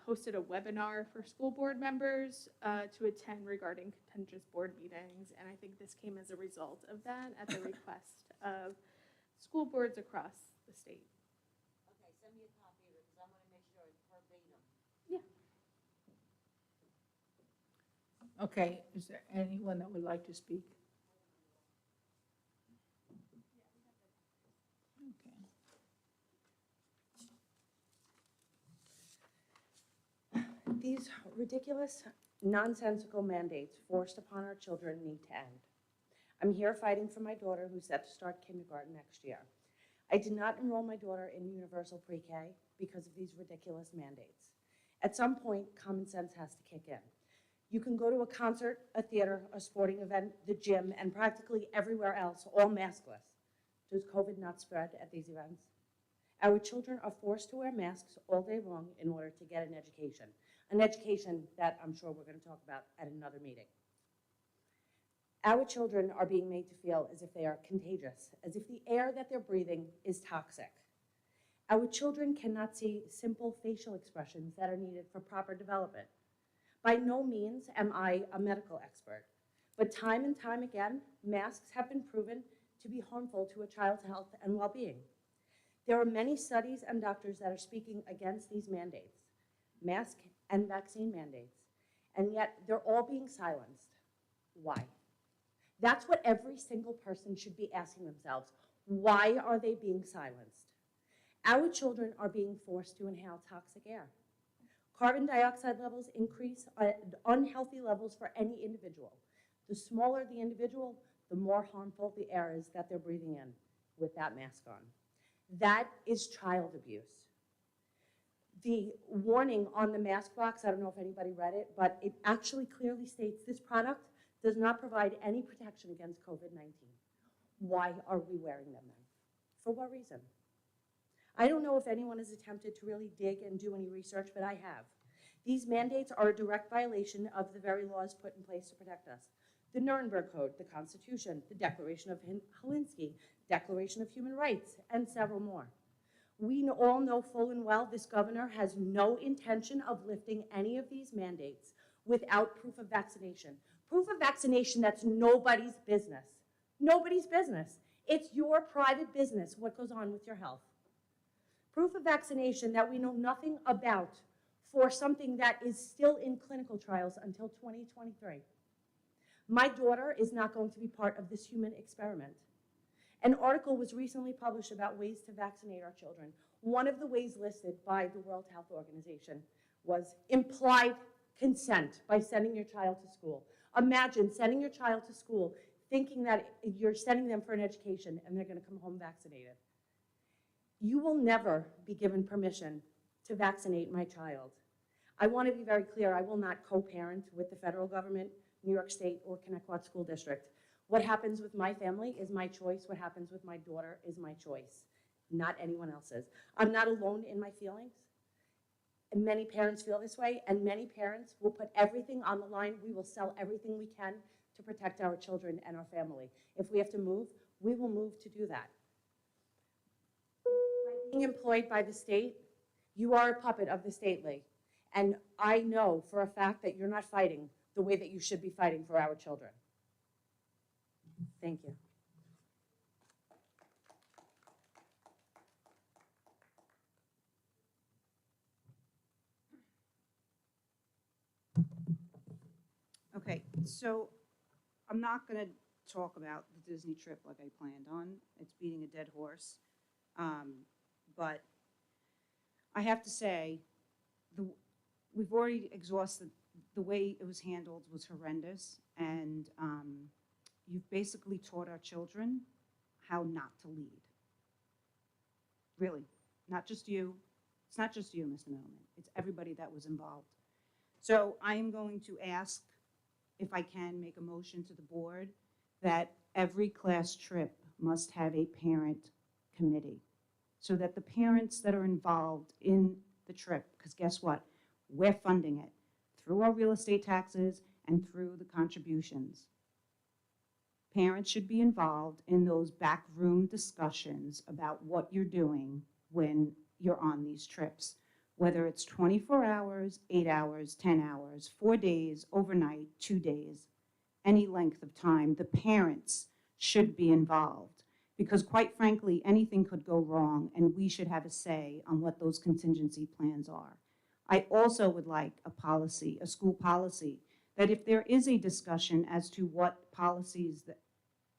hosted a webinar for school board members to attend regarding contentious board meetings. And I think this came as a result of that at the request of school boards across the state. Okay, send me a copy of it, because I want to make sure it's verbatim. Okay, is there anyone that would like to speak? Okay. These ridiculous, nonsensical mandates forced upon our children need to end. I'm here fighting for my daughter who's set to start kindergarten next year. I did not enroll my daughter in universal pre-K because of these ridiculous mandates. At some point, common sense has to kick in. You can go to a concert, a theater, a sporting event, the gym, and practically everywhere else, all maskless. Does COVID not spread at these events? Our children are forced to wear masks all day long in order to get an education that I'm sure we're going to talk about at another meeting. Our children are being made to feel as if they are contagious, as if the air that they're breathing is toxic. Our children cannot see simple facial expressions that are needed for proper development. By no means am I a medical expert, but time and time again, masks have been proven to be harmful to a child's health and well-being. There are many studies and doctors that are speaking against these mandates, mask and vaccine mandates, and yet they're all being silenced. Why? That's what every single person should be asking themselves. Why are they being silenced? Our children are being forced to inhale toxic air. Carbon dioxide levels increase at unhealthy levels for any individual. The smaller the individual, the more harmful the air is that they're breathing in with that mask on. That is child abuse. The warning on the mask box, I don't know if anybody read it, but it actually clearly states this product does not provide any protection against COVID-19. Why are we wearing them then? For what reason? I don't know if anyone has attempted to really dig and do any research, but I have. These mandates are a direct violation of the very laws put in place to protect us. The Nuremberg Code, the Constitution, the Declaration of Helsinki, Declaration of Human Rights, and several more. We all know full and well this governor has no intention of lifting any of these mandates without proof of vaccination. Proof of vaccination that's nobody's business. Nobody's business. It's your private business what goes on with your health. Proof of vaccination that we know nothing about for something that is still in clinical trials until 2023. My daughter is not going to be part of this human experiment. An article was recently published about ways to vaccinate our children. One of the ways listed by the World Health Organization was implied consent by sending your child to school. Imagine sending your child to school thinking that you're sending them for an education and they're going to come home vaccinated. You will never be given permission to vaccinate my child. I want to be very clear, I will not co-parent with the federal government, New York State, or Connecticut School District. What happens with my family is my choice. What happens with my daughter is my choice, not anyone else's. I'm not alone in my feelings. And many parents feel this way, and many parents will put everything on the line. We will sell everything we can to protect our children and our family. If we have to move, we will move to do that. By being employed by the state, you are a puppet of the state, Lee. And I know for a fact that you're not fighting the way that you should be fighting for our children. Thank you. Okay, so I'm not going to talk about the Disney trip like I planned on. It's beating a dead horse. But I have to say, we've already exhausted, the way it was handled was horrendous. And you've basically taught our children how not to lead. Really, not just you. It's not just you, Mr. Middleman. It's everybody that was involved. So I am going to ask if I can make a motion to the board that every class trip must have a parent committee so that the parents that are involved in the trip, because guess what? We're funding it through our real estate taxes and through the contributions. Parents should be involved in those backroom discussions about what you're doing when you're on these trips, whether it's 24 hours, 8 hours, 10 hours, 4 days, overnight, 2 days, any length of time. The parents should be involved because, quite frankly, anything could go wrong and we should have a say on what those contingency plans are. I also would like a policy, a school policy, that if there is a discussion as to what policies that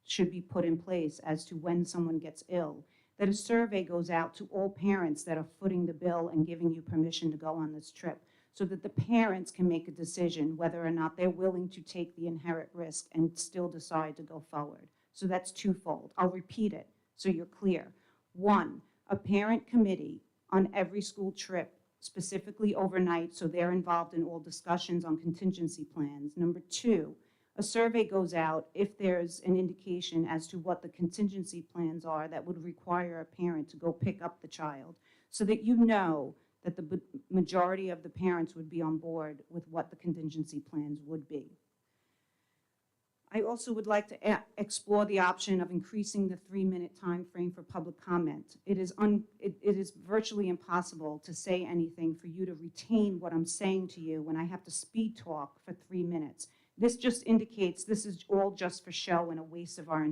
should be put in place as to when someone gets ill, that a survey goes out to all parents that are footing the bill and giving you permission to go on this trip so that the parents can make a decision whether or not they're willing to take the inherent risk and still decide to go forward. So that's twofold. I'll repeat it so you're clear. 1, a parent committee on every school trip, specifically overnight, so they're involved in all discussions on contingency plans. Number 2, a survey goes out if there's an indication as to what the contingency plans are that would require a parent to go pick up the child, so that you know that the majority of the parents would be on board with what the contingency plans would be. I also would like to explore the option of increasing the 3-minute time frame for public comment. It is virtually impossible to say anything for you to retain what I'm saying to you when I have to speed talk for 3 minutes. This just indicates this is all just for show and a waste of our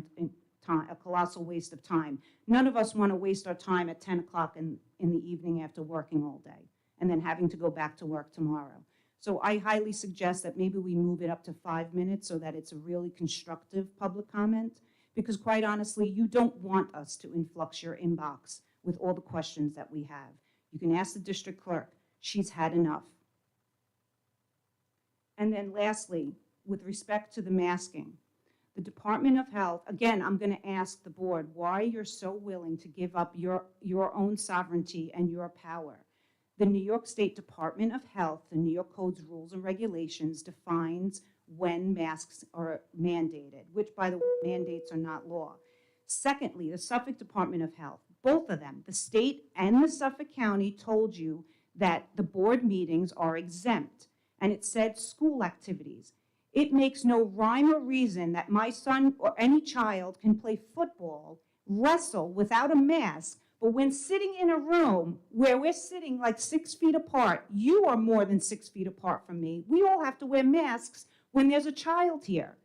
time, a colossal waste of time. None of us want to waste our time at 10 o'clock in the evening after working all day and then having to go back to work tomorrow. So I highly suggest that maybe we move it up to 5 minutes so that it's a really constructive public comment, because quite honestly, you don't want us to influx your inbox with all the questions that we have. You can ask the district clerk. She's had enough. And then lastly, with respect to the masking, the Department of Health, again, I'm going to ask the board why you're so willing to give up your own sovereignty and your power. The New York State Department of Health, the New York Code's rules and regulations defines when masks are mandated, which, by the way, mandates are not law. Secondly, the Suffolk Department of Health, both of them, the state and the Suffolk County, told you that the board meetings are exempt, and it said school activities. It makes no rhyme or reason that my son or any child can play football, wrestle without a mask, but when sitting in a room where we're sitting like 6 feet apart, you are more than 6 feet apart from me, we all have to wear masks when there's a child here.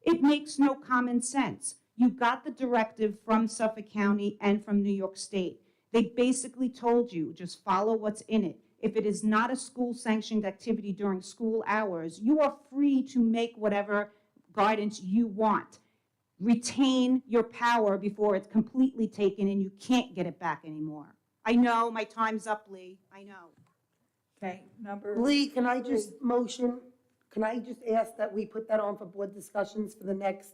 It makes no common sense. You got the directive from Suffolk County and from New York State. They basically told you, just follow what's in it. If it is not a school-sanctioned activity during school hours, you are free to make whatever guidance you want. Retain your power before it's completely taken and you can't get it back anymore. I know, my time's up, Lee, I know. Okay, number. Lee, can I just can I just ask that we put that on for board discussions for the next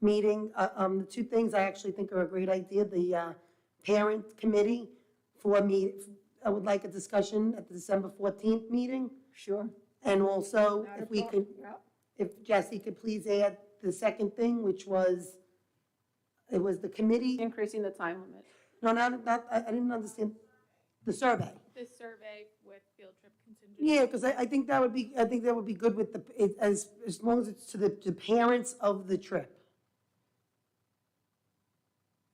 meeting? The two things I actually think are a great idea, the parent committee for me, I would like a discussion at the December 14th meeting. Sure. And also, Not a if we problem. could, Yep. if Jesse could please add the second thing, which was, it was the committee, Increasing the time limit. no, I didn't understand, the survey. This survey with field trip contingency. Yeah, because I think that would be good with as long as it's to the parents of the trip.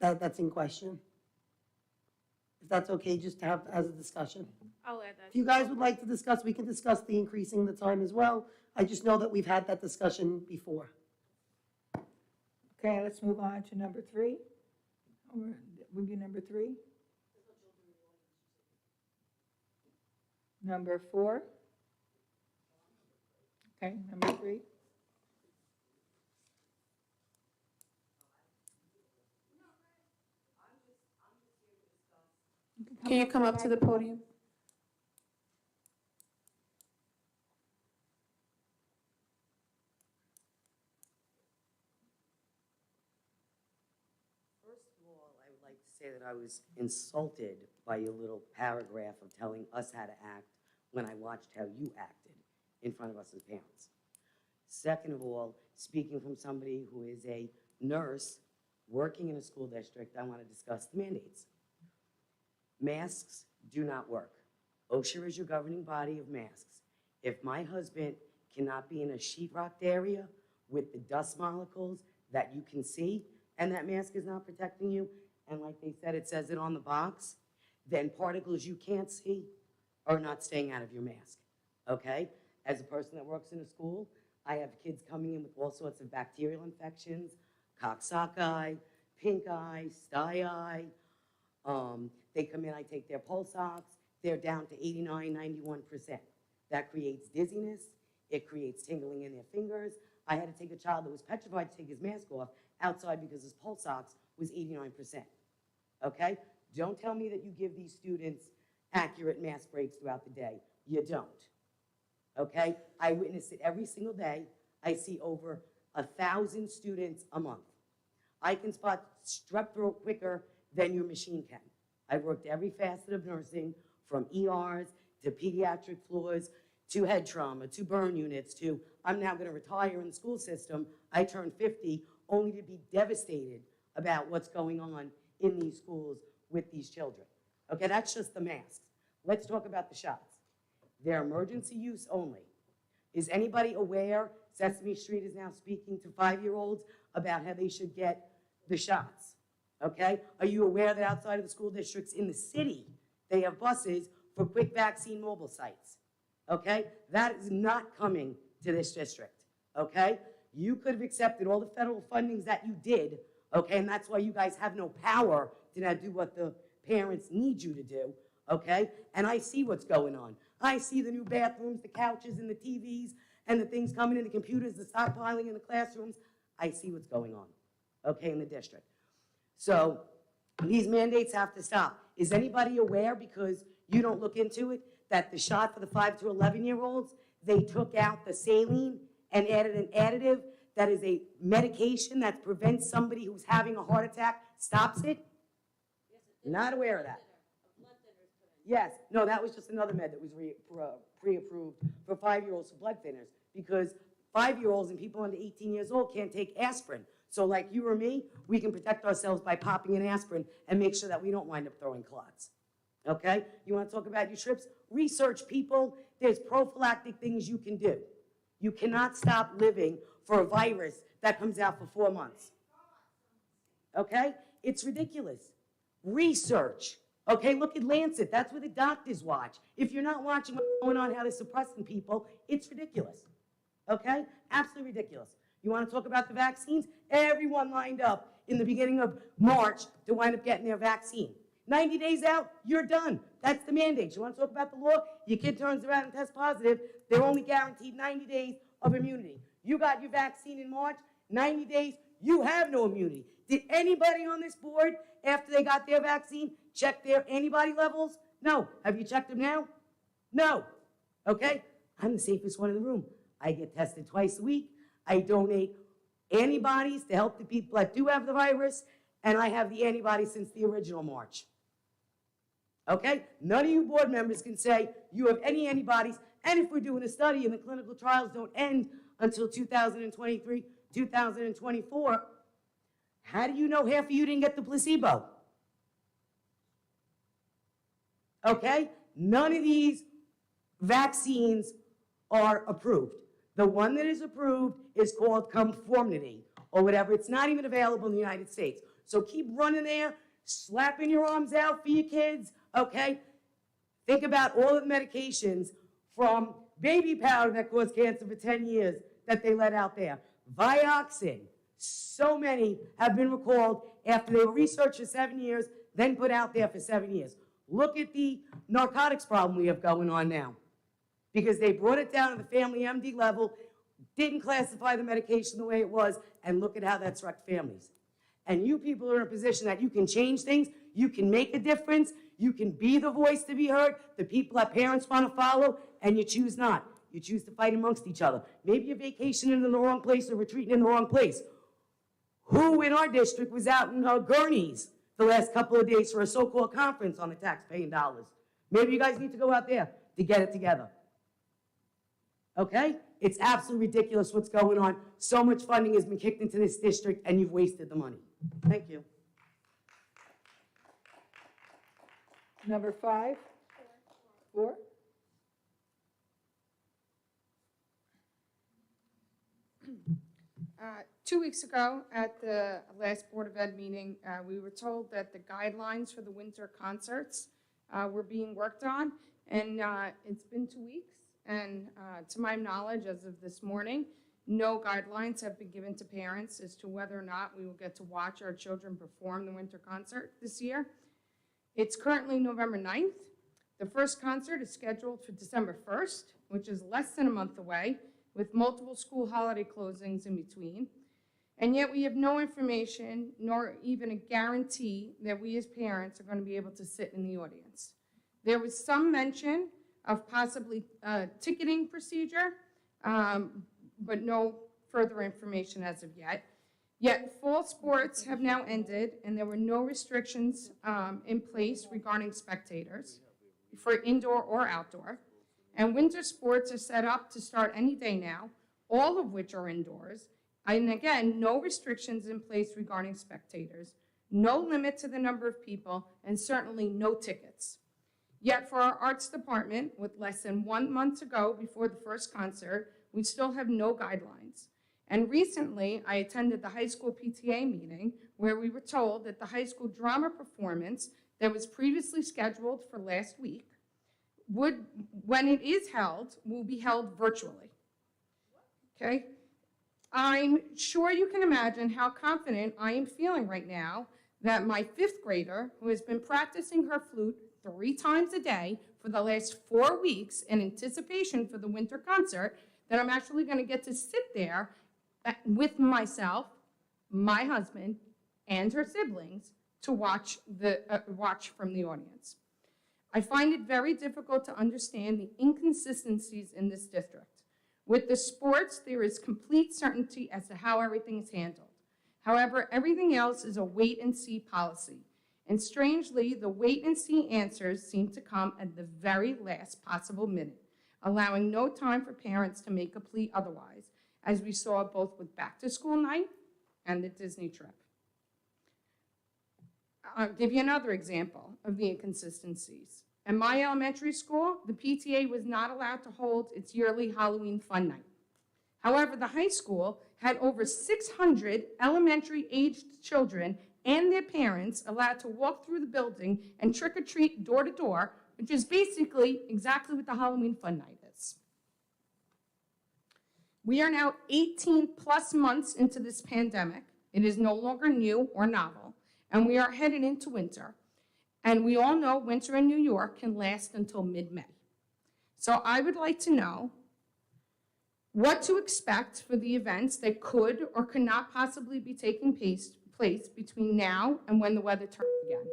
That's in question. If that's okay, just to have as a discussion. I'll add that. If you guys would like to discuss, we can discuss the increasing the time as well. I just know that we've had that discussion before. Okay, let's move on to number 3. Would be number 3. Number 4. Okay, number 3. Can you come up to the podium? First of all, I would like to say that I was insulted by your little paragraph of telling us how to act when I watched how you acted in front of us as parents. Second of all, speaking from somebody who is a nurse working in a school district, I want to discuss the mandates. Masks do not work. OSHA is your governing body of masks. If my husband cannot be in a sheetrocked area with the dust molecules that you can see, and that mask is not protecting you, and like they said, it says it on the box, then particles you can't see are not staying out of your mask, okay? As a person that works in a school, I have kids coming in with all sorts of bacterial infections, coxsackie, pink eye, sty eye. They come in, I take their pulse ox, they're down to 89, 91%. That creates dizziness, it creates tingling in their fingers. I had to take a child that was petrified to take his mask off outside because his pulse ox was 89%, okay? Don't tell me that you give these students accurate mask breaks throughout the day. You don't, okay? I witness it every single day. I see over 1,000 students a month. I can spot strep throat quicker than your machine can. I've worked every facet of nursing, from ERs to pediatric floors to head trauma, to burn units, to I'm now going to retire in the school system. I turned 50 only to be devastated about what's going on in these schools with these children. Okay, that's just the masks. Let's talk about the shots. They're emergency use only. Is anybody aware Sesame Street is now speaking to 5-year-olds about how they should get the shots? Okay? Are you aware that outside of the school districts in the city, they have buses for quick vaccine mobile sites? Okay? That is not coming to this district. Okay? You could have accepted all the federal fundings that you did, okay? And that's why you guys have no power to now do what the parents need you to do, okay? And I see what's going on. I see the new bathrooms, the couches, and the TVs, and the things coming in, the computers, the stockpiling in the classrooms. I see what's going on, okay, in the district. So these mandates have to stop. Is anybody aware, because you don't look into it, that the shot for the 5 to 11-year-olds, they took out the saline and added an additive that is a medication that prevents somebody who's having a heart attack, stops it? Not aware of that. Yes, no, that was just another med that was pre-approved for 5-year-olds for blood thinners, because 5-year-olds and people under 18 years old can't take aspirin. So like you or me, we can protect ourselves by popping an aspirin and make sure that we don't wind up throwing clots. Okay? You want to talk about your trips? Research, people. There's prophylactic things you can do. You cannot stop living for a virus that comes out for 4 months. Okay? It's ridiculous. Research. Okay, look at Lancet. That's where the doctors watch. If you're not watching what's going on, how they're suppressing people, it's ridiculous. Okay? Absolutely ridiculous. You want to talk about the vaccines? Everyone lined up in the beginning of March to wind up getting their vaccine. 90 days out, you're done. That's the mandate. You want to talk about the law? Your kid turns around and tests positive. They're only guaranteed 90 days of immunity. You got your vaccine in March, 90 days, you have no immunity. Did anybody on this board, after they got their vaccine, check their antibody levels? No. Have you checked them now? No. Okay? I'm the safest one in the room. I get tested twice a week. I donate antibodies to help the people that do have the virus, and I have the antibodies since the original March. Okay? None of you board members can say you have any antibodies, and if we're doing a study and the clinical trials don't end until 2023, 2024, how do you know half of you didn't get the placebo? Okay? None of these vaccines are approved. The one that is approved is called Conformity or whatever. It's not even available in the United States. So keep running there, slapping your arms out for your kids, okay? Think about all of the medications from baby powder that caused cancer for 10 years that they let out there. Vioxin. So many have been recalled after they were researched for 7 years, then put out there for 7 years. Look at the narcotics problem we have going on now. Because they brought it down to the family MD level, didn't classify the medication the way it was, and look at how that's wrecked families. And you people are in a position that you can change things, you can make a difference, you can be the voice to be heard, the people that parents want to follow, and you choose not. You choose to fight amongst each other. Maybe you're vacationing in the wrong place or retreating in the wrong place. Who in our district was out in Gurney's the last couple of days for a so-called conference on the taxpaying dollars? Maybe you guys need to go out there to get it together. Okay? It's absolutely ridiculous what's going on. So much funding has been kicked into this district, and you've wasted the money. Thank you. Number 5? 4? Two weeks ago, at the last Board of Ed meeting, we were told that the guidelines for the winter concerts were being worked on, and it's been 2 weeks, and to my knowledge, as of this morning, no guidelines have been given to parents as to whether or not we will get to watch our children perform the winter concert this year. It's currently November 9th. The first concert is scheduled for December 1st, which is less than a month away, with multiple school holiday closings in between. And yet we have no information, nor even a guarantee that we as parents are going to be able to sit in the audience. There was some mention of possibly a ticketing procedure, but no further information as of yet. Yet fall sports have now ended, and there were no restrictions in place regarding spectators for indoor or outdoor. and winter sports are set up to start any day now, all of which are indoors. And again, no restrictions in place regarding spectators, no limit to the number of people, and certainly no tickets. Yet for our arts department, with less than 1 month to go before the first concert, we still have no guidelines. And recently, I attended the high school PTA meeting where we were told that the high school drama performance that was previously scheduled for last week when it is held, will be held virtually. Okay? I'm sure you can imagine how confident I am feeling right now that my 5th grader, who has been practicing her flute 3 times a day for the last 4 weeks in anticipation for the winter concert, that I'm actually going to get to sit there with myself, my husband, and her siblings to watch from the audience. I find it very difficult to understand the inconsistencies in this district. With the sports, there is complete certainty as to how everything is handled. However, everything else is a wait-and-see policy. And strangely, the wait-and-see answers seem to come at the very last possible minute, allowing no time for parents to make a plea otherwise, as we saw both with back-to-school night and the Disney trip. I'll give you another example of the inconsistencies. At my elementary school, the PTA was not allowed to hold its yearly Halloween fun night. However, the high school had over 600 elementary-aged children and their parents allowed to walk through the building and trick-or-treat door to door, which is basically exactly what the Halloween fun night is. We are now 18 plus months into this pandemic. It is no longer new or novel, and we are headed into winter. And we all know winter in New York can last until mid-May. So I would like to know what to expect for the events that could or could not possibly be taking place between now and when the weather turns again.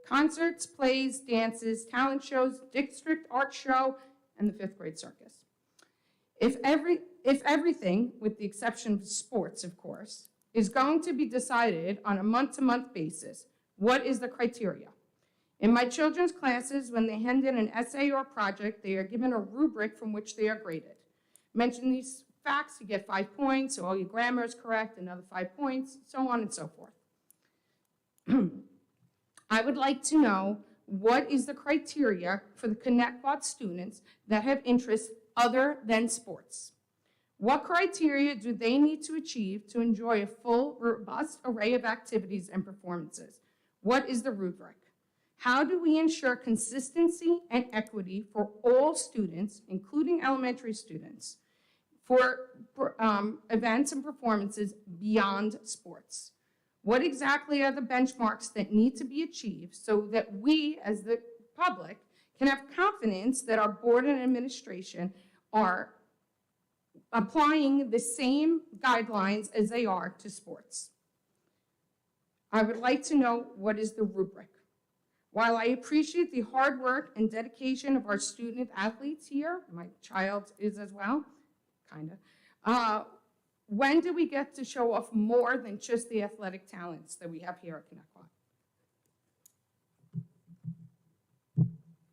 Concerts, plays, dances, talent shows, district art show, and the 5th grade circus. If everything, with the exception of sports, of course, is going to be decided on a month-to-month basis, what is the criteria? In my children's classes, when they hand in an essay or project, they are given a rubric from which they are graded. Mention these facts, you get 5 points, so all your grammar is correct, another 5 points, so on and so forth. I would like to know what is the criteria for the Connecticut students that have interests other than sports. What criteria do they need to achieve to enjoy a full, robust array of activities and performances? What is the rubric? How do we ensure consistency and equity for all students, including elementary students, for events and performances beyond sports? What exactly are the benchmarks that need to be achieved so that we, as the public, can have confidence that our board and administration are applying the same guidelines as they are to sports? I would like to know what is the rubric. While I appreciate the hard work and dedication of our student athletes here, my child is as well, kind of, when do we get to show off more than just the athletic talents that we have here at Connecticut?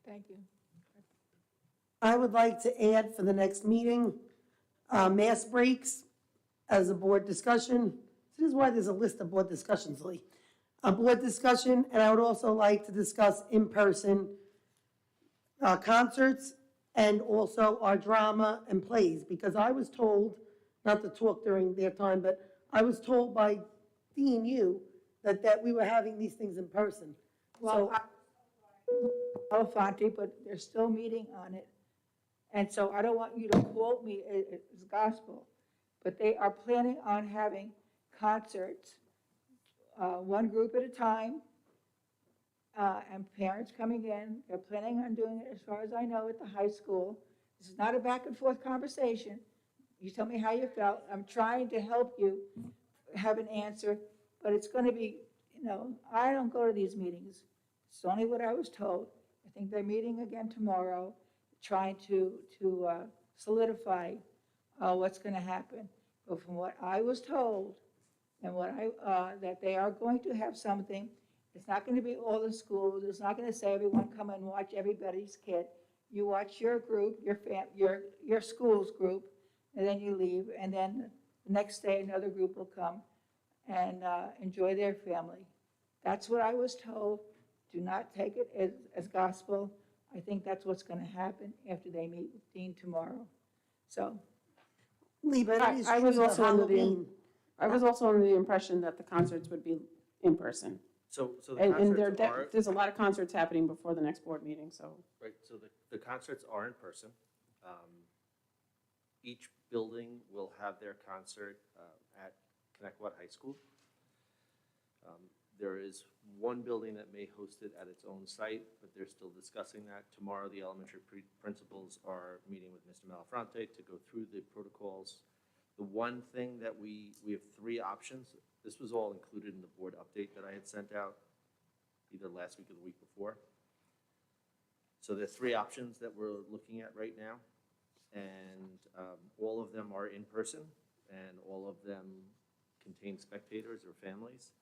Thank you. I would like to add for the next meeting, mass breaks as a board discussion. This is why there's a list of board discussions, Lee. A board discussion, and I would also like to discuss in-person concerts and also our drama and plays, because I was told, not to talk during their time, but I was told by D&U that we were having these things in person. Well, Alfonte, but they're still meeting on it. And so I don't want you to quote me as gospel, but they are planning on having concerts, one group at a time, and parents coming in. They're planning on doing it, as far as I know, at the high school. This is not a back and forth conversation. You tell me how you felt. I'm trying to help you have an answer, but it's going to be, I don't go to these meetings. It's only what I was told. I think they're meeting again tomorrow, trying to solidify what's going to happen. But from what I was told, and that they are going to have something. It's not going to be all the schools. It's not going to say everyone come and watch everybody's kid. you watch your group, your school's group, and then you leave, and then the next day another group will come and enjoy their family. That's what I was told. Do not take it as gospel. I think that's what's going to happen after they meet with Dean tomorrow. So, Lee, but it is I true was that also under the, Halloween. I was also under the impression that the concerts would be in person. So the And concerts are, there's a lot of concerts happening before the next board meeting, so. right, so the concerts are in person. Each building will have their concert at Connecticut High School. There is one building that may host it at its own site, but they're still discussing that. Tomorrow, the elementary principals are meeting with Mr. Malafronte to go through the protocols. The one thing that we have 3 options. This was all included in the board update that I had sent out either last week or the week before. So there's 3 options that we're looking at right now, and all of them are in person, and all of them contain spectators or families.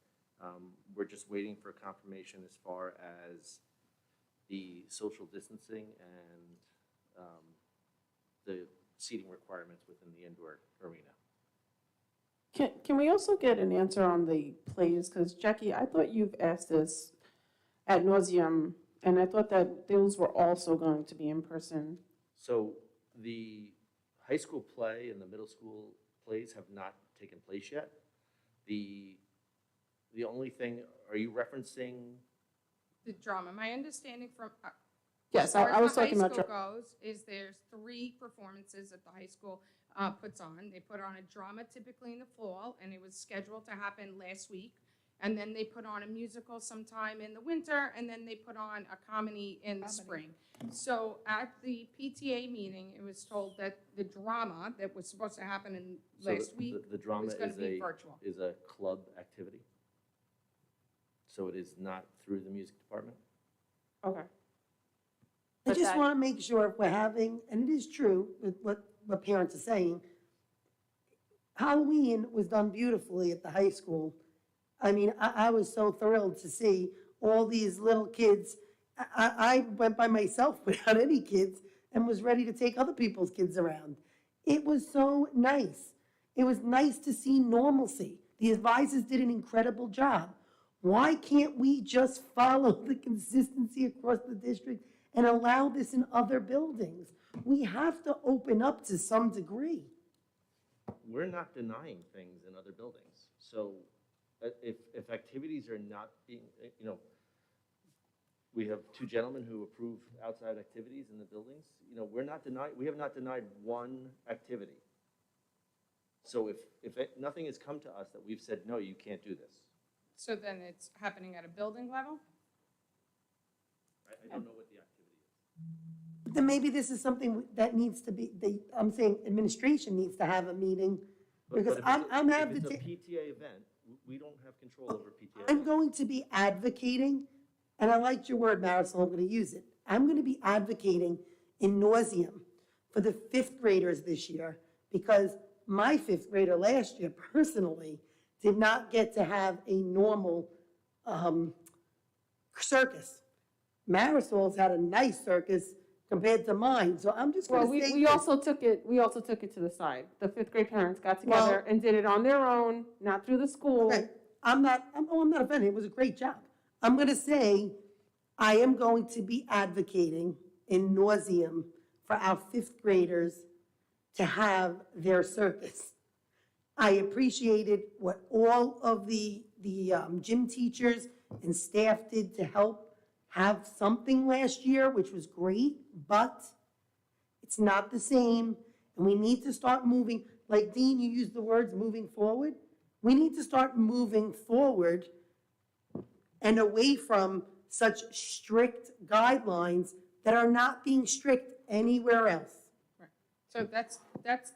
We're just waiting for confirmation as far as the social distancing and the seating requirements within the indoor arena. Can we also get an answer on the plays? Because Jackie, I thought you've asked this ad nauseum, and I thought that those were also going to be in person. So the high school play and the middle school plays have not taken place yet. The only thing, are you referencing? The drama, my understanding from, Yes, I was talking about. As far as the high school goes, is there's 3 performances that the high school puts on. They put on a drama typically in the fall, and it was scheduled to happen last week. And then they put on a musical sometime in the winter, and then they put on a comedy in the spring. So at the PTA meeting, it was told that the drama that was supposed to happen in So last week the drama was going to be virtual. is a club activity. So it is not through the music department? Okay. I But just that- want to make sure if we're having, and it is true with what parents are saying, Halloween was done beautifully at the high school. I mean, I was so thrilled to see all these little kids. I went by myself without any kids and was ready to take other people's kids around. It was so nice. It was nice to see normalcy. The advisors did an incredible job. Why can't we just follow the consistency across the district and allow this in other buildings? We have to open up to some degree. We're not denying things in other buildings. So if activities are not being, we have 2 gentlemen who approve outside activities in the buildings. We have not denied one activity. So if nothing has come to us that we've said, no, you can't do this. So then it's happening at a building level? I don't know what the activity is. But then maybe this is something that needs to be, I'm saying administration needs to have a meeting, But because if I'm it's a advocating. PTA event, we don't have control over PTA I'm events. going to be advocating, and I liked your word, Marisol, I'm going to use it. I'm going to be advocating in nauseam for the 5th graders this year, because my 5th grader last year personally did not get to have a normal circus. Marisol's had a nice circus compared to mine, so I'm just Well, going to say we this. also took it to the side. The 5th grade parents got together and did it on their own, not through the school. Okay, I'm not offended, it was a great job. I'm gonna say, I am going to be advocating in nauseam for our 5th graders to have their circus. I appreciated what all of the gym teachers and staff did to help have something last year, which was great, but it's not the same, and we need to start moving, like Dean, you used the words moving forward. We need to start moving forward and away from such strict guidelines that are not being strict anywhere else. So that's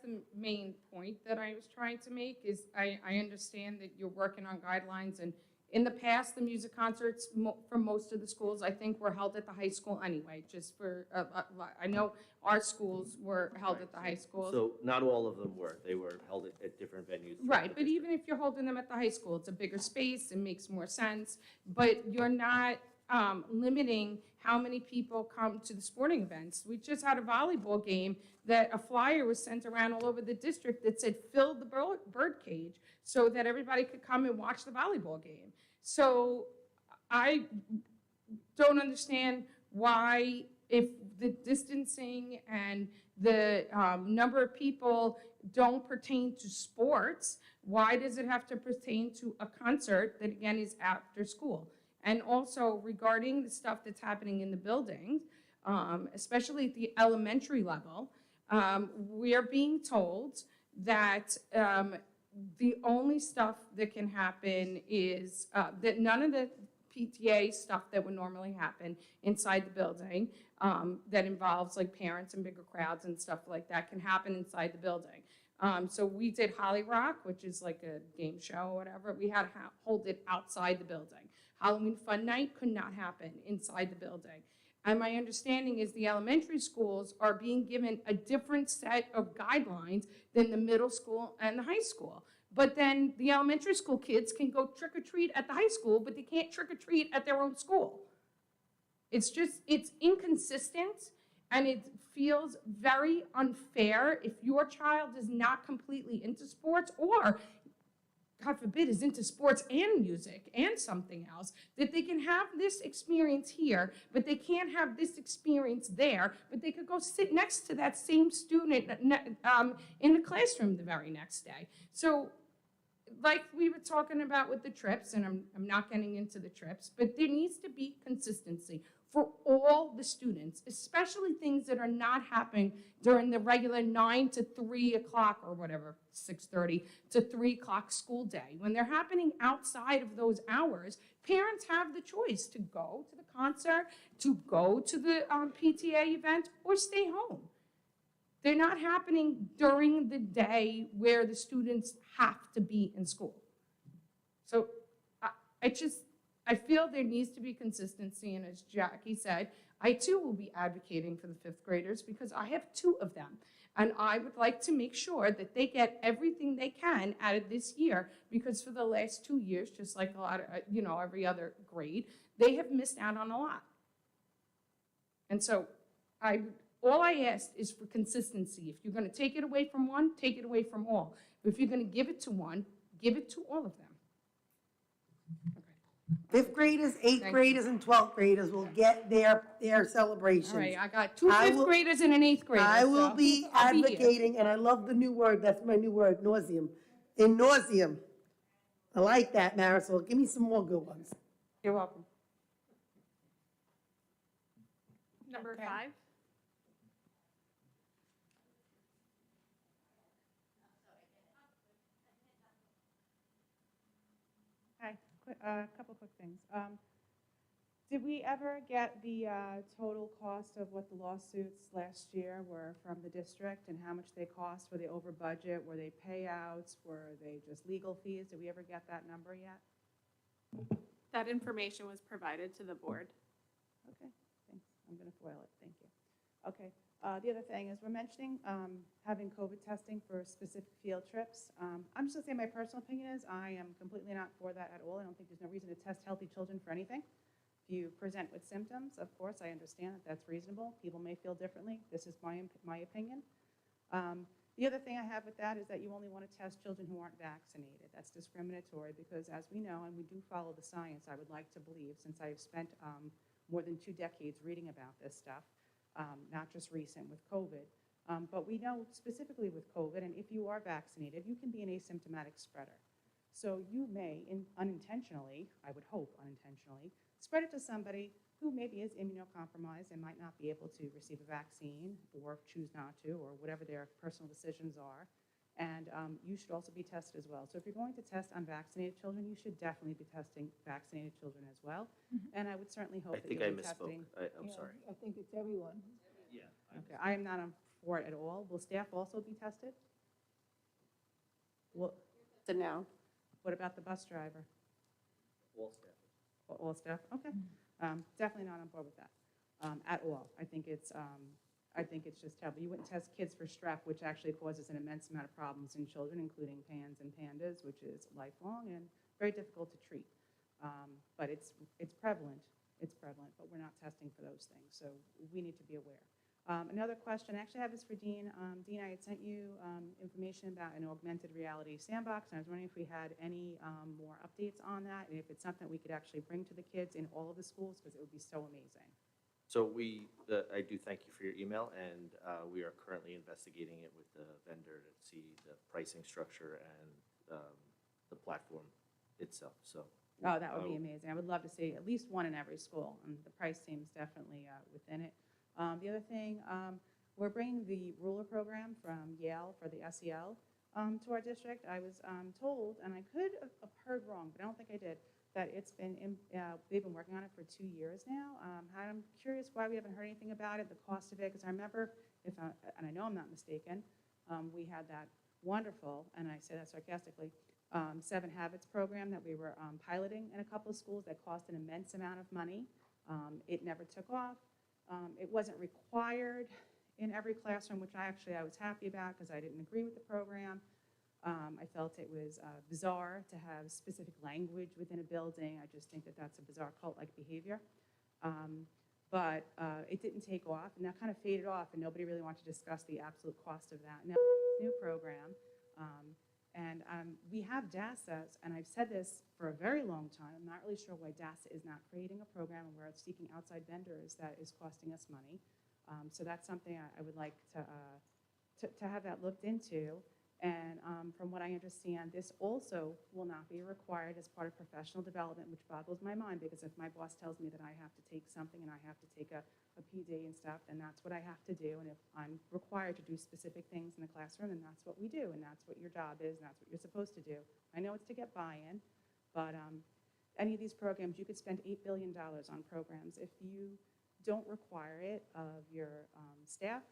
the main point that I was trying to make, is I understand that you're working on guidelines, and in the past, the music concerts for most of the schools, I think, were held at the high school anyway, just for, I know our schools were held at the high schools. So not all of them were. They were held at different venues. throughout Right, the but district. even if you're holding them at the high school, it's a bigger space, it makes more sense, but you're not limiting how many people come to the sporting events. We just had a volleyball game that a flyer was sent around all over the district that said, fill the bird cage, so that everybody could come and watch the volleyball game. So I don't understand why, if the distancing and the number of people don't pertain to sports, why does it have to pertain to a concert that, again, is after school? And also regarding the stuff that's happening in the buildings, especially at the elementary level, we are being told that the only stuff that can happen is that none of the PTA stuff that would normally happen inside the building that involves like parents and bigger crowds and stuff like that can happen inside the building. So we did Holly Rock, which is like a game show or whatever. We had to hold it outside the building. Halloween Fun Night could not happen inside the building. And my understanding is the elementary schools are being given a different set of guidelines than the middle school and the high school. But then the elementary school kids can go trick or treat at the high school, but they can't trick or treat at their own school. It's inconsistent, and it feels very unfair if your child is not completely into sports, or God forbid, is into sports and music and something else, that they can have this experience here, but they can't have this experience there, but they could go sit next to that same student in the classroom the very next day. So, like we were talking about with the trips, and I'm not getting into the trips, but there needs to be consistency for all the students, especially things that are not happening during the regular 9 to 3 o'clock or whatever, 6:30 to 3 o'clock school day. When they're happening outside of those hours, parents have the choice to go to the concert, to go to the PTA event, or stay home. They're not happening during the day where the students have to be in school. So I feel there needs to be consistency, and as Jackie said, I too will be advocating for the fifth graders because I have 2 of them. And I would like to make sure that they get everything they can out of this year, because for the last 2 years, just like a lot of, every other grade, they have missed out on a lot. And so all I ask is for consistency. If you're going to take it away from one, take it away from all. If you're going to give it to one, give it to all of them. Fifth graders, eighth graders, and 12th graders will get their celebrations. All right, I got 2 fifth graders and an 8th grader. I will so be I'll here. advocating, and I love the new word, that's my new word, nauseum. In nauseum. I like that, Marisol. Give me some more good ones. You're welcome. Number Okay. 5. Hi, a couple quick things. Did we ever get the total cost of what the lawsuits last year were from the district and how much they cost? Were they over budget? Were they payouts? Were they just legal fees? Did we ever get that number yet? That information was provided to the board. Okay, thanks. I'm going to foil it. Thank you. Okay. The other thing is we're mentioning having COVID testing for specific field trips. I'm just going to say my personal opinion is I am completely not for that at all. I don't think there's no reason to test healthy children for anything. If you present with symptoms, of course, I understand that that's reasonable. People may feel differently. This is my opinion. The other thing I have with that is that you only want to test children who aren't vaccinated. That's discriminatory because, as we know, and we do follow the science, I would like to believe, since I've spent more than 2 decades reading about this stuff, not just recent with COVID. But we know specifically with COVID, and if you are vaccinated, you can be an asymptomatic spreader. So you may, unintentionally, I would hope unintentionally, spread it to somebody who maybe is immunocompromised and might not be able to receive a vaccine or choose not to, or whatever their personal decisions are. And you should also be tested as well. So if you're going to test unvaccinated children, you should definitely be testing vaccinated children as well. And I would certainly hope I that think you'll I be misspoke. testing. I'm Yeah, sorry. I think it's everyone. Yeah. Okay, I am not for it at all. Will staff also be tested? Well, So no. what about the bus driver? All staff. All staff? Okay. Definitely not on board with that at all. I think it's just terrible. You wouldn't test kids for strep, which actually causes an immense amount of problems in children, including PANS and PANDAS, which is lifelong and very difficult to treat. But it's prevalent it's prevalent, but we're not testing for those things, so we need to be aware. Another question, actually I have this for Dean. Dean, I had sent you information about an augmented reality sandbox, and I was wondering if we had any more updates on that, and if it's something we could actually bring to the kids in all of the schools, because it would be so amazing. So I do thank you for your email, and we are currently investigating it with the vendor to see the pricing structure and the platform itself, so. Oh, that would be amazing. I would love to see at least one in every school, and the price seems definitely within it. The other thing, we're bringing the ruler program from Yale for the SEL to our district. I was told, and I could have heard wrong, but I don't think I did, that they've been working on it for 2 years now. I'm curious why we haven't heard anything about it, the cost of it, because I remember, and I know I'm not mistaken, we had that wonderful, and I say that sarcastically, 7 Habits program that we were piloting in a couple of schools that cost an immense amount of money. It never took off. It wasn't required in every classroom, which I was happy about because I didn't agree with the program. I felt it was bizarre to have specific language within a building. I just think that that's a bizarre cult-like behavior. But it didn't take off, and that kind of faded off, and nobody really wanted to discuss the absolute cost of that. Now, this new program, and we have DASA, and I've said this for a very long time. I'm not really sure why DASA is not creating a program where it's seeking outside vendors that is costing us money. So that's something I would like to have that looked into. And from what I understand, this also will not be required as part of professional development, which boggles my mind, because if my boss tells me that I have to take something and I have to take a PD and stuff, then that's what I have to do. And if I'm required to do specific things in the classroom, then that's what we do, and that's what your job is, and that's what you're supposed to do. I know it's to get buy-in, but any of these programs, you could spend $8 billion on programs. If you don't require it of your staff,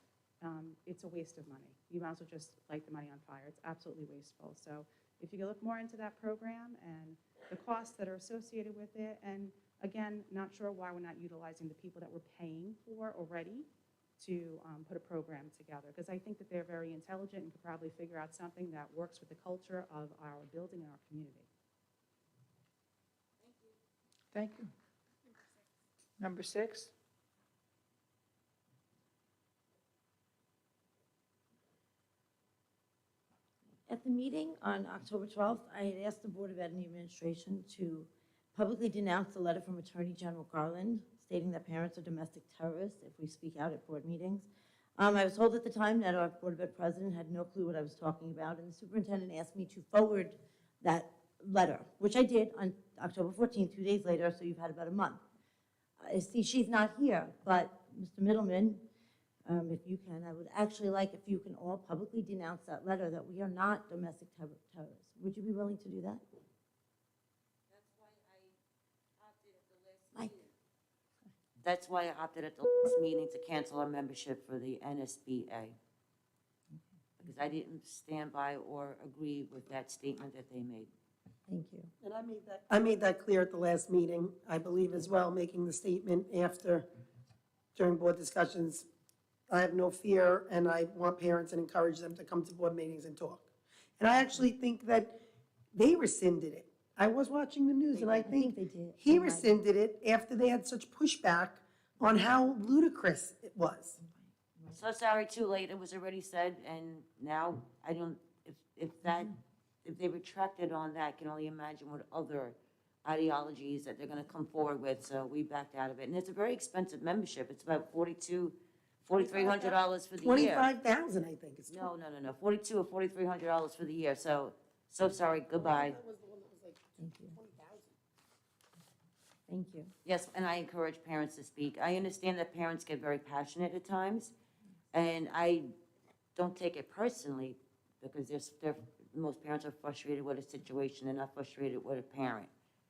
it's a waste of money. You might as well just light the money on fire. It's absolutely wasteful. So if you could look more into that program and the costs that are associated with it, and again, not sure why we're not utilizing the people that we're paying for already to put a program together, because I think that they're very intelligent and could probably figure out something that works with the culture of our building and our community. Thank you. Number 6. At the meeting on October 12th, I had asked the Board of Ed and the administration to publicly denounce the letter from Attorney General Garland stating that parents are domestic terrorists if we speak out at board meetings. I was told at the time that our Board of Ed president had no clue what I was talking about, and the superintendent asked me to forward that letter, which I did on October 14th, 2 days later, so you've had about a month. I see she's not here, but Mr. Middleman, if you can, I would actually like if you can all publicly denounce that letter that we are not domestic terrorists. Would you be willing to do that? Mike. That's why I opted at the last meeting to cancel our membership for the NSBA. Because I didn't stand by or agree with that statement that they made. Thank you. And I made that clear at the last meeting, I believe as well, making the statement during board discussions. I have no fear, and I want parents and encourage them to come to board meetings and talk. And I actually think that they rescinded it. I was watching the news, and I think they did. he rescinded it after they had such pushback on how ludicrous it was. So sorry, too late, it was already said, and now I don't, if they retracted on that, I can only imagine what other ideologies that they're gonna come forward with, so we backed out of it. And it's a very expensive membership, it's about $4,300 for the year. 25,000, I think. It's No, $4,200 or $4,300 for the year, so sorry, goodbye. That was the one that was like Thank you. 20,000. Thank you. Yes, and I encourage parents to speak. I understand that parents get very passionate at times, and I don't take it personally, because most parents are frustrated with a situation, they're not frustrated with a parent,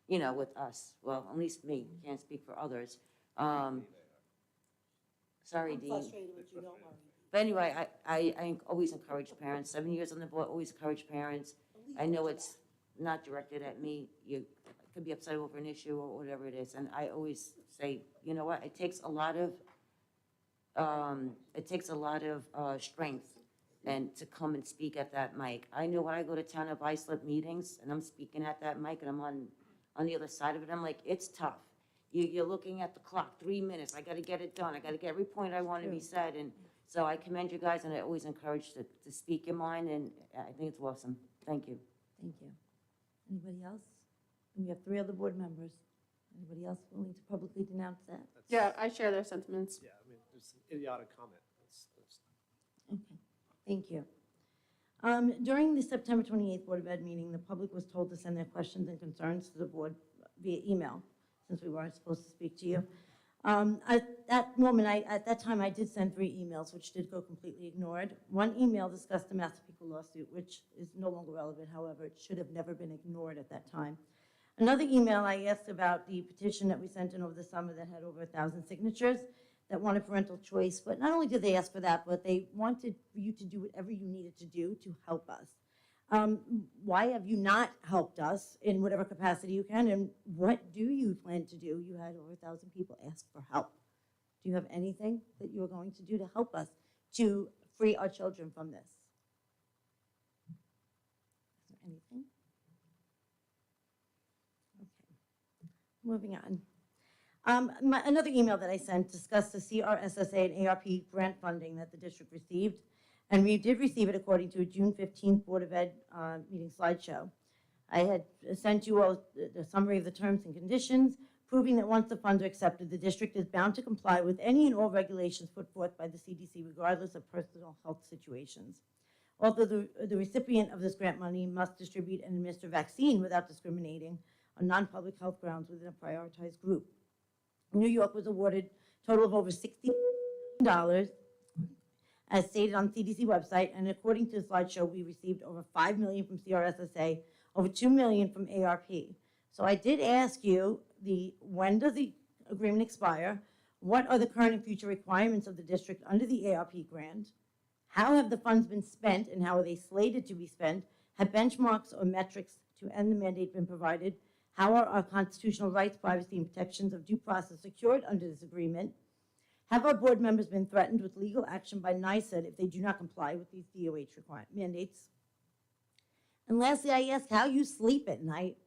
with us. Well, at least me, can't speak for others. Sorry, I'm Dean. frustrated with you, don't worry. But anyway, I always encourage parents, 7 years on the board, always encourage parents. I know it's not directed at me, you could be upset over an issue or whatever it is, and I always say, you know what, it takes a lot of strength and to come and speak at that mic. I know when I go to Town of Islip meetings and I'm speaking at that mic and I'm on the other side of it, I'm like, it's tough. You're looking at the clock, 3 minutes, I gotta get it done, I gotta get every point I want to be said, and so I commend you guys, and I always encourage to speak your mind, and I think it's awesome. Thank you. Thank you. Anybody else? And we have 3 other board members. Anybody else willing to publicly denounce that? Yeah, I share their sentiments. Yeah, I mean, it's an idiotic comment. Okay, thank you. During the September 28th Board of Ed meeting, the public was told to send their questions and concerns to the board via email, since we weren't supposed to speak to you. At that moment, at that time, I did send 3 emails, which did go completely ignored. One email discussed the Massapequa lawsuit, which is no longer relevant, however, it should have never been ignored at that time. Another email, I asked about the petition that we sent in over the summer that had over 1,000 signatures that wanted parental choice, but not only did they ask for that, but they wanted for you to do whatever you needed to do to help us. Why have you not helped us in whatever capacity you can, and what do you plan to do? You had over 1,000 people ask for help. Do you have anything that you are going to do to help us to free our children from this? Is there anything? Okay, moving on. Another email that I sent discussed the CRSSA and ARP grant funding that the district received. And we did receive it according to a June 15th Board of Ed meeting slideshow. I had sent you all the summary of the terms and conditions, proving that once the funds are accepted, the district is bound to comply with any and all regulations put forth by the CDC, regardless of personal health situations. Although the recipient of this grant money must distribute and administer vaccine without discriminating on non-public health grounds within a prioritized group. New York was awarded a total of over $60 million, as stated on the CDC website, and according to the slideshow, we received over $5 million from CRSSA, over $2 million from ARP. So I did ask you, when does the agreement expire? What are the current and future requirements of the district under the ARP grant? How have the funds been spent, and how are they slated to be spent? Have benchmarks or metrics to end the mandate been provided? How are our constitutional rights, privacy, and protections of due process secured under this agreement? Have our board members been threatened with legal action by NYSED if they do not comply with these DOH mandates? And lastly, I ask how you sleep at night,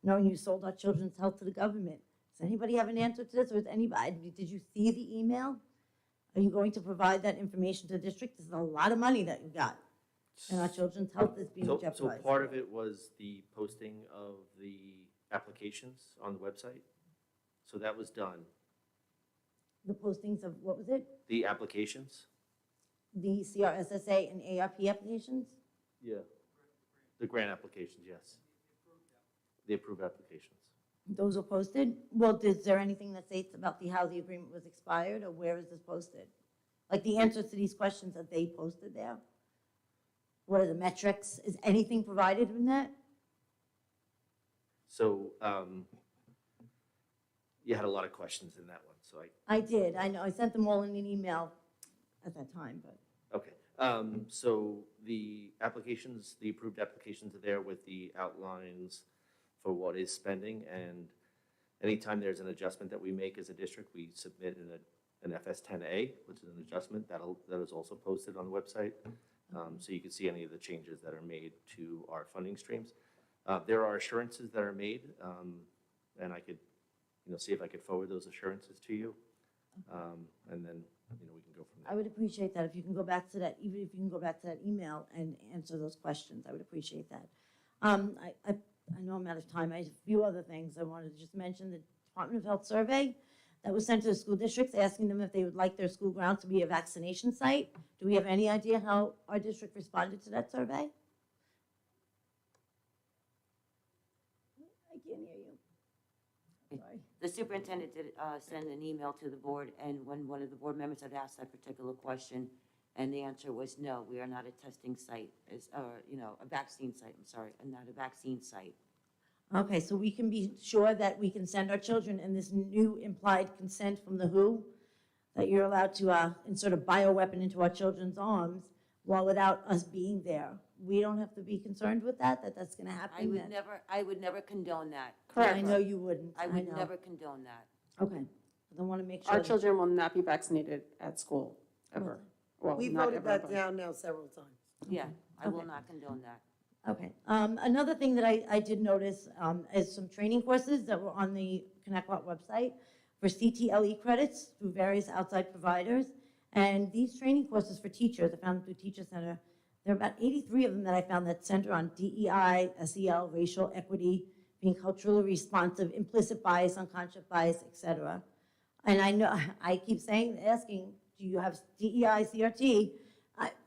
knowing you sold our children's health to the government. Does anybody have an answer to this, or is anybody, did you see the email? Are you going to provide that information to the district? This is a lot of money that you got, and our children's health is being jeopardized. So part of it was the posting of the applications on the website. So that was done. The postings of, what was it? The applications? The CRSSA and ARP applications? Yeah. The grant applications, yes. The approved applications. Those are posted? Well, is there anything that states about how the agreement was expired, or where is this posted? Like the answers to these questions that they posted there? What are the metrics? Is anything provided in that? So you had a lot of questions in that one, so I did, I know, I sent them all in an email at that time, but. okay. So the applications, the approved applications are there with the outlines for what is spending, and anytime there's an adjustment that we make as a district, we submit an FS10A, which is an adjustment that is also posted on the website. So you can see any of the changes that are made to our funding streams. There are assurances that are made, and I could, see if I could forward those assurances to you, and then, we can go from there. I would appreciate that if you can go back to that, even if you can go back to that email and answer those questions, I would appreciate that. I know I'm out of time. I have a few other things. I wanted to just mention the Department of Health survey that was sent to the school districts asking them if they would like their school grounds to be a vaccination site. Do we have any idea how our district responded to that survey? I can't hear you. Sorry. The superintendent did send an email to the board, and when one of the board members had asked that particular question, and the answer was no, we are not a testing site, a vaccine site, I'm sorry, and not a vaccine site. Okay, so we can be sure that we can send our children in this new implied consent from the WHO, that you're allowed to insert a bioweapon into our children's arms while without us being there. We don't have to be concerned with that that's gonna happen? I would never condone that. Correct. I know you wouldn't. I would know. never condone that. Okay, I want to make sure. Our that- children will not be vaccinated at school, ever. Well, We not voted ever, that but- down now several times. Yeah, I will Okay. not condone that. Okay, another thing that I did notice is some training courses that were on the Connecticut website for CTLE credits through various outside providers. And these training courses for teachers, I found them through Teacher Center. There are about 83 of them that I found that center on DEI, SEL, racial equity, being culturally responsive, implicit bias, unconscious bias, et cetera. And I know, I keep asking, do you have DEI, CRT?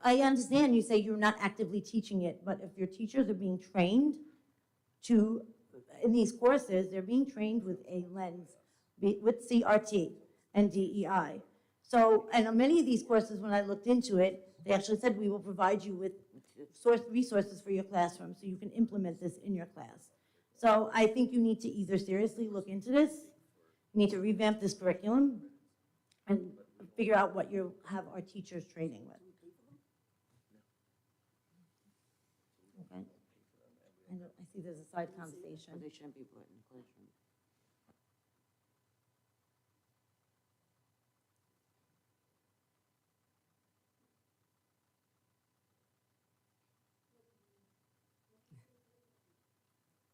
I understand you say you're not actively teaching it, but if your teachers are being trained in these courses, they're being trained with a lens, with CRT and DEI. So, and on many of these courses, when I looked into it, they actually said we will provide you with resources for your classroom so you can implement this in your class. So I think you need to either seriously look into this, you need to revamp this curriculum, and figure out what you have our teachers training with. Okay. I see there's a side conversation. They shouldn't be brought in the classroom.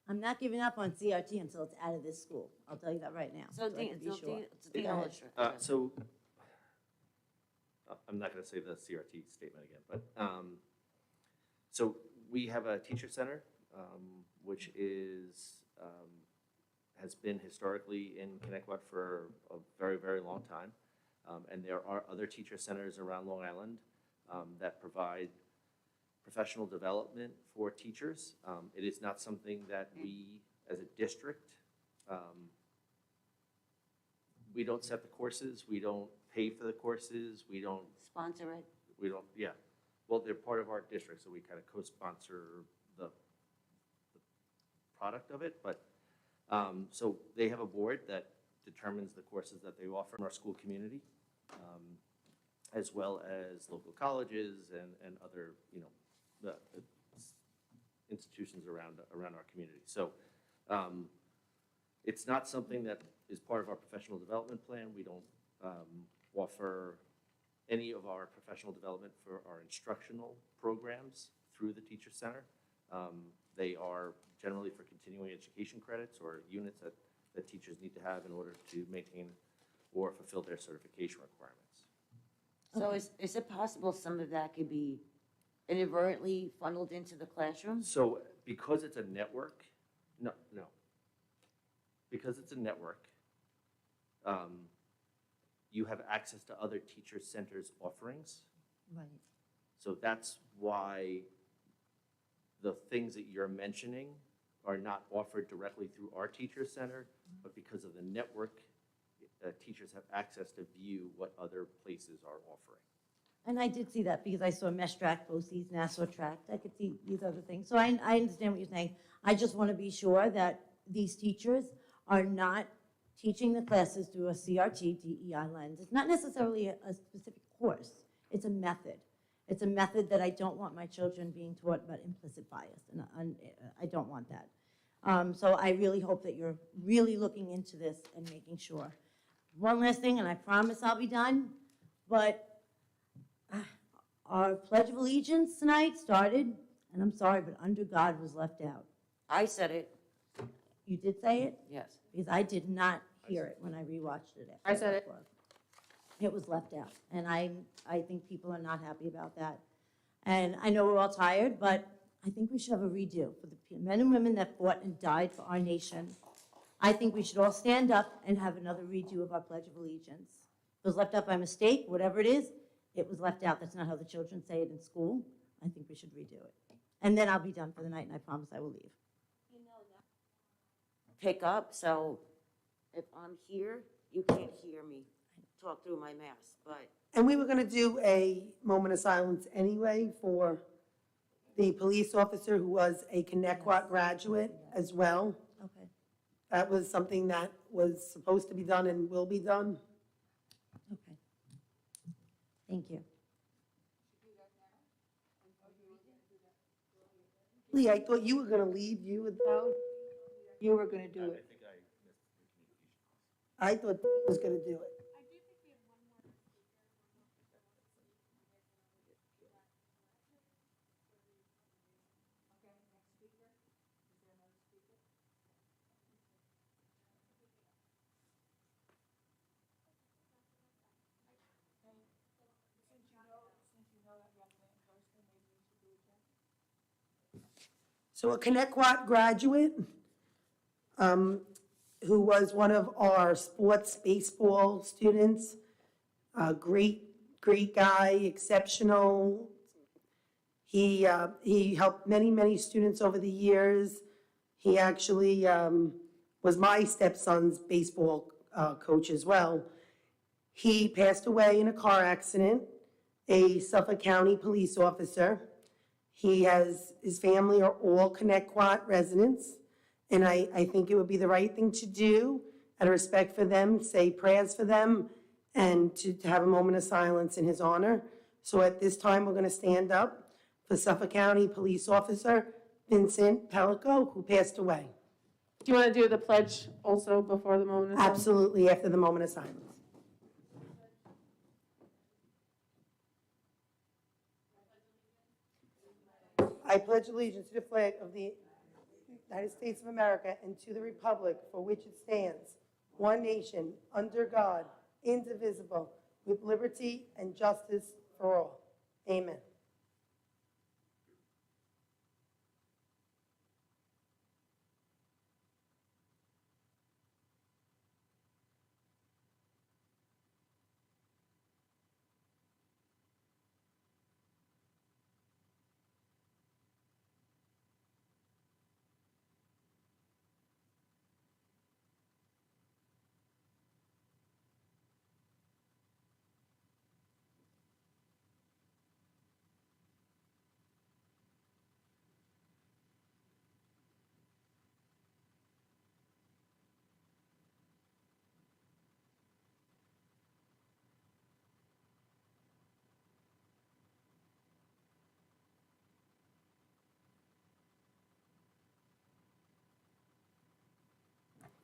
I'm not giving up on CRT until it's out of this school. I'll tell you that right now. So, I can be sure. Dean Go ahead. Illustrator. So, I'm not going to say the CRT statement again, but, so we have a teacher center, which is, has been historically in Connecticut for a very, very long time. And there are other teacher centers around Long Island that provide professional development for teachers. It is not something that we, as a district, we don't set the courses, we don't pay for the courses, we don't, Sponsor it. we don't, yeah. Well, they're part of our district, so we kind of co-sponsor the product of it, but, so they have a board that determines the courses that they offer in our school community, as well as local colleges and other, you know, the institutions around our community. So it's not something that is part of our professional development plan. We don't offer any of our professional development for our instructional programs through the Teacher Center. They are generally for continuing education credits or units that teachers need to have in order to maintain or fulfill their certification requirements. So is it possible some of that could be inadvertently funneled into the classroom? So because it's a network, no. Because it's a network, you have access to other teacher centers' offerings. Right. So that's why the things that you're mentioning are not offered directly through our teacher center, but because of the network, teachers have access to view what other places are offering. And I did see that because I saw Mesh Tract, BOCES, Nassau Tract. I could see these other things. So I understand what you're saying. I just want to be sure that these teachers are not teaching the classes through a CRT, DEI lens. It's not necessarily a specific course. It's a method. It's a method that I don't want my children being taught about implicit bias, and I don't want that. So I really hope that you're really looking into this and making sure. One last thing, and I promise I'll be done, but our Pledge of Allegiance tonight started, and I'm sorry, but under God was left out. I said it, You did say it? yes. Because I did not hear it when I rewatched it. I said it. It was left out, and I think people are not happy about that. And I know we're all tired, but I think we should have a redo for the men and women that fought and died for our nation. I think we should all stand up and have another redo of our Pledge of Allegiance. If it was left out by mistake, whatever it is, it was left out. That's not how the children say it in school. I think we should redo it. And then I'll be done for the night, and I promise I will leave. Pick up, so if I'm here, you can't hear me talk through my mask, but And we were going to do a moment of silence anyway for the police officer who was a Connecticut graduate as well. Okay. That was something that was supposed to be done and will be done. Okay. Thank you. Lee, I thought you were going to leave. You would. No, you were going to do it. I thought he was going to do it. So a Connecticut graduate, who was one of our sports baseball students, a great guy, exceptional. He helped many students over the years. He actually was my stepson's baseball coach as well. He passed away in a car accident, a Suffolk County police officer. His family are all Connecticut residents, and I think it would be the right thing to do, out of respect for them, say prayers for them, and to have a moment of silence in his honor. So at this time, we're going to stand up for Suffolk County Police Officer Vincent Pellico, who passed away. Do you want to do the pledge also before the moment of silence? Absolutely, after the moment of silence. I pledge allegiance to the flag of the United States of America and to the republic for which it stands, one nation, under God, indivisible, with liberty and justice for all. Amen.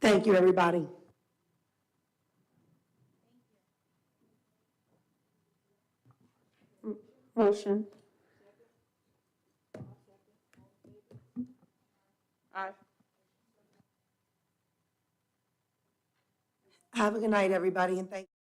Thank you, everybody. Motion. Aye. Have a good night, everybody, and thank you.